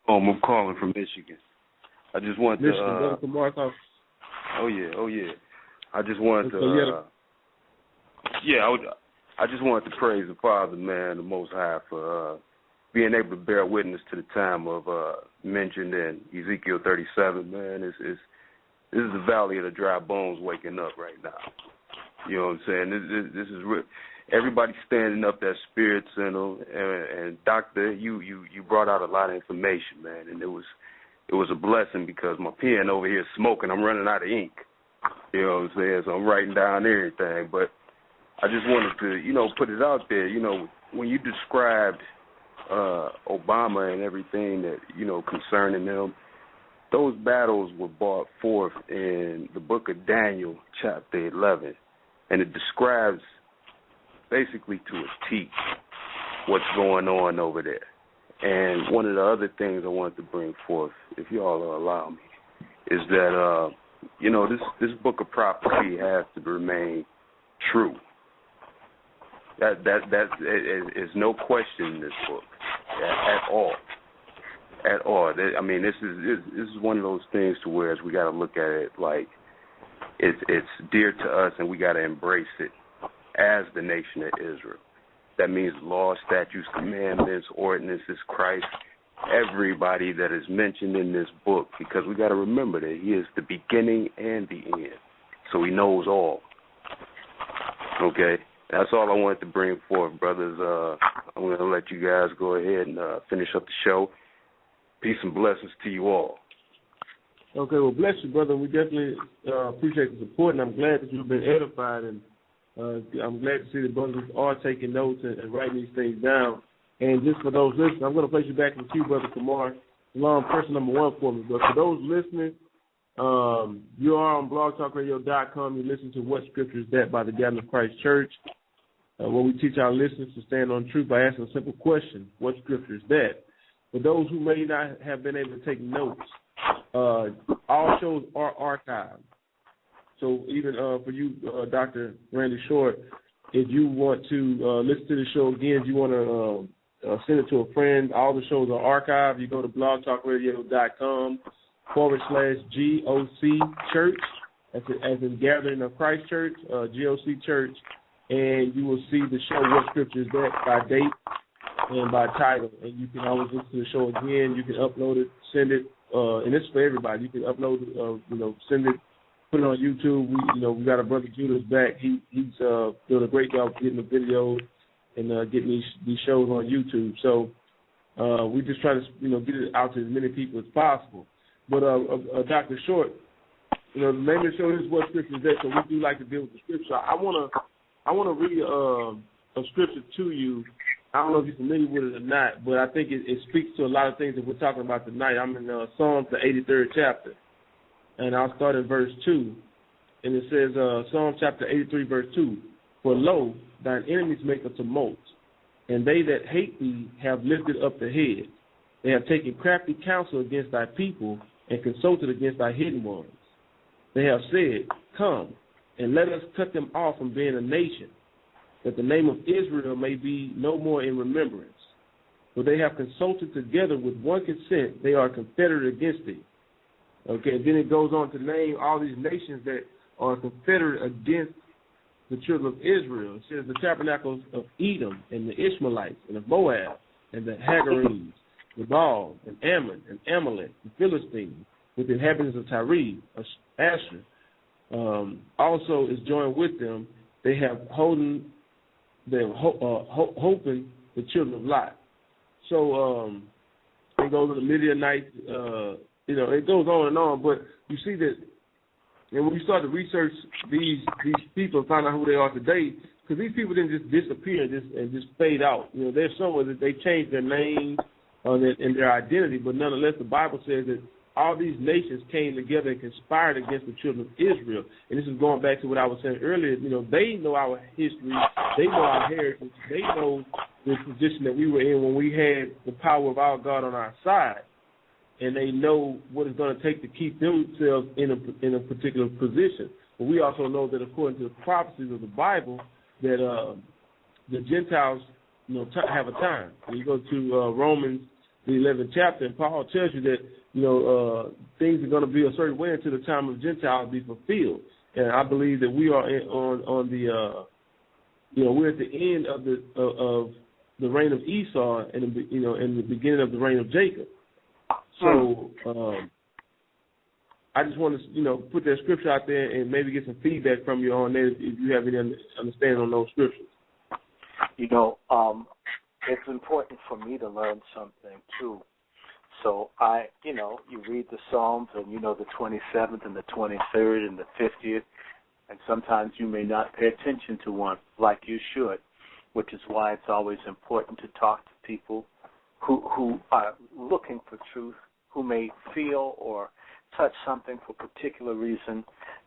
I'm calling from Michigan. I just want to... Michigan, Brother Kamar. Oh, yeah. I just wanted to... I just wanted to praise the Father, man, the Most High, for... being able to bear witness to the time of mentioned in Ezekiel 37, man, this is the valley of the dry bones waking up right now. You know what I'm saying? This is real. Everybody's standing up, their spirits, and Doctor, you brought out a lot of information, man, and it was a blessing because my pen over here is smoking. I'm running out of ink. You know what I'm saying? So I'm writing down everything, but I just wanted to, put it out there. When you described Obama and everything that, concerning them, those battles were brought forth in the book of Daniel, chapter 11, and it describes basically to a T what's going on over there. And one of the other things I wanted to bring forth, if you all will allow me, is that, this book of prophecy has to remain true. That is no question in this book at all. I mean, this is one of those things to where we got to look at it like it's dear to us, and we got to embrace it as the nation of Israel. That means laws, statutes, commandments, ordinances, Christ, everybody that is mentioned in this book, because we got to remember that He is the beginning and the end, so He knows all. Okay. That's all I wanted to bring forth, brothers. I'm going to let you guys go ahead and finish up the show. Peace and blessings to you all. Okay, well, bless you, brother. We definitely appreciate the support, and I'm glad that you've been edified, and I'm glad to see that brothers are taking notes and writing these things down. And just for those listening, I'm going to place you back in the queue, Brother Kamar. Shalom, person number one for me. But for those listening, you are on blogtalkradio.com. You listen to What Scripture Is That by the Gathering of Christ Church, where we teach our listeners to stand on truth by asking a simple question: what scripture is that? For those who may not have been able to take notes, all shows are archived. So even for you, Dr. Randy Short, if you want to listen to the show again, if you want to send it to a friend, all the shows are archived. You go to blogtalkradio.com/GOC Church, as in Gathering of Christ Church, GOC Church, and you will see the show What Scripture Is That by date and by title. And you can always listen to the show again. You can upload it, send it, and it's for everybody. You can upload it, send it, put it on YouTube. We got our brother Judah's back. He's doing a great job getting the videos and getting these shows on YouTube. So we just try to get it out to as many people as possible. But Dr. Short, the name of the show is What Scripture Is That, so we do like to deal with the scripture. I want to read a scripture to you. I don't know if you're familiar with it or not, but I think it speaks to a lot of things that we're talking about tonight. I'm in Psalms, the 83rd chapter, and I'll start at verse 2. And it says, Psalms chapter 83, verse 2, "For lo, thine enemies make a tumult, and they that hate thee have lifted up the head. They have taken crafty counsel against thy people, and consulted against thy hidden ones. They have said, Come, and let us cut them off from being a nation, that the name of Israel may be no more in remembrance. For they have consulted together with one consent, they are confederate against thee. Okay, and then it goes on to name all these nations that are confederate against the children of Israel. It says the tabernacles of Edom and the Ishmaelites and of Moab and the Hagarenes, Nabal and Ammon and Amalek, the Philistines, with the inhabitants of Tyre, Asher, also is joined with them. They have hoping the children of Lot. So it goes to the Midianites, it goes on and on, but you see that, and when you start to research these people and find out who they are today, because these people didn't just disappear and just fade out. There's somewhere that they changed their names and their identity, but nonetheless, the Bible says that all these nations came together and conspired against the children of Israel. And this is going back to what I was saying earlier. They know our history. They know our heritage. They know the position that we were in when we had the power of our God on our side. And they know what it's going to take to keep themselves in a particular position. But we also know that according to the prophecies of the Bible, that the Gentiles, have a time. When you go to Romans, the 11th chapter, and Paul tells you that, things are going to be a certain way until the time of Gentiles be fulfilled. And I believe that we are on the, we're at the end of the reign of Esau and and the beginning of the reign of Jacob. So I just want to, put that scripture out there and maybe get some feedback from you on that if you have any understanding on those scriptures. It's important for me to learn something too. So you read the Psalms and the 27th and the 23rd and the 50th, and sometimes you may not pay attention to one like you should, which is why it's always important to talk to people who are looking for truth, who may feel or touch something for a particular reason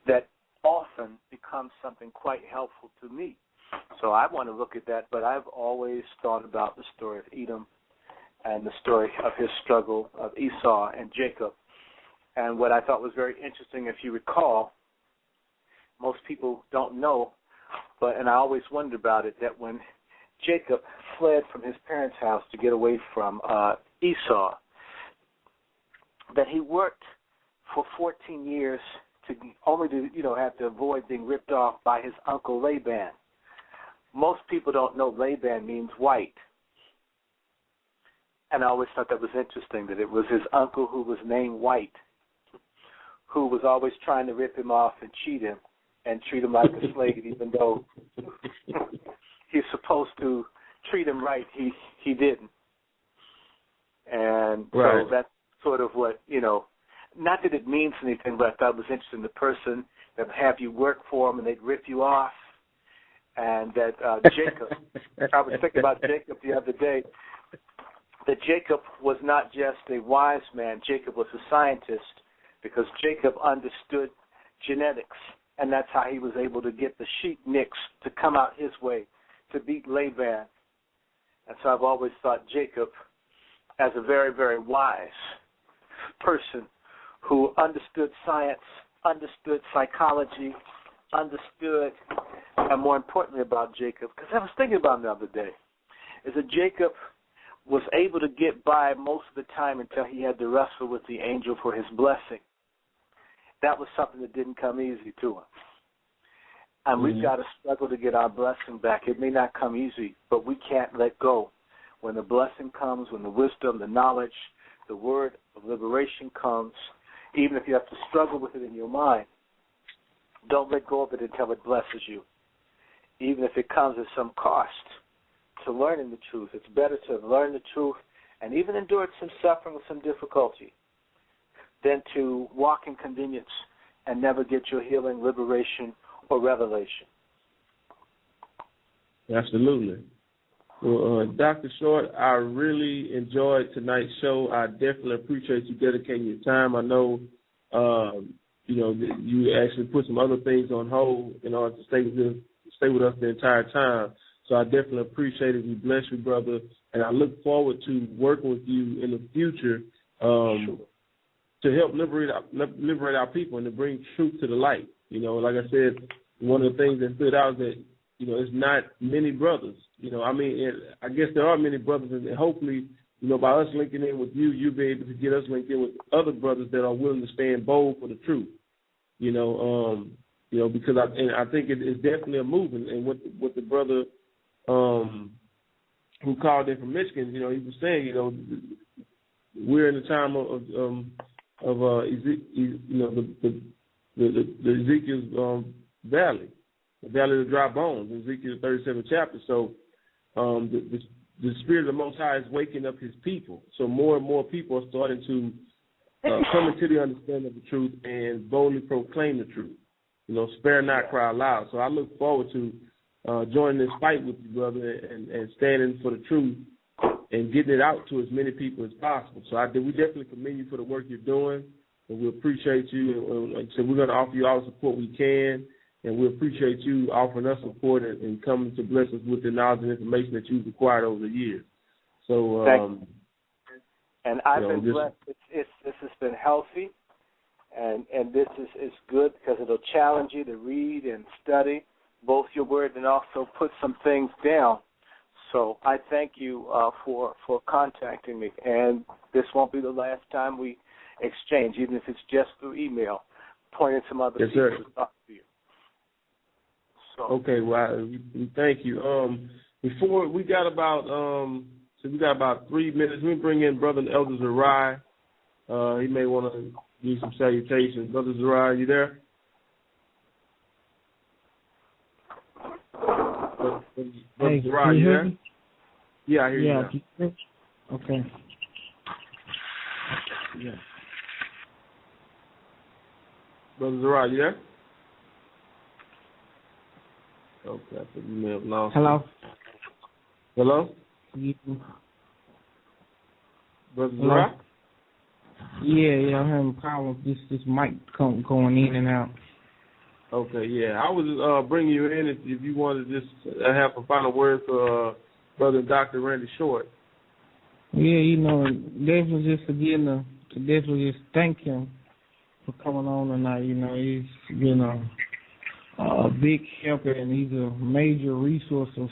that often becomes something quite helpful to me. So I want to look at that, but I've always thought about the story of Edom and the story of his struggle of Esau and Jacob. And what I thought was very interesting, if you recall, most people don't know, and I always wondered about it, that when Jacob fled from his parents' house to get away from Esau, that he worked for 14 years to have to avoid being ripped off by his uncle Laban. Most people don't know Laban means white. And I always thought that was interesting, that it was his uncle who was named White, who was always trying to rip him off and cheat him and treat him like a slave, even though he's supposed to treat him right, he didn't. And right. So that's sort of what, not that it means anything, but I thought it was interesting, the person that have you work for him and they'd rip you off. And that Jacob, I was thinking about Jacob the other day, that Jacob was not just a wise man, Jacob was a scientist, because Jacob understood genetics, and that's how he was able to get the sheep mix to come out his way, to beat Laban. And so I've always thought Jacob as a very, very wise person who understood science, understood psychology, understood, and more importantly about Jacob, because I was thinking about him the other day, is that Jacob was able to get by most of the time until he had to wrestle with the angel for his blessing. That was something that didn't come easy to him. And we've got to struggle to get our blessing back. It may not come easy, but we can't let go. When the blessing comes, when the wisdom, the knowledge, the word of liberation comes, even if you have to struggle with it in your mind, don't let go of it until it blesses you, even if it comes at some cost to learning the truth. It's better to learn the truth and even endure some suffering or some difficulty than to walk in convenience and never get your healing, liberation, or revelation. Absolutely. Well, Dr. Short, I really enjoyed tonight's show. I definitely appreciate you dedicating your time. I know, you actually put some other things on hold in order to stay with us the entire time. So I definitely appreciate it. We bless you, brother, and I look forward to working with you in the future to help liberate our people and to bring truth to the light. Like I said, one of the things that stood out is that it's not many brothers. I mean, I guess there are many brothers, and hopefully, by us linking in with you, you'll be able to get us linked in with other brothers that are willing to stand bold for the truth. Because I think it's definitely a movement. And what the brother who called in from Michigan, he was saying, we're in the time of the Ezekiel's valley, the valley of the dry bones, Ezekiel 37th chapter. So the Spirit of the Most High is waking up His people. So more and more people are starting to come into the understanding of the truth and boldly proclaim the truth. Spare not, cry loud. So I look forward to joining this fight with you, brother, and standing for the truth and getting it out to as many people as possible. So we definitely commend you for the work you're doing, and we appreciate you. And like I said, we're going to offer you all the support we can, and we appreciate you offering us support and coming to bless us with the knowledge and information that you've acquired over the years. So, thank you. And I've been blessed. This has been healthy, and this is good because it'll challenge you to read and study both your word and also put some things down. So I thank you for contacting me, and this won't be the last time we exchange, even if it's just through email, pointing some other people to talk to you. So. Okay, well, thank you. Before we got about 3 minutes. Let me bring in Brother Elder Rawchaa. He may want to give some salutations. Brother Rawchaa, are you there? Hey, Rawchaa, you there? Me? Yeah, I hear you now. Okay. Yeah. Brother Rawchaa, you there? Okay, I think you may have lost. Hello? Hello? Yeah. Brother Rawchaa? Yeah, I'm having problems. This mic going in and out. Okay, yeah. I was bringing you in if you wanted to just have a final word for Brother Dr. Randy Short. Yeah, definitely just again to definitely just thank him for coming on tonight. He's been a big helper, and he's a major resource of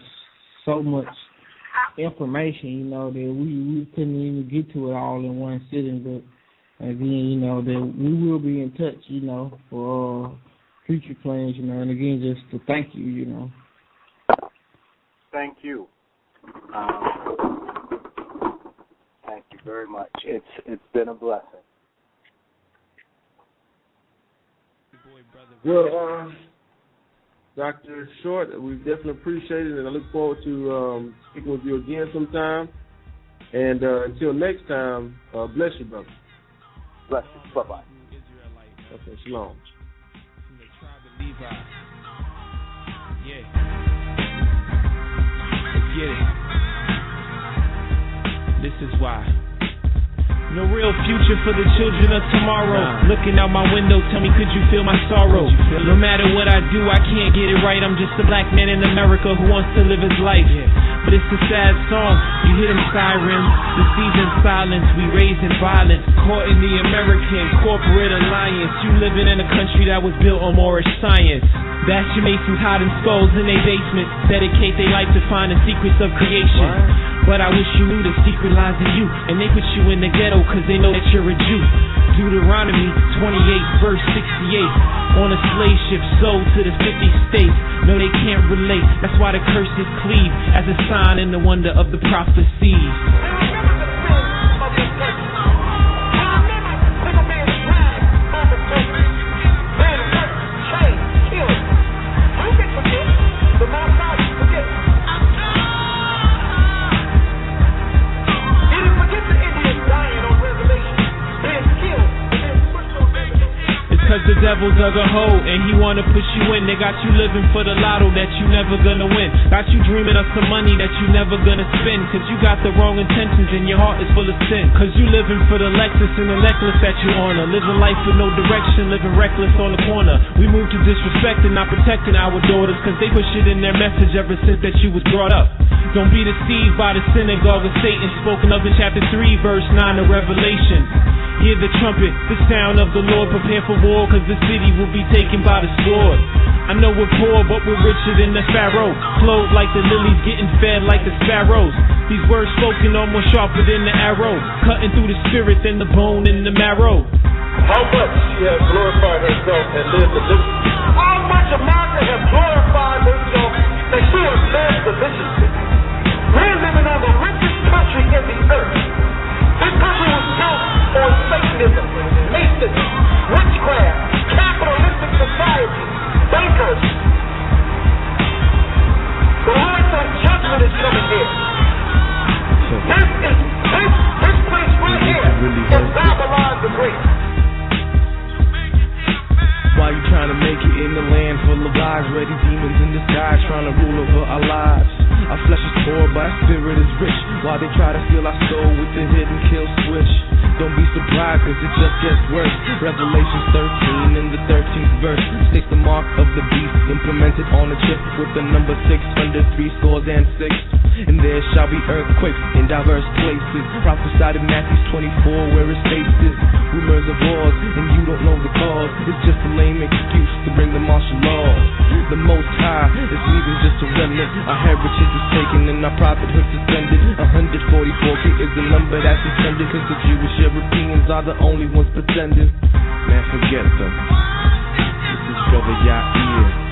so much information, that we couldn't even get to it all in one sitting. But again, that we will be in touch, for future plans, and again, just to thank you, Thank you. Thank you very much. It's been a blessing. Well, Dr. Short, we definitely appreciate it, and I look forward to speaking with you again sometime. And until next time, bless you, brother. Bless you. Bye-bye. Okay, shalom. Yeah. Let's get it. This is why. No real future for the children of tomorrow. Looking out my window, tell me, could you feel my sorrow? No matter what I do, I can't get it right. I'm just a black man in America who wants to live his life. But it's a sad song. You hear them sirens, the season's silence. We raised in violence, caught in the American corporate alliance. You living in a country that was built on Moorish science. Bash your Masons hiding skulls in their basements, dedicate their life to find the secrets of creation. But I wish you knew the secret lies in you, and they put you in the ghetto cause they know that you're a Jew. Deuteronomy 28 verse 68. On a slave ship sold to the 50 states. No, they can't relate. That's why the curses cleave as a sign and the wonder of the prophecies. Cause the devil dug a hole and he wanna push you in. They got you living for the lotto that you never gonna win. Got you dreaming of some money that you never gonna spend. Cause you got the wrong intentions and your heart is full of sin. Cause you living for the Lexus and the necklace that you honor. Living life with no direction, living reckless on the corner. We moved to disrespecting, not protecting our daughters. Cause they push it in their message ever since that you was brought up. Don't be deceived by the synagogue of Satan, spoken of in chapter 3 verse 9 of Revelation. Hear the trumpet, the sound of the Lord, prepare for war, cause the city will be taken by the sword. I know we're poor, but we're richer than the pharaoh. Clothed like the lilies, getting fed like the sparrows. These words spoken almost sharper than the arrow, cutting through the spirit than the bone and the marrow. How much she has glorified herself and lived the living? How much America has glorified herself that she has lived the viciously? We're living on the richest country in the earth. This country was built on Satanism, Masonry, witchcraft, capitalistic society, bankers. The Lord's judgment is coming here. This place right here is Babylon the Great. Why you trying to make it in the land full of lies, ready demons in disguise trying to rule over our lives? Our flesh is poor, but our spirit is rich. While they try to steal our soul with the hidden kill switch. Don't be surprised, cause it just gets worse. Revelation 13 in the 13th verse sticks the mark of the beast implemented on a chip with the number 600, 3 and 6. And there shall be earthquakes in diverse places, prophesied in Matthew 24 where his face is. Rumors of wars and you don't know the cause. It's just a lame excuse to bring the martial laws. The Most High is leaving just a remnant. Our heritage is taken and our prophethood suspended. 144K is the number that's intended, cause the Jewish Europeans are the only ones pretending. Man, forget them. This is Brother Yair.